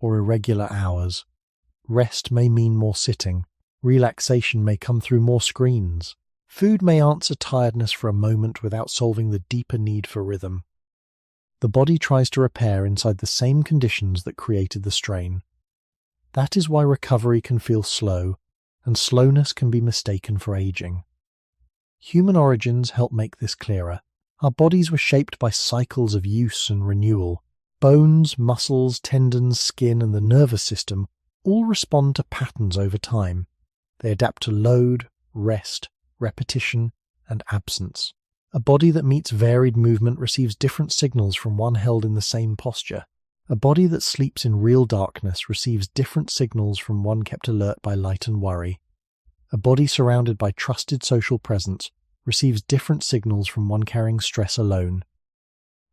or irregular hours. Rest may mean more sitting. Relaxation may come through more screens. Food may answer tiredness for a moment without solving the deeper need for rhythm. The body tries to repair inside the same conditions that created the strain. That is why recovery can feel slow, and slowness can be mistaken for aging. Human origins help make this clearer. Our bodies were shaped by cycles of use and renewal. Bones, muscles, tendons, skin, and the nervous system all respond to patterns over time. They adapt to load, rest, repetition, and absence. A body that meets varied movement receives different signals from one held in the same posture. A body that sleeps in real darkness receives different signals from one kept alert by light and worry. A body surrounded by trusted social presence receives different signals from one carrying stress alone.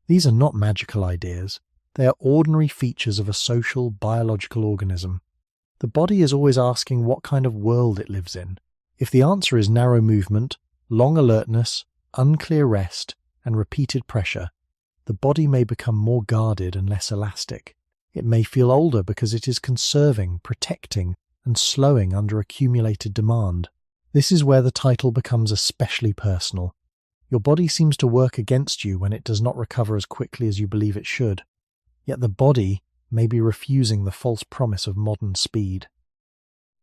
These are not magical ideas. They are ordinary features of a social, biological organism. The body is always asking what kind of world it lives in. If the answer is narrow movement, long alertness, unclear rest, and repeated pressure, the body may become more guarded and less elastic. It may feel older because it is conserving, protecting, and slowing under accumulated demand. This is where the title becomes especially personal. Your body seems to work against you when it does not recover as quickly as you believe it should. Yet the body may be refusing the false promise of modern speed.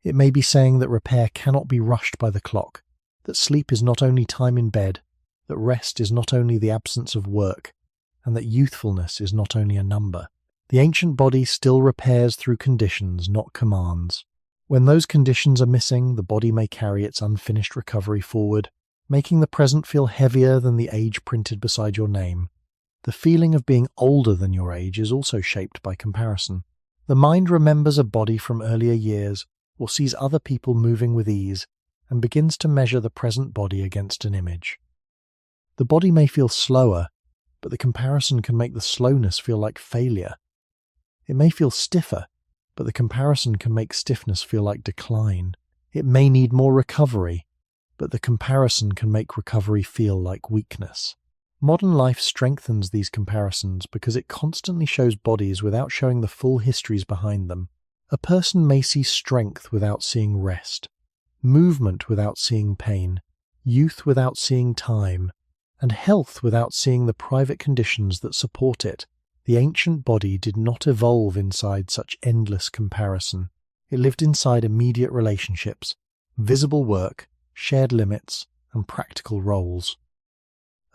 It may be saying that repair cannot be rushed by the clock, that sleep is not only time in bed, that rest is not only the absence of work, and that youthfulness is not only a number. The ancient body still repairs through conditions, not commands. When those conditions are missing, the body may carry its unfinished recovery forward, making the present feel heavier than the age printed beside your name. The feeling of being older than your age is also shaped by comparison. The mind remembers a body from earlier years, or sees other people moving with ease, and begins to measure the present body against an image. The body may feel slower, but the comparison can make the slowness feel like failure. It may feel stiffer, but the comparison can make stiffness feel like decline. It may need more recovery, but the comparison can make recovery feel like weakness. Modern life strengthens these comparisons because it constantly shows bodies without showing the full histories behind them. A person may see strength without seeing rest, movement without seeing pain, youth without seeing time, and health without seeing the private conditions that support it. The ancient body did not evolve inside such endless comparison. It lived inside immediate relationships, visible work, shared limits, and practical roles.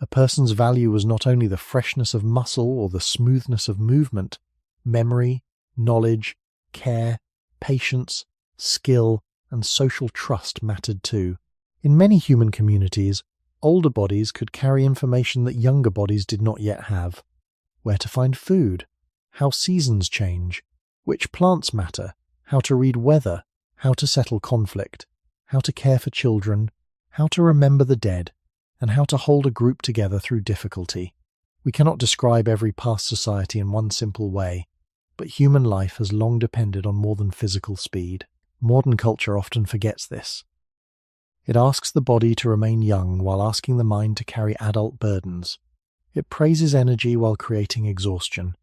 A person's value was not only the freshness of muscle or the smoothness of movement. Memory, knowledge, care, patience, skill, and social trust mattered too. In many human communities, older bodies could carry information that younger bodies did not yet have. Where to find food, how seasons change, which plants matter, how to read weather, how to settle conflict, how to care for children, how to remember the dead, and how to hold a group together through difficulty. We cannot describe every past society in one simple way, but human life has long depended on more than physical speed. Modern culture often forgets this. It asks the body to remain young while asking the mind to carry adult burdens. It praises energy while creating exhaustion.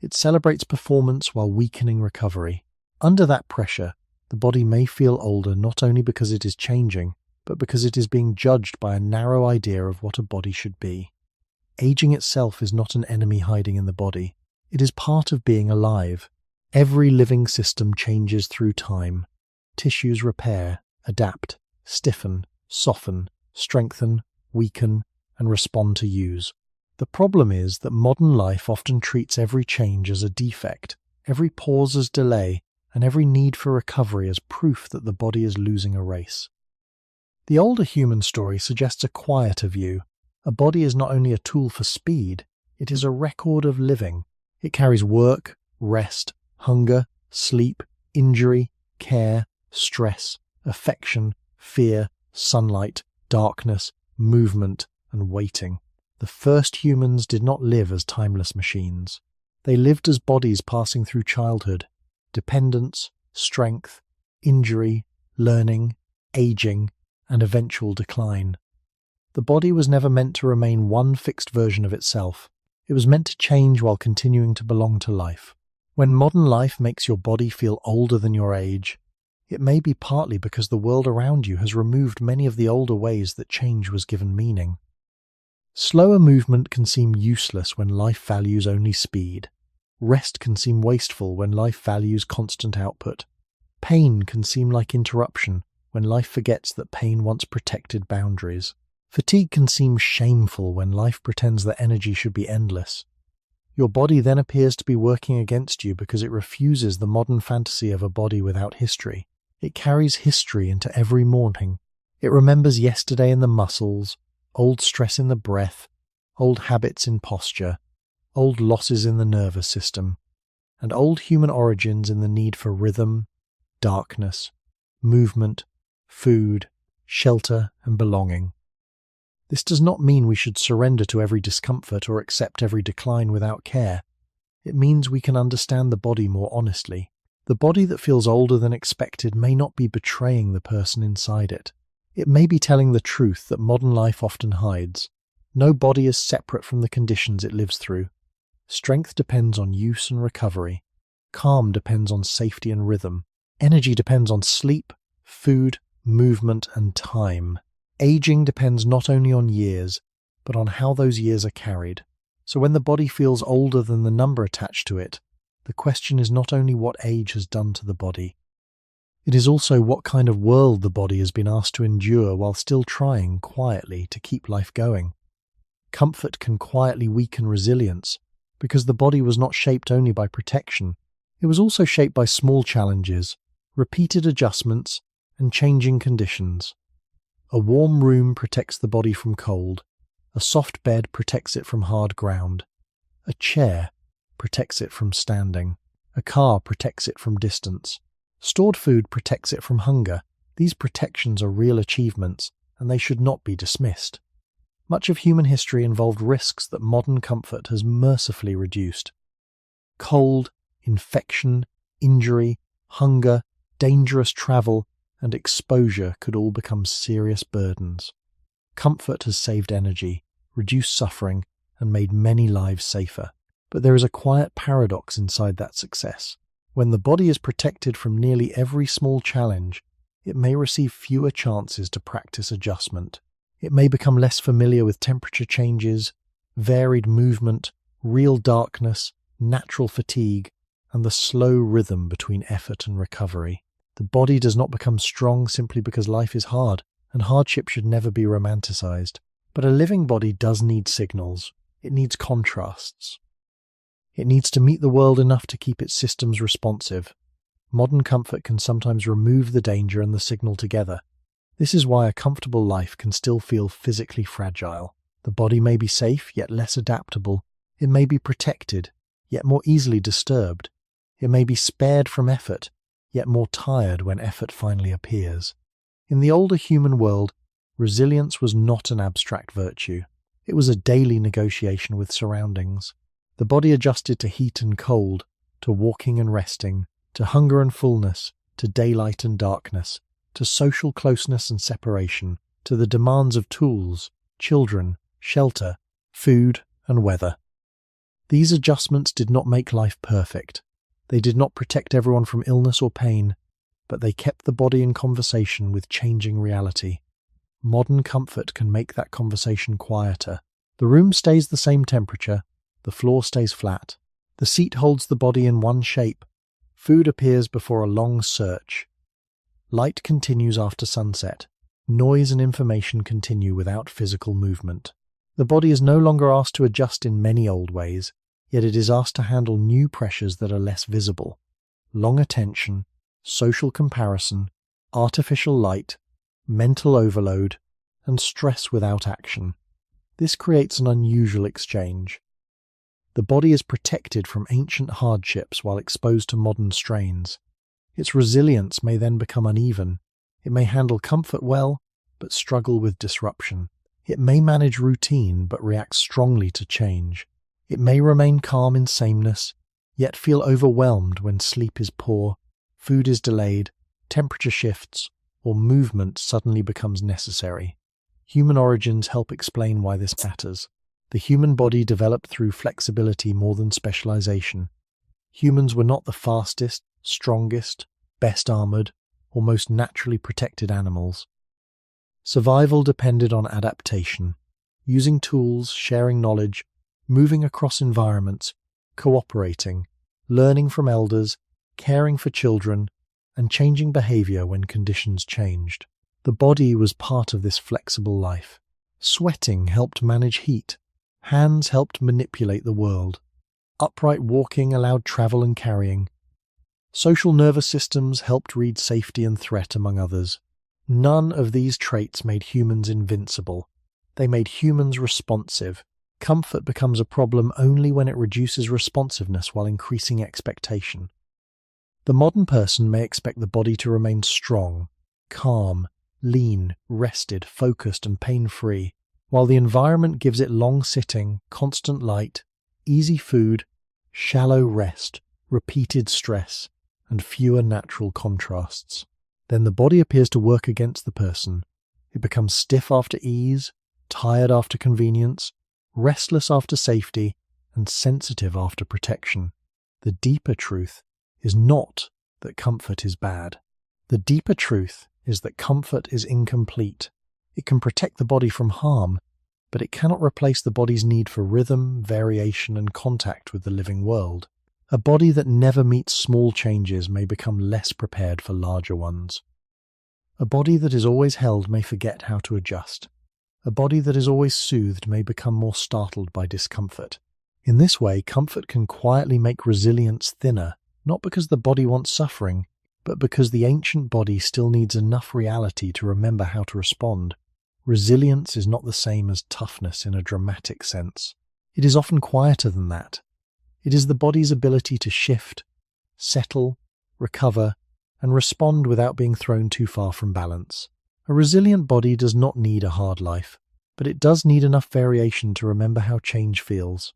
It celebrates performance while weakening recovery. Under that pressure, the body may feel older not only because it is changing, but because it is being judged by a narrow idea of what a body should be. Aging itself is not an enemy hiding in the body. It is part of being alive. Every living system changes through time. Tissues repair, adapt, stiffen, soften, strengthen, weaken, and respond to use. The problem is that modern life often treats every change as a defect, every pause as delay, and every need for recovery as proof that the body is losing a race. The older human story suggests a quieter view. A body is not only a tool for speed, it is a record of living. It carries work, rest, hunger, sleep, injury, care, stress, affection, fear, sunlight, darkness, movement, and waiting. The first humans did not live as timeless machines. They lived as bodies passing through childhood, dependence, strength, injury, learning, aging, and eventual decline. The body was never meant to remain one fixed version of itself. It was meant to change while continuing to belong to life. When modern life makes your body feel older than your age, it may be partly because the world around you has removed many of the older ways that change was given meaning. Slower movement can seem useless when life values only speed. Rest can seem wasteful when life values constant output. Pain can seem like interruption when life forgets that pain once protected boundaries. Fatigue can seem shameful when life pretends that energy should be endless. Your body then appears to be working against you because it refuses the modern fantasy of a body without history. It carries history into every morning. It remembers yesterday in the muscles, old stress in the breath, old habits in posture, old losses in the nervous system, and old human origins in the need for rhythm, darkness, movement, food, shelter, and belonging. This does not mean we should surrender to every discomfort or accept every decline without care. It means we can understand the body more honestly. The body that feels older than expected may not be betraying the person inside it. It may be telling the truth that modern life often hides. No body is separate from the conditions it lives through. Strength depends on use and recovery. Calm depends on safety and rhythm. Energy depends on sleep, food, movement, and time. Aging depends not only on years, but on how those years are carried. So when the body feels older than the number attached to it, the question is not only what age has done to the body, it is also what kind of world the body has been asked to endure while still trying quietly to keep life going. Comfort can quietly weaken resilience, because the body was not shaped only by protection. It was also shaped by small challenges, repeated adjustments, and changing conditions. A warm room protects the body from cold. A soft bed protects it from hard ground. A chair protects it from standing. A car protects it from distance. Stored food protects it from hunger. These protections are real achievements, and they should not be dismissed. Much of human history involved risks that modern comfort has mercifully reduced. Cold, infection, injury, hunger, dangerous travel, and exposure could all become serious burdens. Comfort has saved energy, reduced suffering, and made many lives safer. But there is a quiet paradox inside that success. When the body is protected from nearly every small challenge, it may receive fewer chances to practice adjustment. It may become less familiar with temperature changes, varied movement, real darkness, natural fatigue, and the slow rhythm between effort and recovery. The body does not become strong simply because life is hard, and hardship should never be romanticized. But a living body does need signals. It needs contrasts. It needs to meet the world enough to keep its systems responsive. Modern comfort can sometimes remove the danger and the signal together. This is why a comfortable life can still feel physically fragile. The body may be safe, yet less adaptable. It may be protected, yet more easily disturbed. It may be spared from effort, yet more tired when effort finally appears. In the older human world, resilience was not an abstract virtue. It was a daily negotiation with surroundings. The body adjusted to heat and cold, to walking and resting, to hunger and fullness, to daylight and darkness, to social closeness and separation, to the demands of tools, children, shelter, food, and weather. These adjustments did not make life perfect. They did not protect everyone from illness or pain, but they kept the body in conversation with changing reality. Modern comfort can make that conversation quieter. The room stays the same temperature, the floor stays flat. The seat holds the body in one shape. Food appears before a long search. Light continues after sunset. Noise and information continue without physical movement. The body is no longer asked to adjust in many old ways, yet it is asked to handle new pressures that are less visible. Long attention, social comparison, artificial light, mental overload, and stress without action. This creates an unusual exchange. The body is protected from ancient hardships while exposed to modern strains. Its resilience may then become uneven. It may handle comfort well, but struggle with disruption. It may manage routine, but react strongly to change. It may remain calm in sameness, yet feel overwhelmed when sleep is poor, food is delayed, temperature shifts, or movement suddenly becomes necessary. Human origins help explain why this matters. The human body developed through flexibility more than specialization. Humans were not the fastest, strongest, best armored, or most naturally protected animals. Survival depended on adaptation, using tools, sharing knowledge, moving across environments, cooperating, learning from elders, caring for children, and changing behavior when conditions changed. The body was part of this flexible life. Sweating helped manage heat. Hands helped manipulate the world. Upright walking allowed travel and carrying. Social nervous systems helped read safety and threat, among others. None of these traits made humans invincible. They made humans responsive. Comfort becomes a problem only when it reduces responsiveness while increasing expectation. The modern person may expect the body to remain strong, calm, lean, rested, focused, and pain-free, while the environment gives it long-sitting, constant light, easy food, shallow rest, repeated stress, and fewer natural contrasts. Then the body appears to work against the person. It becomes stiff after ease, tired after convenience, restless after safety, and sensitive after protection. The deeper truth is not that comfort is bad. The deeper truth is that comfort is incomplete. It can protect the body from harm, but it cannot replace the body's need for rhythm, variation, and contact with the living world. A body that never meets small changes may become less prepared for larger ones. A body that is always held may forget how to adjust. A body that is always soothed may become more startled by discomfort. In this way, comfort can quietly make resilience thinner, not because the body wants suffering, but because the ancient body still needs enough reality to remember how to respond. Resilience is not the same as toughness in a dramatic sense. It is often quieter than that. It is the body's ability to shift, settle, recover, and respond without being thrown too far from balance. A resilient body does not need a hard life, but it does need enough variation to remember how change feels.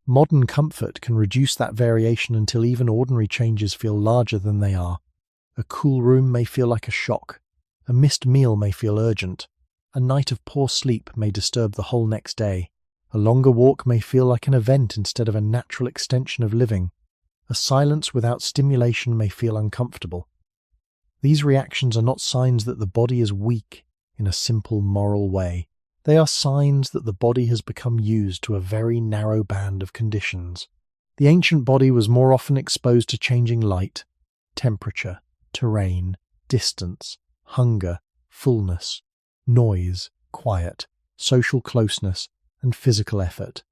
Modern comfort can reduce that variation until even ordinary changes feel larger than they are. A cool room may feel like a shock. A missed meal may feel urgent. A night of poor sleep may disturb the whole next day. A longer walk may feel like an event instead of a natural extension of living. A silence without stimulation may feel uncomfortable. These reactions are not signs that the body is weak in a simple moral way. They are signs that the body has become used to a very narrow band of conditions. The ancient body was more often exposed to changing light, temperature, terrain, distance, hunger, fullness, noise, quiet, social closeness, and physical effort.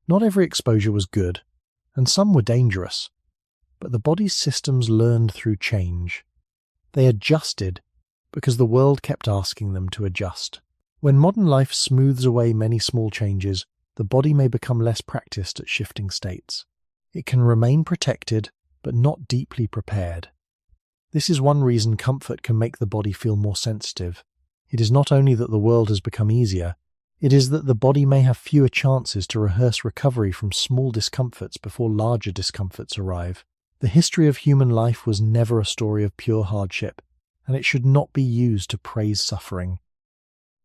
Not every exposure was good, and some were dangerous, but the body's systems learned through change. They adjusted because the world kept asking them to adjust. When modern life smooths away many small changes, the body may become less practiced at shifting states. It can remain protected, but not deeply prepared. This is one reason comfort can make the body feel more sensitive. It is not only that the world has become easier, it is that the body may have fewer chances to rehearse recovery from small discomforts before larger discomforts arrive. The history of human life was never a story of pure hardship, and it should not be used to praise suffering.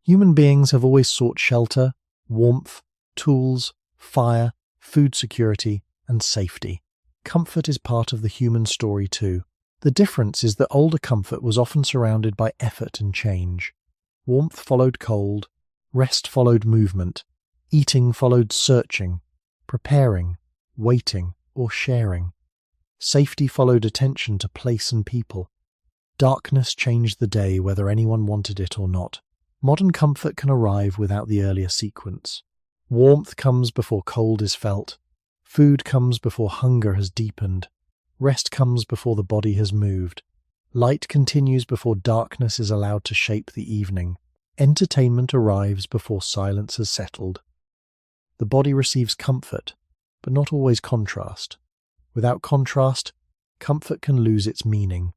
Human beings have always sought shelter, warmth, tools, fire, food security, and safety. Comfort is part of the human story too. The difference is that older comfort was often surrounded by effort and change. Warmth followed cold, rest followed movement, eating followed searching, preparing, waiting, or sharing. Safety followed attention to place and people. Darkness changed the day whether anyone wanted it or not. Modern comfort can arrive without the earlier sequence. Warmth comes before cold is felt. Food comes before hunger has deepened. Rest comes before the body has moved. Light continues before darkness is allowed to shape the evening. Entertainment arrives before silence has settled. The body receives comfort, but not always contrast. Without contrast, comfort can lose its meaning.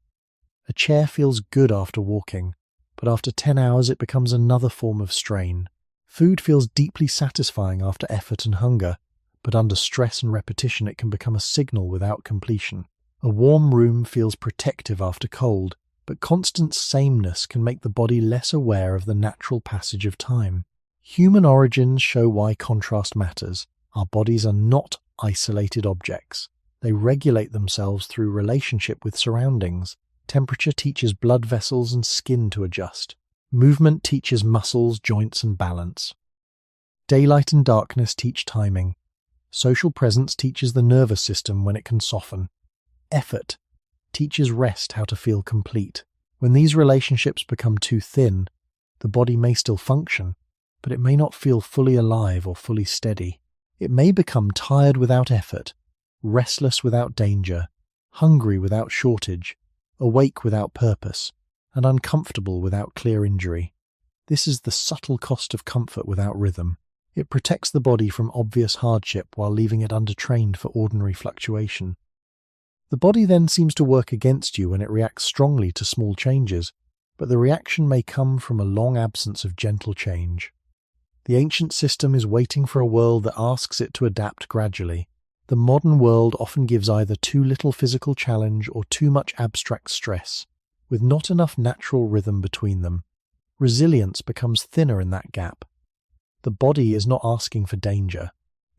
A chair feels good after walking, but after 10 hours it becomes another form of strain. Food feels deeply satisfying after effort and hunger, but under stress and repetition it can become a signal without completion. A warm room feels protective after cold, but constant sameness can make the body less aware of the natural passage of time. Human origins show why contrast matters. Our bodies are not isolated objects. They regulate themselves through relationship with surroundings. Temperature teaches blood vessels and skin to adjust. Movement teaches muscles, joints, and balance. Daylight and darkness teach timing. Social presence teaches the nervous system when it can soften. Effort teaches rest how to feel complete. When these relationships become too thin, the body may still function, but it may not feel fully alive or fully steady. It may become tired without effort, restless without danger, hungry without shortage, awake without purpose, and uncomfortable without clear injury. This is the subtle cost of comfort without rhythm. It protects the body from obvious hardship while leaving it undertrained for ordinary fluctuation. The body then seems to work against you when it reacts strongly to small changes, but the reaction may come from a long absence of gentle change. The ancient system is waiting for a world that asks it to adapt gradually. The modern world often gives either too little physical challenge or too much abstract stress, with not enough natural rhythm between them. Resilience becomes thinner in that gap. The body is not asking for danger.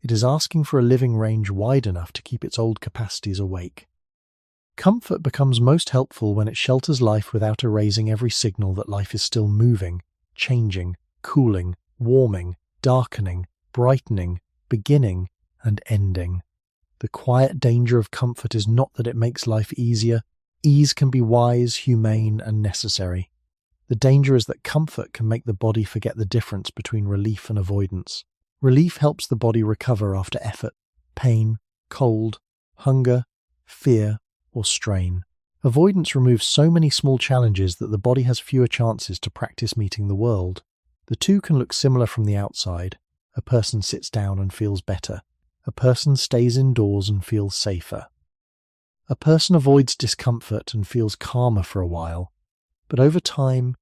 It is asking for a living range wide enough to keep its old capacities awake. Comfort becomes most helpful when it shelters life without erasing every signal that life is still moving, changing, cooling, warming, darkening, brightening, beginning, and ending. The quiet danger of comfort is not that it makes life easier. Ease can be wise, humane, and necessary. The danger is that comfort can make the body forget the difference between relief and avoidance. Relief helps the body recover after effort, pain, cold, hunger, fear, or strain. Avoidance removes so many small challenges that the body has fewer chances to practice meeting the world. The two can look similar from the outside. A person sits down and feels better. A person stays indoors and feels safer. A person avoids discomfort and feels calmer for a while. But over time,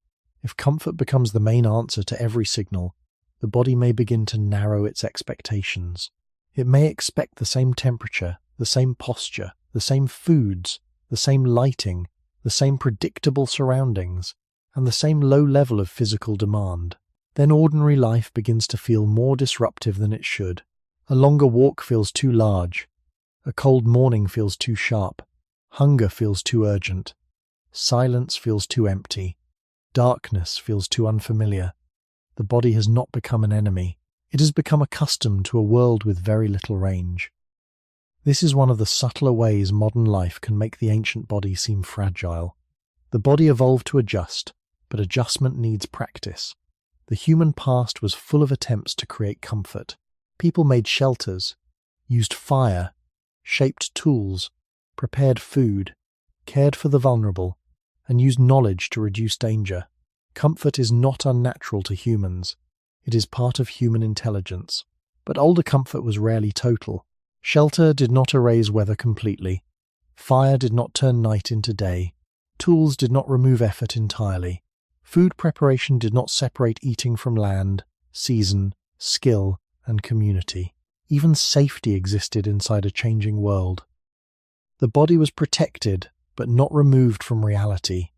if comfort becomes the main answer to every signal, the body may begin to narrow its expectations. It may expect the same temperature, the same posture, the same foods, the same lighting, the same predictable surroundings, and the same low level of physical demand. Then ordinary life begins to feel more disruptive than it should. A longer walk feels too large. A cold morning feels too sharp. Hunger feels too urgent. Silence feels too empty. Darkness feels too unfamiliar. The body has not become an enemy. It has become accustomed to a world with very little range. This is one of the subtler ways modern life can make the ancient body seem fragile. The body evolved to adjust, but adjustment needs practice. The human past was full of attempts to create comfort. People made shelters, used fire, shaped tools, prepared food, cared for the vulnerable, and used knowledge to reduce danger. Comfort is not unnatural to humans. It is part of human intelligence. But older comfort was rarely total. Shelter did not erase weather completely. Fire did not turn night into day. Tools did not remove effort entirely. Food preparation did not separate eating from land, season, skill, and community. Even safety existed inside a changing world. The body was protected, but not removed from reality.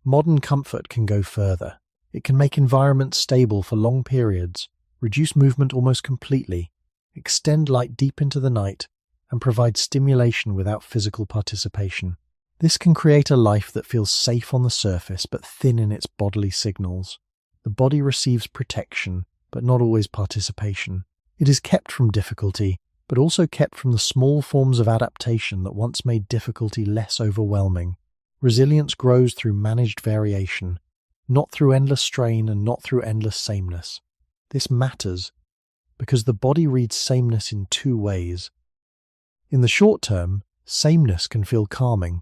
Modern comfort can go further. It can make environments stable for long periods, reduce movement almost completely, extend light deep into the night, and provide stimulation without physical participation. This can create a life that feels safe on the surface but thin in its bodily signals. The body receives protection, but not always participation. It is kept from difficulty, but also kept from the small forms of adaptation that once made difficulty less overwhelming. Resilience grows through managed variation, not through endless strain and not through endless sameness. This matters because the body reads sameness in two ways. In the short term, sameness can feel calming.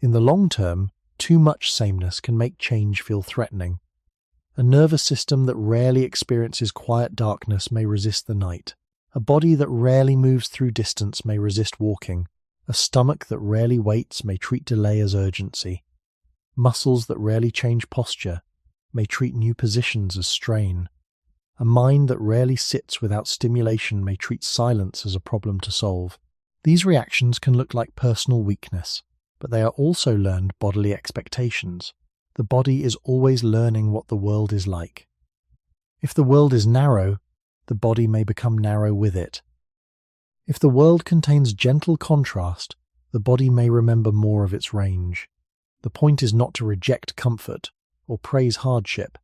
In the long term, too much sameness can make change feel threatening. A nervous system that rarely experiences quiet darkness may resist the night. A body that rarely moves through distance may resist walking. A stomach that rarely waits may treat delay as urgency. Muscles that rarely change posture may treat new positions as strain. A mind that rarely sits without stimulation may treat silence as a problem to solve. These reactions can look like personal weakness, but they are also learned bodily expectations. The body is always learning what the world is like. If the world is narrow, the body may become narrow with it. If the world contains gentle contrast, the body may remember more of its range. The point is not to reject comfort or praise hardship.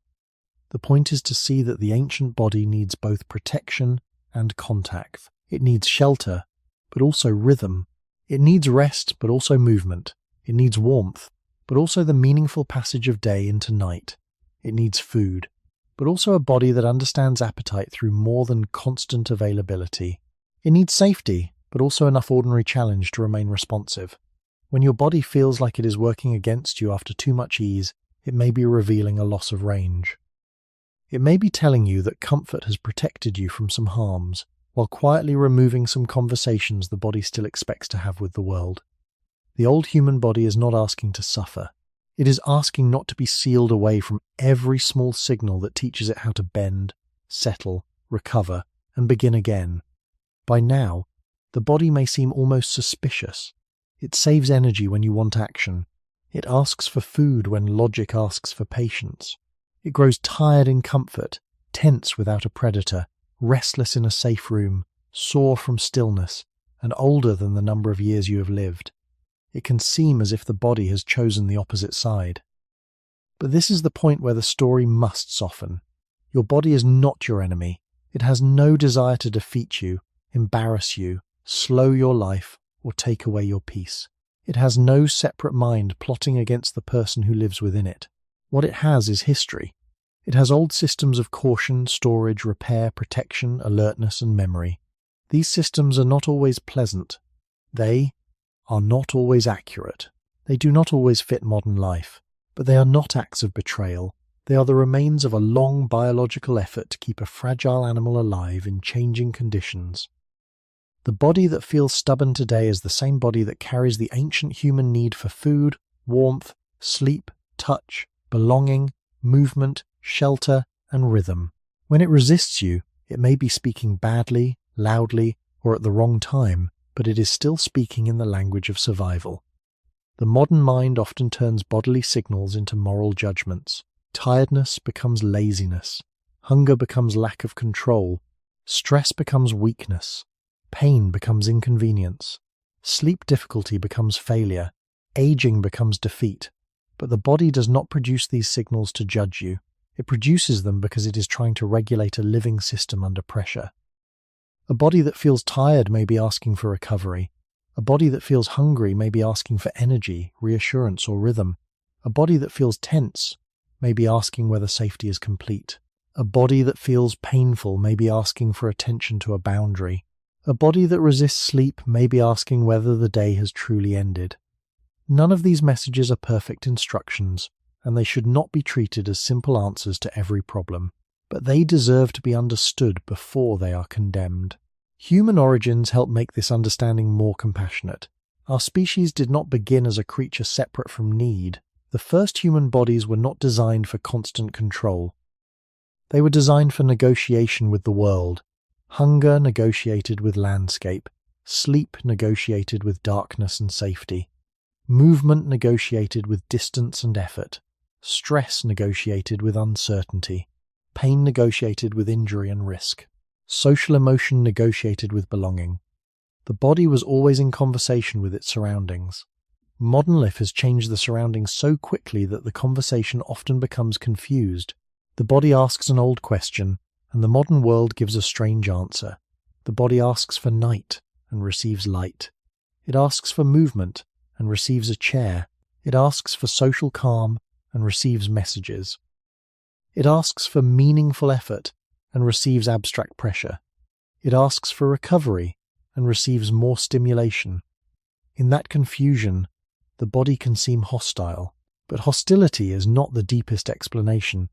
The point is to see that the ancient body needs both protection and contact. It needs shelter, but also rhythm. It needs rest, but also movement. It needs warmth, but also the meaningful passage of day into night. It needs food, but also a body that understands appetite through more than constant availability. It needs safety, but also enough ordinary challenge to remain responsive. When your body feels like it is working against you after too much ease, it may be revealing a loss of range. It may be telling you that comfort has protected you from some harms, while quietly removing some conversations the body still expects to have with the world. The old human body is not asking to suffer. It is asking not to be sealed away from every small signal that teaches it how to bend, settle, recover, and begin again. By now, the body may seem almost suspicious. It saves energy when you want action. It asks for food when logic asks for patience. It grows tired in comfort, tense without a predator, restless in a safe room, sore from stillness, and older than the number of years you have lived. It can seem as if the body has chosen the opposite side. But this is the point where the story must soften. Your body is not your enemy. It has no desire to defeat you, embarrass you, slow your life, or take away your peace. It has no separate mind plotting against the person who lives within it. What it has is history. It has old systems of caution, storage, repair, protection, alertness, and memory. These systems are not always pleasant. They are not always accurate. They do not always fit modern life. But they are not acts of betrayal. They are the remains of a long biological effort to keep a fragile animal alive in changing conditions. The body that feels stubborn today is the same body that carries the ancient human need for food, warmth, sleep, touch, belonging, movement, shelter, and rhythm. When it resists you, it may be speaking badly, loudly, or at the wrong time, but it is still speaking in the language of survival. The modern mind often turns bodily signals into moral judgments. Tiredness becomes laziness. Hunger becomes lack of control. Stress becomes weakness. Pain becomes inconvenience. Sleep difficulty becomes failure. Aging becomes defeat. But the body does not produce these signals to judge you. It produces them because it is trying to regulate a living system under pressure. A body that feels tired may be asking for recovery. A body that feels hungry may be asking for energy, reassurance, or rhythm. A body that feels tense may be asking whether safety is complete. A body that feels painful may be asking for attention to a boundary. A body that resists sleep may be asking whether the day has truly ended. None of these messages are perfect instructions, and they should not be treated as simple answers to every problem. But they deserve to be understood before they are condemned. Human origins help make this understanding more compassionate. Our species did not begin as a creature separate from need. The first human bodies were not designed for constant control. They were designed for negotiation with the world. Hunger negotiated with landscape. Sleep negotiated with darkness and safety. Movement negotiated with distance and effort. Stress negotiated with uncertainty. Pain negotiated with injury and risk. Social emotion negotiated with belonging. The body was always in conversation with its surroundings. Modern life has changed the surroundings so quickly that the conversation often becomes confused. The body asks an old question, and the modern world gives a strange answer. The body asks for night and receives light. It asks for movement and receives a chair. It asks for social calm and receives messages. It asks for meaningful effort and receives abstract pressure. It asks for recovery and receives more stimulation. In that confusion, the body can seem hostile, but hostility is not the deepest explanation.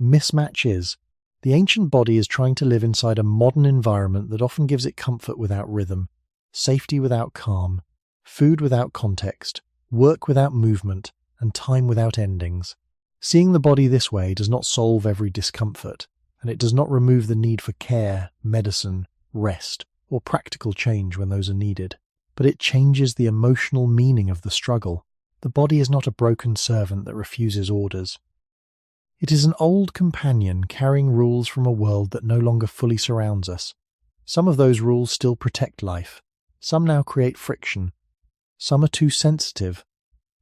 mismatch is, the ancient body is trying to live inside a modern environment that often gives it comfort without rhythm, safety without calm, food without context, work without movement, and time without endings. Seeing the body this way does not solve every discomfort, and it does not remove the need for care, medicine, rest, or practical change when those are needed. But it changes the emotional meaning of the struggle. The body is not a broken servant that refuses orders. It is an old companion carrying rules from a world that no longer fully surrounds us. Some of those rules still protect life. Some now create friction. Some are too sensitive.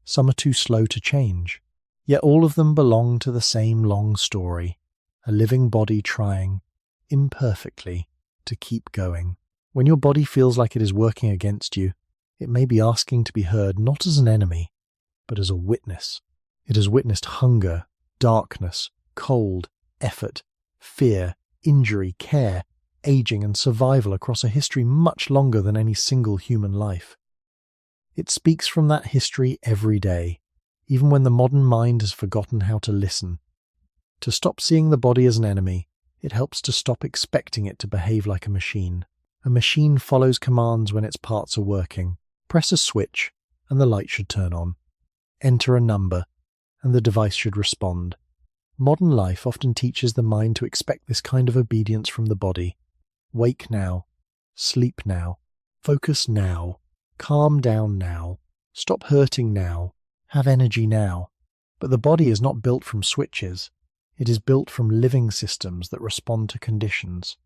Some are too slow to change. Yet all of them belong to the same long story, a living body trying, imperfectly, to keep going. When your body feels like it is working against you, it may be asking to be heard not as an enemy, but as a witness. It has witnessed hunger, darkness, cold, effort, fear, injury, care, aging, and survival across a history much longer than any single human life. It speaks from that history every day, even when the modern mind has forgotten how to listen. To stop seeing the body as an enemy, it helps to stop expecting it to behave like a machine. A machine follows commands when its parts are working. Press a switch, and the light should turn on. Enter a number, and the device should respond. Modern life often teaches the mind to expect this kind of obedience from the body. Wake now. Sleep now. Focus now. Calm down now. Stop hurting now. Have energy now. But the body is not built from switches. It is built from living systems that respond to conditions.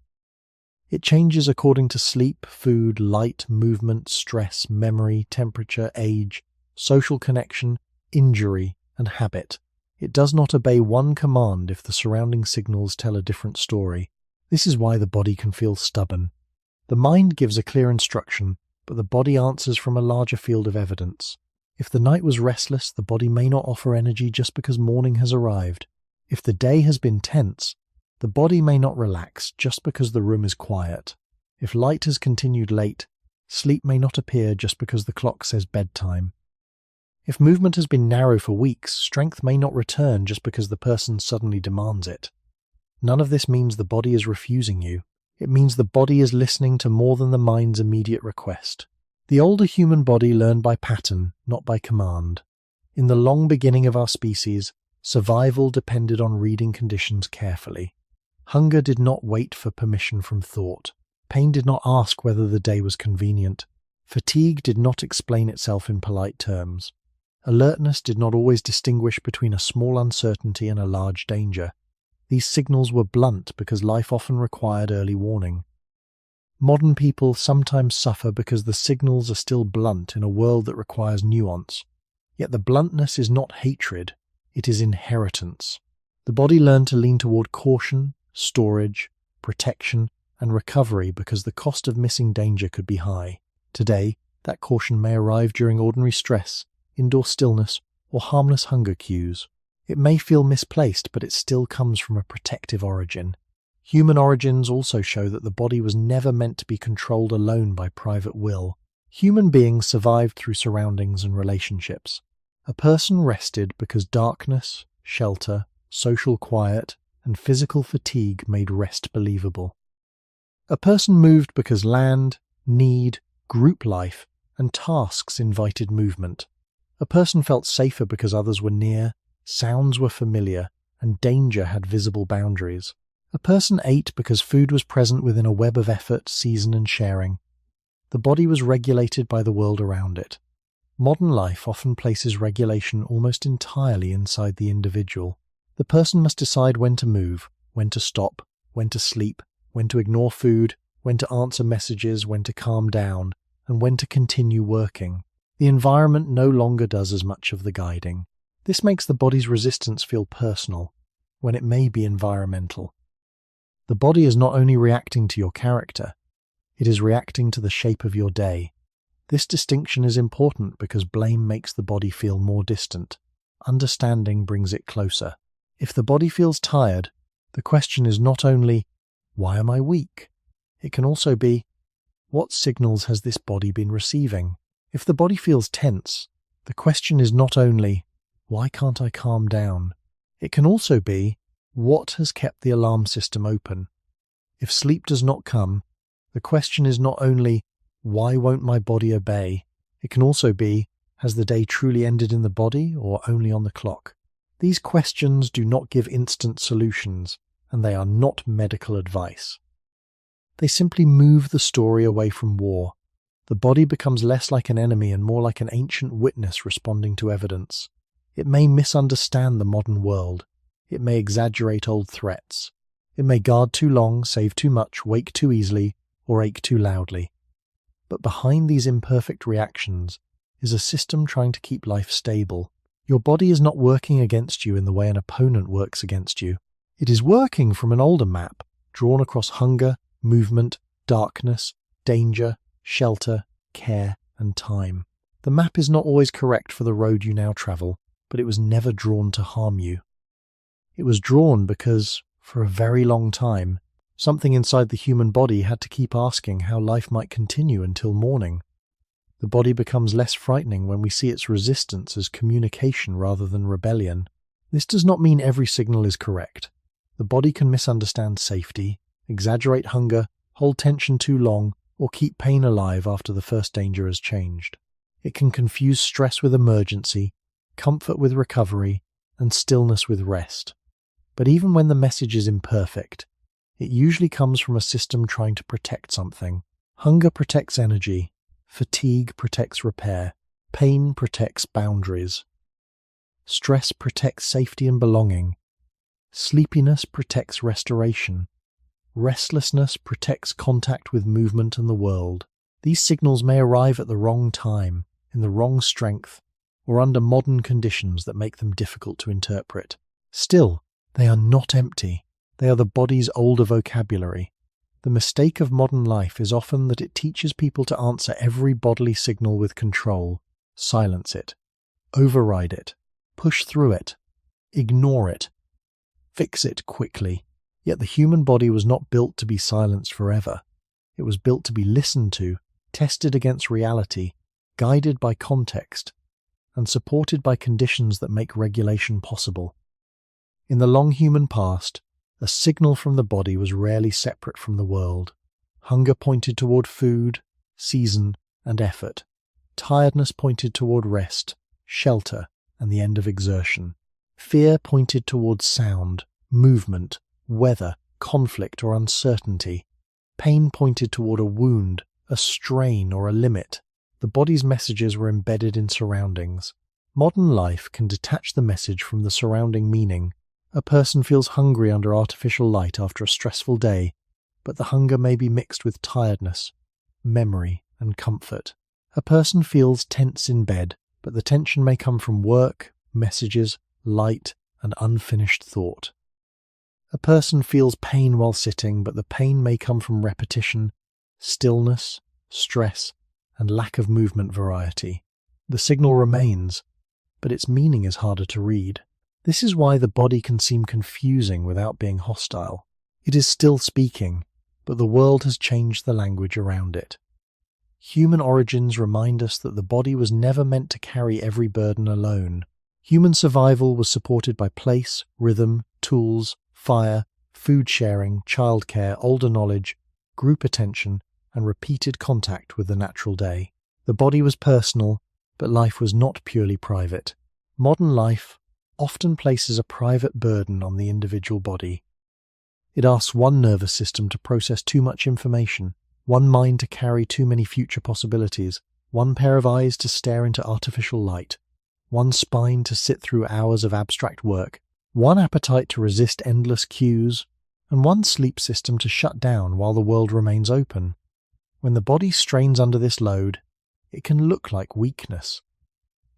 It changes according to sleep, food, light, movement, stress, memory, temperature, age, social connection, injury, and habit. It does not obey one command if the surrounding signals tell a different story. This is why the body can feel stubborn. The mind gives a clear instruction, but the body answers from a larger field of evidence. If the night was restless, the body may not offer energy just because morning has arrived. If the day has been tense, the body may not relax just because the room is quiet. If light has continued late, sleep may not appear just because the clock says bedtime. If movement has been narrow for weeks, strength may not return just because the person suddenly demands it. None of this means the body is refusing you. It means the body is listening to more than the mind's immediate request. The older human body learned by pattern, not by command. In the long beginning of our species, survival depended on reading conditions carefully. Hunger did not wait for permission from thought. Pain did not ask whether the day was convenient. Fatigue did not explain itself in polite terms. Alertness did not always distinguish between a small uncertainty and a large danger. These signals were blunt because life often required early warning. Modern people sometimes suffer because the signals are still blunt in a world that requires nuance. Yet the bluntness is not hatred, it is inheritance. The body learned to lean toward caution, storage, protection, and recovery because the cost of missing danger could be high. Today, that caution may arrive during ordinary stress, indoor stillness, or harmless hunger cues. It may feel misplaced, but it still comes from a protective origin. Human origins also show that the body was never meant to be controlled alone by private will. Human beings survived through surroundings and relationships. A person rested because darkness, shelter, social quiet, and physical fatigue made rest believable. A person moved because land, need, group life, and tasks invited movement. A person felt safer because others were near, sounds were familiar, and danger had visible boundaries. A person ate because food was present within a web of effort, season, and sharing. The body was regulated by the world around it. Modern life often places regulation almost entirely inside the individual. The person must decide when to move, when to stop, when to sleep, when to ignore food, when to answer messages, when to calm down, and when to continue working. The environment no longer does as much of the guiding. This makes the body's resistance feel personal, when it may be environmental. The body is not only reacting to your character, it is reacting to the shape of your day. This distinction is important because blame makes the body feel more distant. Understanding brings it closer. If the body feels tired, the question is not only, why am I weak? It can also be, what signals has this body been receiving? If the body feels tense, the question is not only, why can't I calm down? It can also be, What has kept the alarm system open? If sleep does not come, the question is not only, why won't my body obey? It can also be, has the day truly ended in the body or only on the clock? These questions do not give instant solutions, and they are not medical advice. They simply move the story away from war. The body becomes less like an enemy and more like an ancient witness responding to evidence. It may misunderstand the modern world. It may exaggerate old threats. It may guard too long, save too much, wake too easily, or ache too loudly. But behind these imperfect reactions is a system trying to keep life stable. Your body is not working against you in the way an opponent works against you. It is working from an older map, drawn across hunger, movement, darkness, danger, shelter, care, and time. The map is not always correct for the road you now travel, but it was never drawn to harm you. It was drawn because, for a very long time, something inside the human body had to keep asking how life might continue until morning. The body becomes less frightening when we see its resistance as communication rather than rebellion. This does not mean every signal is correct. The body can misunderstand safety, exaggerate hunger, hold tension too long, or keep pain alive after the first danger has changed. It can confuse stress with emergency, comfort with recovery, and stillness with rest. But even when the message is imperfect, it usually comes from a system trying to protect something. Hunger protects energy, fatigue protects repair, pain protects boundaries. Stress protects safety and belonging. Sleepiness protects restoration. Restlessness protects contact with movement and the world. These signals may arrive at the wrong time, in the wrong strength, or under modern conditions that make them difficult to interpret. Still, they are not empty. They are the body's older vocabulary. The mistake of modern life is often that it teaches people to answer every bodily signal with control, silence it, override it, push through it, ignore it, fix it quickly. Yet the human body was not built to be silenced forever. It was built to be listened to, tested against reality, guided by context, and supported by conditions that make regulation possible. In the long human past, a signal from the body was rarely separate from the world. Hunger pointed toward food, season, and effort. Tiredness pointed toward rest, shelter, and the end of exertion. Fear pointed toward sound, movement, weather, conflict, or uncertainty. Pain pointed toward a wound, a strain, or a limit. The body's messages were embedded in surroundings. Modern life can detach the message from the surrounding meaning. A person feels hungry under artificial light after a stressful day, but the hunger may be mixed with tiredness, memory, and comfort. A person feels tense in bed, but the tension may come from work, messages, light, and unfinished thought. A person feels pain while sitting, but the pain may come from repetition, stillness, stress, and lack of movement variety. The signal remains, but its meaning is harder to read. This is why the body can seem confusing without being hostile. It is still speaking, but the world has changed the language around it. Human origins remind us that the body was never meant to carry every burden alone. Human survival was supported by place, rhythm, tools, fire, food sharing, childcare, older knowledge, group attention, and repeated contact with the natural day. The body was personal, but life was not purely private. Modern life often places a private burden on the individual body. It asks one nervous system to process too much information, one mind to carry too many future possibilities, one pair of eyes to stare into artificial light, one spine to sit through hours of abstract work, one appetite to resist endless cues, and one sleep system to shut down while the world remains open. When the body strains under this load, it can look like weakness.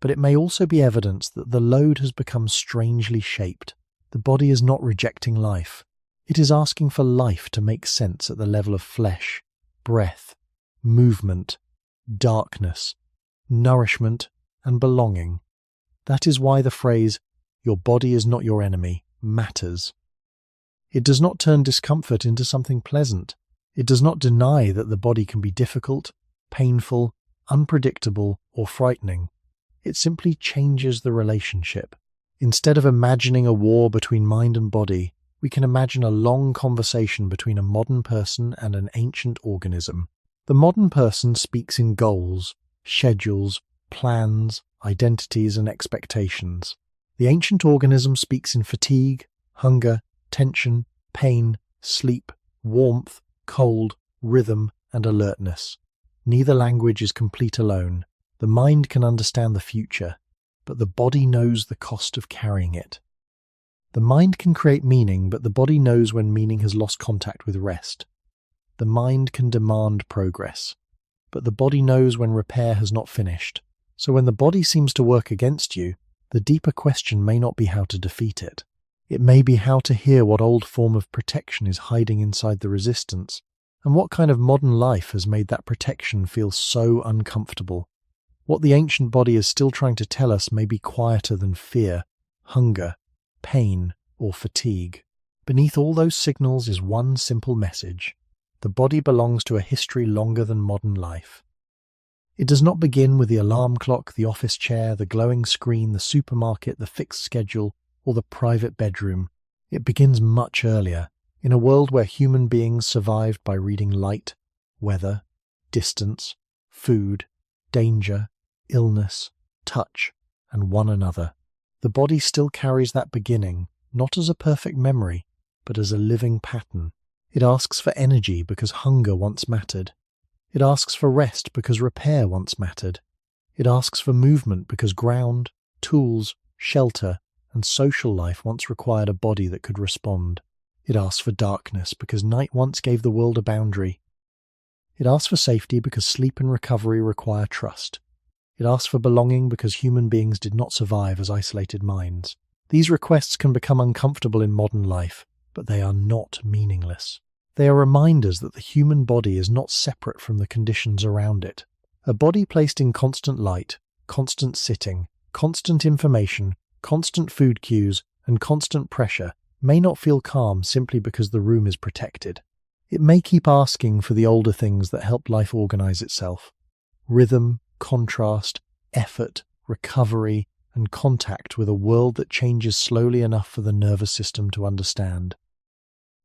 But it may also be evidence that the load has become strangely shaped. The body is not rejecting life. It is asking for life to make sense at the level of flesh, breath, movement, darkness, nourishment, and belonging. That is why the phrase, "your body is not your enemy," matters. It does not turn discomfort into something pleasant. It does not deny that the body can be difficult, painful, unpredictable, or frightening. It simply changes the relationship. Instead of imagining a war between mind and body, we can imagine a long conversation between a modern person and an ancient organism. The modern person speaks in goals, schedules, plans, identities, and expectations. The ancient organism speaks in fatigue, hunger, tension, pain, sleep, warmth, cold, rhythm, and alertness. Neither language is complete alone. The mind can understand the future, but the body knows the cost of carrying it. The mind can create meaning, but the body knows when meaning has lost contact with rest. The mind can demand progress, but the body knows when repair has not finished. So when the body seems to work against you, the deeper question may not be how to defeat it. It may be how to hear what old form of protection is hiding inside the resistance, and what kind of modern life has made that protection feel so uncomfortable. What the ancient body is still trying to tell us may be quieter than fear, hunger, pain, or fatigue. Beneath all those signals is one simple message. The body belongs to a history longer than modern life. It does not begin with the alarm clock, the office chair, the glowing screen, the supermarket, the fixed schedule, or the private bedroom. It begins much earlier, in a world where human beings survived by reading light, weather, distance, food, danger, illness, touch, and one another. The body still carries that beginning, not as a perfect memory, but as a living pattern. It asks for energy because hunger once mattered. It asks for rest because repair once mattered. It asks for movement because ground, tools, shelter, and social life once required a body that could respond. It asks for darkness because night once gave the world a boundary. It asks for safety because sleep and recovery require trust. It asks for belonging because human beings did not survive as isolated minds. These requests can become uncomfortable in modern life, but they are not meaningless. They are reminders that the human body is not separate from the conditions around it. A body placed in constant light, constant sitting, constant information, constant food cues, and constant pressure may not feel calm simply because the room is protected. It may keep asking for the older things that help life organize itself. Rhythm, contrast, effort, recovery, and contact with a world that changes slowly enough for the nervous system to understand.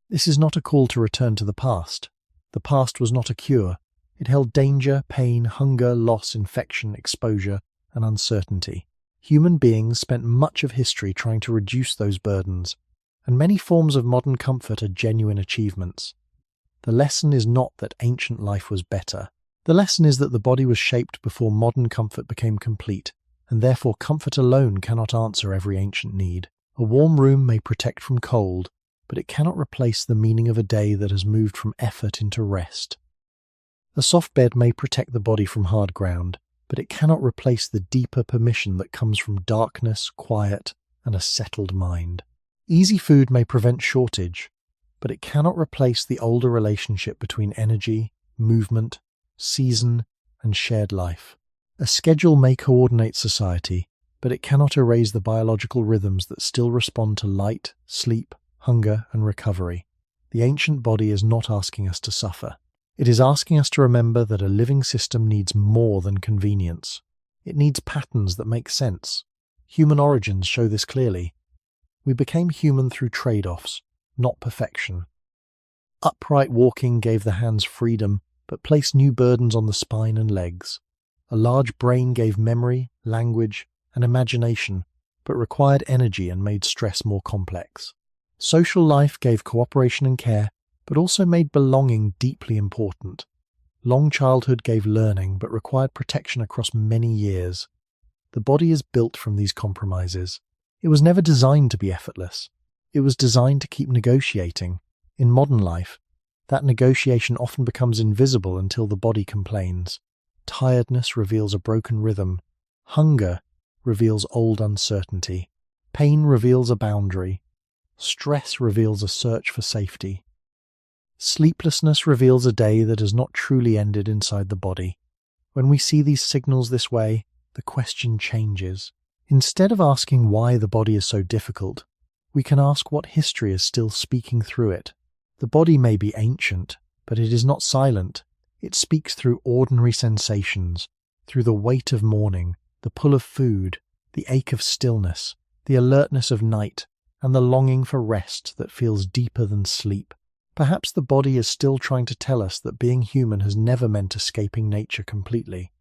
This is not a call to return to the past. The past was not a cure. It held danger, pain, hunger, loss, infection, exposure, and uncertainty. Human beings spent much of history trying to reduce those burdens, and many forms of modern comfort are genuine achievements. The lesson is not that ancient life was better. The lesson is that the body was shaped before modern comfort became complete, and therefore comfort alone cannot answer every ancient need. A warm room may protect from cold, but it cannot replace the meaning of a day that has moved from effort into rest. A soft bed may protect the body from hard ground, but it cannot replace the deeper permission that comes from darkness, quiet, and a settled mind. Easy food may prevent shortage, but it cannot replace the older relationship between energy, movement, season, and shared life. A schedule may coordinate society, but it cannot erase the biological rhythms that still respond to light, sleep, hunger, and recovery. The ancient body is not asking us to suffer. It is asking us to remember that a living system needs more than convenience. It needs patterns that make sense. Human origins show this clearly. We became human through trade-offs, not perfection. Upright walking gave the hands freedom, but placed new burdens on the spine and legs. A large brain gave memory, language, and imagination, but required energy and made stress more complex. Social life gave cooperation and care, but also made belonging deeply important. Long childhood gave learning, but required protection across many years. The body is built from these compromises. It was never designed to be effortless. It was designed to keep negotiating. In modern life, that negotiation often becomes invisible until the body complains. Tiredness reveals a broken rhythm. Hunger reveals old uncertainty. Pain reveals a boundary. Stress reveals a search for safety. Sleeplessness reveals a day that has not truly ended inside the body. When we see these signals this way, the question changes. Instead of asking why the body is so difficult, we can ask what history is still speaking through it. The body may be ancient, but it is not silent. It speaks through ordinary sensations, through the weight of morning, the pull of food, the ache of stillness, the alertness of night, and the longing for rest that feels deeper than sleep. Perhaps the body is still trying to tell us that being human has never meant escaping nature completely.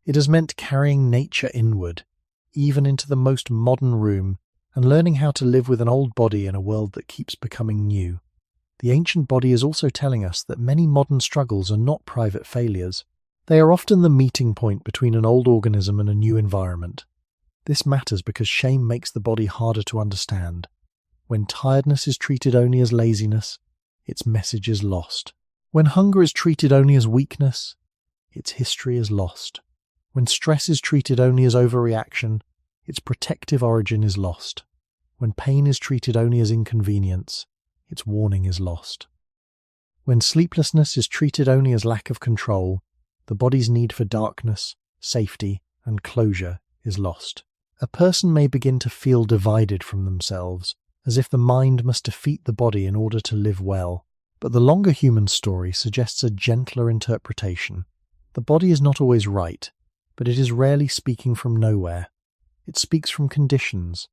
It has meant carrying nature inward, even into the most modern room, and learning how to live with an old body in a world that keeps becoming new. The ancient body is also telling us that many modern struggles are not private failures. They are often the meeting point between an old organism and a new environment. This matters because shame makes the body harder to understand. When tiredness is treated only as laziness, its message is lost. When hunger is treated only as weakness, its history is lost. When stress is treated only as overreaction, its protective origin is lost. When pain is treated only as inconvenience, its warning is lost. When sleeplessness is treated only as lack of control, the body's need for darkness, safety, and closure is lost. A person may begin to feel divided from themselves, as if the mind must defeat the body in order to live well. But the longer human story suggests a gentler interpretation. The body is not always right, but it is rarely speaking from nowhere. It speaks from conditions.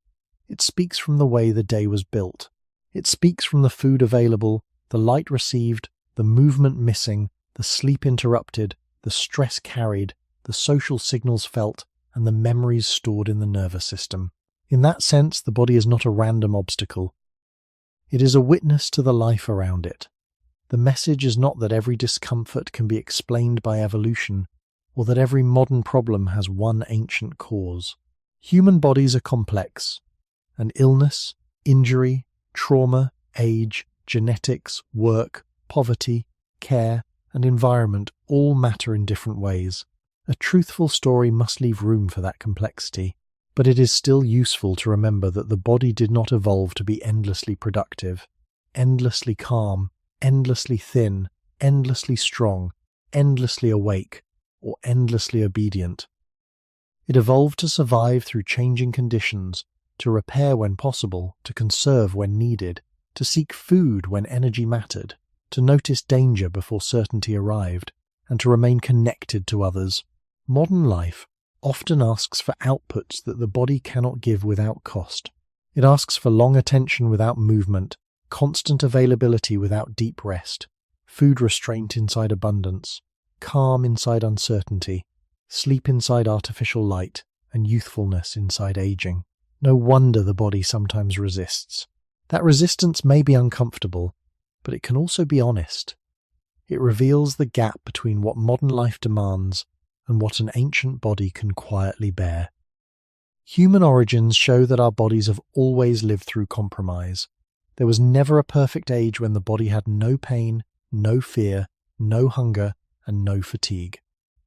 It speaks from the way the day was built. It speaks from the food available, the light received, the movement missing, the sleep interrupted, the stress carried, the social signals felt, and the memories stored in the nervous system. In that sense, the body is not a random obstacle. It is a witness to the life around it. The message is not that every discomfort can be explained by evolution, or that every modern problem has one ancient cause. Human bodies are complex, and illness, injury, trauma, age, genetics, work, poverty, care, and environment all matter in different ways. A truthful story must leave room for that complexity, but it is still useful to remember that the body did not evolve to be endlessly productive, endlessly calm, endlessly thin, endlessly strong, endlessly awake, or endlessly obedient. It evolved to survive through changing conditions, to repair when possible, to conserve when needed, to seek food when energy mattered, to notice danger before certainty arrived, and to remain connected to others. Modern life often asks for outputs that the body cannot give without cost. It asks for long attention without movement, constant availability without deep rest, food restraint inside abundance, calm inside uncertainty, sleep inside artificial light, and youthfulness inside aging. No wonder the body sometimes resists. That resistance may be uncomfortable, but it can also be honest. It reveals the gap between what modern life demands and what an ancient body can quietly bear. Human origins show that our bodies have always lived through compromise. There was never a perfect age when the body had no pain, no fear, no hunger, and no fatigue.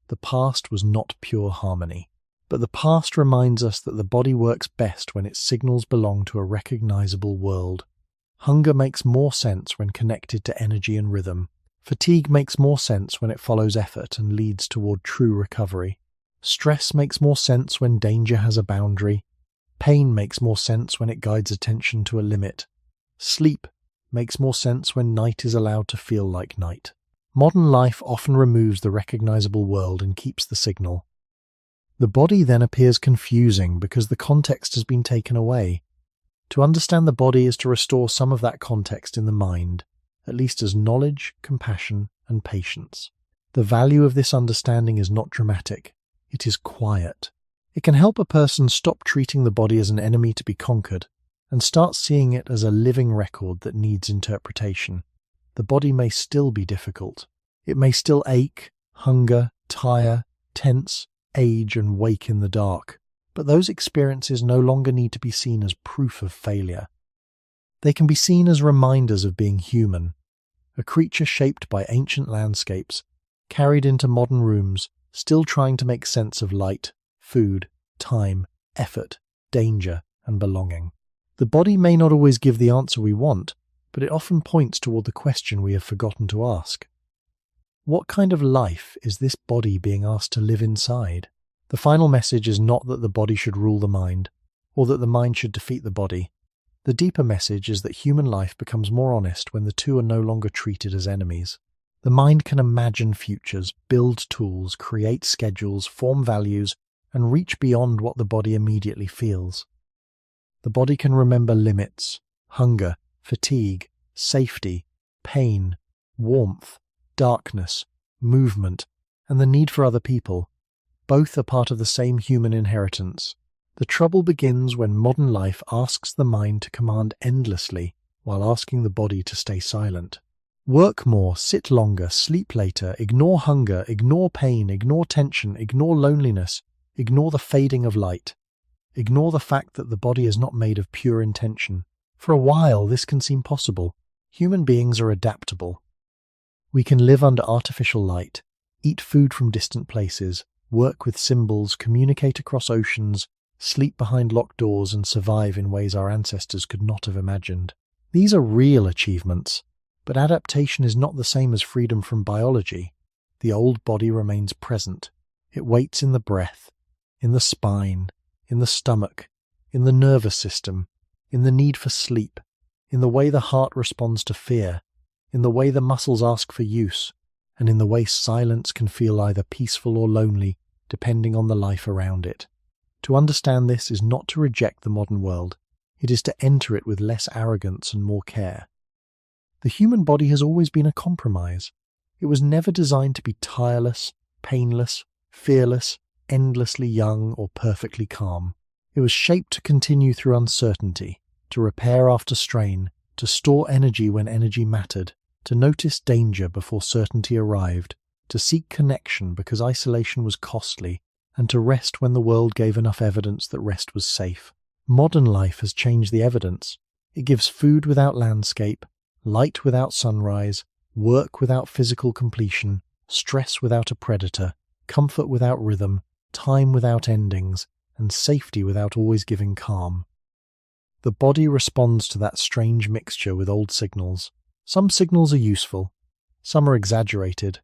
The past was not pure harmony. But the past reminds us that the body works best when its signals belong to a recognizable world. Hunger makes more sense when connected to energy and rhythm. Fatigue makes more sense when it follows effort and leads toward true recovery. Stress makes more sense when danger has a boundary. Pain makes more sense when it guides attention to a limit. Sleep makes more sense when night is allowed to feel like night. Modern life often removes the recognizable world and keeps the signal. The body then appears confusing because the context has been taken away. To understand the body is to restore some of that context in the mind, at least as knowledge, compassion, and patience. The value of this understanding is not dramatic, it is quiet. It can help a person stop treating the body as an enemy to be conquered and start seeing it as a living record that needs interpretation. The body may still be difficult. It may still ache, hunger, tire, tense, age, and wake in the dark. But those experiences no longer need to be seen as proof of failure. They can be seen as reminders of being human, a creature shaped by ancient landscapes, carried into modern rooms, still trying to make sense of light, food, time, effort, danger, and belonging. The body may not always give the answer we want, but it often points toward the question we have forgotten to ask. What kind of life is this body being asked to live inside? The final message is not that the body should rule the mind, or that the mind should defeat the body. The deeper message is that human life becomes more honest when the two are no longer treated as enemies. The mind can imagine futures, build tools, create schedules, form values, and reach beyond what the body immediately feels. The body can remember limits, hunger, fatigue, safety, pain, warmth, darkness, movement, and the need for other people. Both are part of the same human inheritance. The trouble begins when modern life asks the mind to command endlessly while asking the body to stay silent. Work more, sit longer, sleep later, ignore hunger, ignore pain, ignore tension, ignore loneliness, ignore the fading of light. Ignore the fact that the body is not made of pure intention. For a while, this can seem possible. Human beings are adaptable. We can live under artificial light, eat food from distant places, work with symbols, communicate across oceans, sleep behind locked doors, and survive in ways our ancestors could not have imagined. These are real achievements, but adaptation is not the same as freedom from biology. The old body remains present. It waits in the breath, in the spine, in the stomach, in the nervous system, in the need for sleep, in the way the heart responds to fear, in the way the muscles ask for use, and in the way silence can feel either peaceful or lonely, depending on the life around it. To understand this is not to reject the modern world. It is to enter it with less arrogance and more care. The human body has always been a compromise. It was never designed to be tireless, painless, fearless, endlessly young, or perfectly calm. It was shaped to continue through uncertainty, to repair after strain, to store energy when energy mattered, to notice danger before certainty arrived, to seek connection because isolation was costly, and to rest when the world gave enough evidence that rest was safe. Modern life has changed the evidence. It gives food without landscape, light without sunrise, work without physical completion, stress without a predator, comfort without rhythm, time without endings, and safety without always giving calm. The body responds to that strange mixture with old signals. Some signals are useful, some are exaggerated,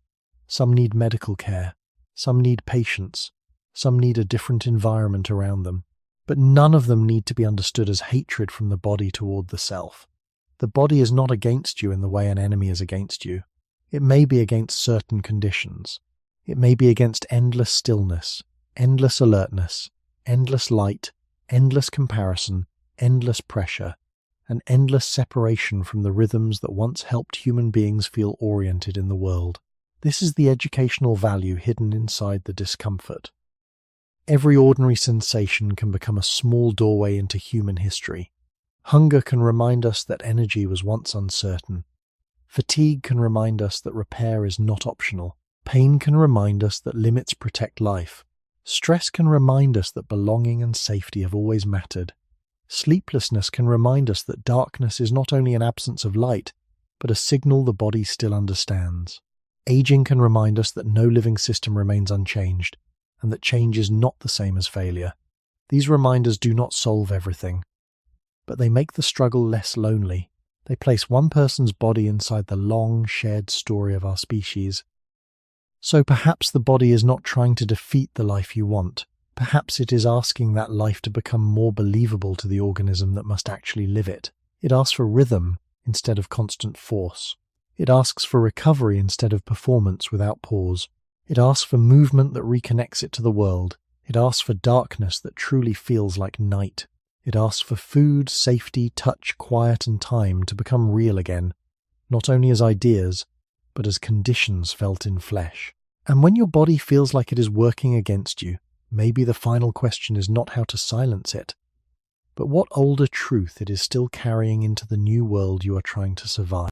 some need medical care, some need patience, some need a different environment around them. But none of them need to be understood as hatred from the body toward the self. The body is not against you in the way an enemy is against you. It may be against certain conditions. It may be against endless stillness, endless alertness, endless light, endless comparison, endless pressure, and endless separation from the rhythms that once helped human beings feel oriented in the world. This is the educational value hidden inside the discomfort. Every ordinary sensation can become a small doorway into human history. Hunger can remind us that energy was once uncertain. Fatigue can remind us that repair is not optional. Pain can remind us that limits protect life. Stress can remind us that belonging and safety have always mattered. Sleeplessness can remind us that darkness is not only an absence of light, but a signal the body still understands. Aging can remind us that no living system remains unchanged, and that change is not the same as failure. These reminders do not solve everything, but they make the struggle less lonely. They place one person's body inside the long, shared story of our species. So perhaps the body is not trying to defeat the life you want. Perhaps it is asking that life to become more believable to the organism that must actually live it. It asks for rhythm instead of constant force. It asks for recovery instead of performance without pause. It asks for movement that reconnects it to the world. It asks for darkness that truly feels like night. It asks for food, safety, touch, quiet, and time to become real again, not only as ideas, but as conditions felt in flesh. And when your body feels like it is working against you, maybe the final question is not how to silence it, but what older truth it is still carrying into the new world you are trying to survive.